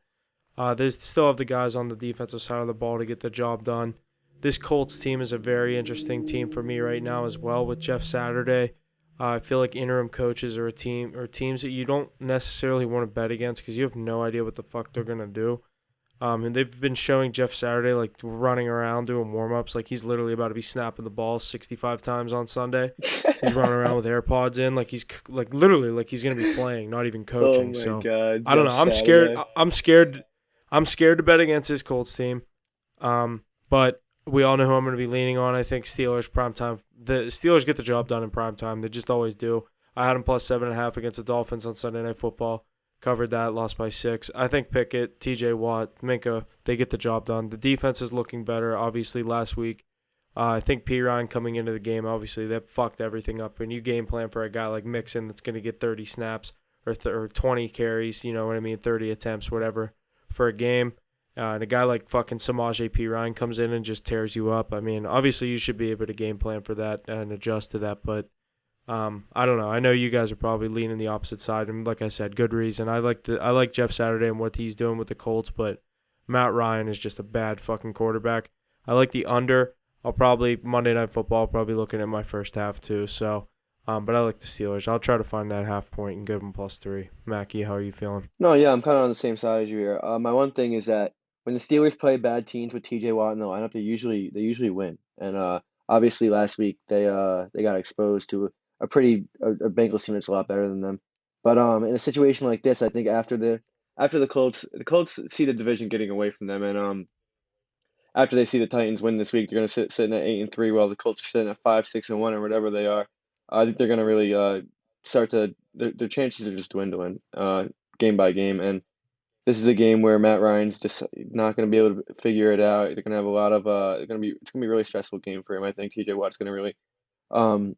they still have the guys on the defensive side of the ball to get the job done. This Colts team is a very interesting team for me right now as well with Jeff Saturday. I feel like interim coaches are teams that you don't necessarily want to bet against because you have no idea what the fuck they're going to do. And they've been showing Jeff Saturday like running around doing warm-ups like he's literally about to be snapping the ball 65 times on Sunday. He's running around with AirPods in like he's like literally like he's going to be playing, not even coaching. Oh my God, I don't know. Jeff Saturday. I'm scared to bet against this Colts team. But we all know who I'm going to be leaning on. I think Steelers primetime. The Steelers get the job done in primetime. They just always do. I had them +7.5 against the Dolphins on Sunday Night Football. Covered that, lost by 6. I think Pickett, TJ Watt, Minka, they get the job done. The defense is looking better, obviously, last week. I think P. Ryan coming into the game, obviously, that fucked everything up. When you game plan for a guy like Mixon that's going to get 30 snaps or 20 carries, you know what I mean, 30 attempts, whatever, for a game. And a guy like fucking Samaje P. Ryan comes in and just tears you up. I mean, obviously you should be able to game plan for that and adjust to that, but I don't know. I know you guys are probably leaning the opposite side, and like I said, good reason. I like Jeff Saturday and what he's doing with the Colts, but Matt Ryan is just a bad fucking quarterback. I like the under. I'll probably Monday Night Football. Probably looking at my first half too. So, but I like the Steelers. I'll try to find that half point and give them +3. Mackie, how are you feeling? No, yeah, I'm kind of on the same side as you here. My one thing is that when the Steelers play bad teams with TJ Watt in the lineup, they usually win. And obviously last week they got exposed to a Bengals team that's a lot better than them. But in a situation like this, I think after the Colts see the division getting away from them, and after they see the Titans win this week, they're gonna sitting at 8-3, while the Colts are sitting at 5-6-1 or whatever they are. I think they're gonna really start to their chances are just dwindling game by game, and this is a game where Matt Ryan's just not going to be able to figure it out. They're going to have a lot of it's going to be a really stressful game for him. I think TJ Watt's going to really um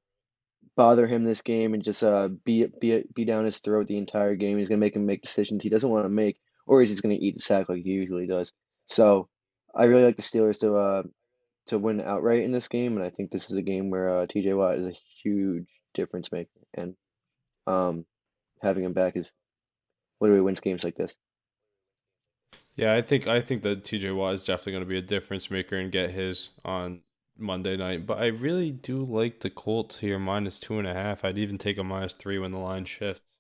bother him this game and just be down his throat the entire game. He's going to make him make decisions he doesn't want to make, or he's just going to eat the sack like he usually does. So I really like the Steelers to win outright in this game, and I think this is a game where TJ Watt is a huge difference maker, and having him back is literally wins games like this. Yeah, I think that TJ Watt is definitely going to be a difference maker and get his on Monday night. But I really do like the Colts here -2.5. I'd even take a -3 when the line shifts.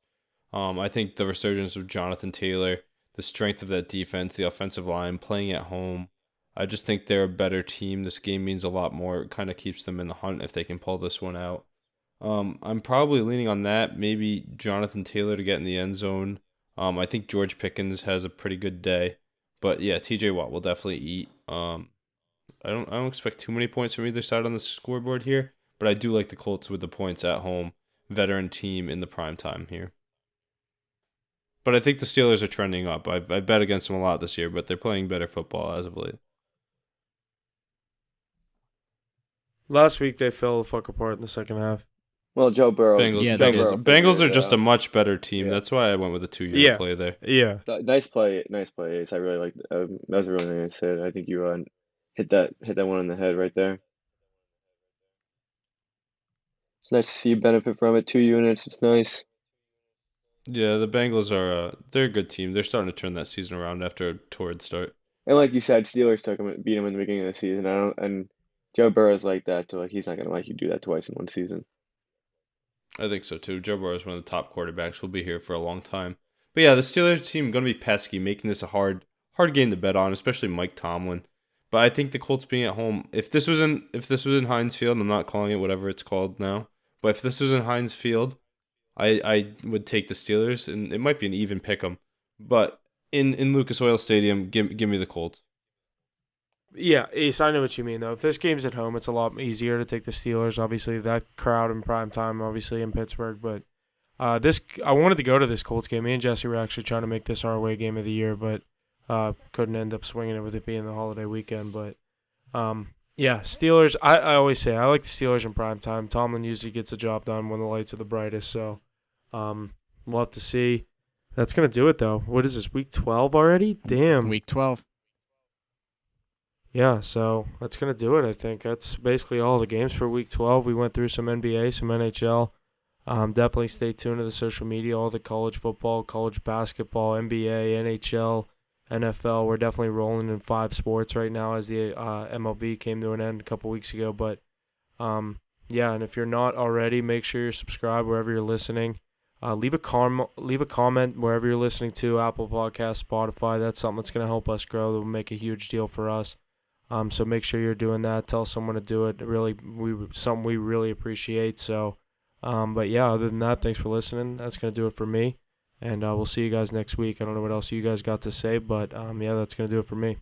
I think the resurgence of Jonathan Taylor, the strength of that defense, the offensive line, playing at home. I just think they're a better team. This game means a lot more. It kind of keeps them in the hunt if they can pull this one out. I'm probably leaning on that. Maybe Jonathan Taylor to get in the end zone. I think George Pickens has a pretty good day. But yeah, TJ Watt will definitely eat. I don't expect too many points from either side on the scoreboard here, but I do like the Colts with the points at home. Veteran team in the prime time here. But I think the Steelers are trending up. I've bet against them a lot this year, but they're playing better football as of late. Last week they fell the fuck apart in the second half. Well, Joe Burrow. Bengals, Yeah, Bengals, Burrow Bengals figured are it just a out. much better team. Yeah. That's why I went with a 2-unit play there. Yeah. Nice play, Ace. I really like that. That was a really nice hit. I think you hit that one on the head right there. It's nice to see you benefit from it. 2 units. It's nice. Yeah, the Bengals are they're a good team. They're starting to turn that season around after a torrid start. And like you said, Steelers beat him in the beginning of the season. And Joe Burrow's like that too. Like he's not gonna let you do that twice in one season. I think so too. Joe Burrow is one of the top quarterbacks. Will be here for a long time. But yeah, the Steelers team going to be pesky, making this a hard game to bet on, especially Mike Tomlin. But I think the Colts being at home, if this was in Heinz Field, I'm not calling it whatever it's called now, but if this was in Heinz Field, I would take the Steelers, and it might be an even pick 'em. But in Lucas Oil Stadium, give me the Colts. Yeah, Ace, I know what you mean, though. If this game's at home, it's a lot easier to take the Steelers. Obviously, that crowd in prime time, obviously, in Pittsburgh. But I wanted to go to this Colts game. Me and Jesse were actually trying to make this our away game of the year, but couldn't end up swinging it with it being the holiday weekend. But, yeah, Steelers, I always say I like the Steelers in prime time. Tomlin usually gets the job done when the lights are the brightest. So we'll have to see. That's going to do it, though. What is this, week 12 already? Damn. Week 12. Yeah, so that's going to do it, I think. That's basically all the games for Week 12. We went through some NBA, some NHL. Definitely stay tuned to the social media, all the college football, college basketball, NBA, NHL, NFL. We're definitely rolling in 5 sports right now as the MLB came to an end a couple weeks ago. But, yeah, and if you're not already, make sure you're subscribed wherever you're listening. Leave a comment wherever you're listening to, Apple Podcasts, Spotify. That's something that's going to help us grow. That will make a huge deal for us. So make sure you're doing that. Tell someone to do it. Really, something we really appreciate. So, but yeah, other than that, thanks for listening. That's going to do it for me. And we'll see you guys next week. I don't know what else you guys got to say, but yeah, that's going to do it for me.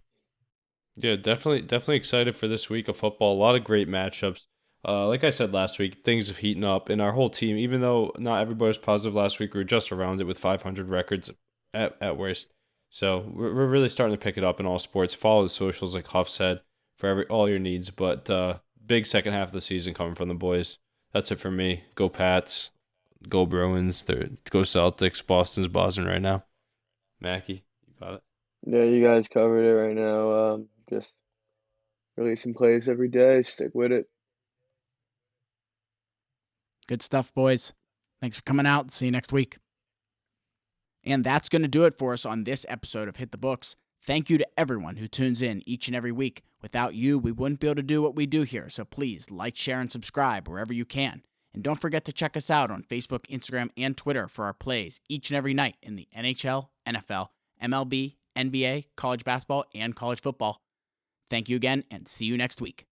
Yeah, definitely excited for this week of football. A lot of great matchups. Like I said last week, things are heating up, and our whole team, even though not everybody was positive last week, we were just around it with 500 records at worst. So we're really starting to pick it up in all sports. Follow the socials, like Huff said, for all your needs. But big second half of the season coming from the boys. That's it for me. Go Pats. Go Bruins. Go Celtics. Boston's buzzing right now. Mackie, you got it. Yeah, you guys covered it right now. Just releasing plays every day. Stick with it. Good stuff, boys. Thanks for coming out. See you next week. And that's going to do it for us on this episode of Hit the Books. Thank you to everyone who tunes in each and every week. Without you, we wouldn't be able to do what we do here. So please like, share, and subscribe wherever you can. And don't forget to check us out on Facebook, Instagram, and Twitter for our plays each and every night in the NHL, NFL, MLB, NBA, college basketball, and college football. Thank you again, and see you next week.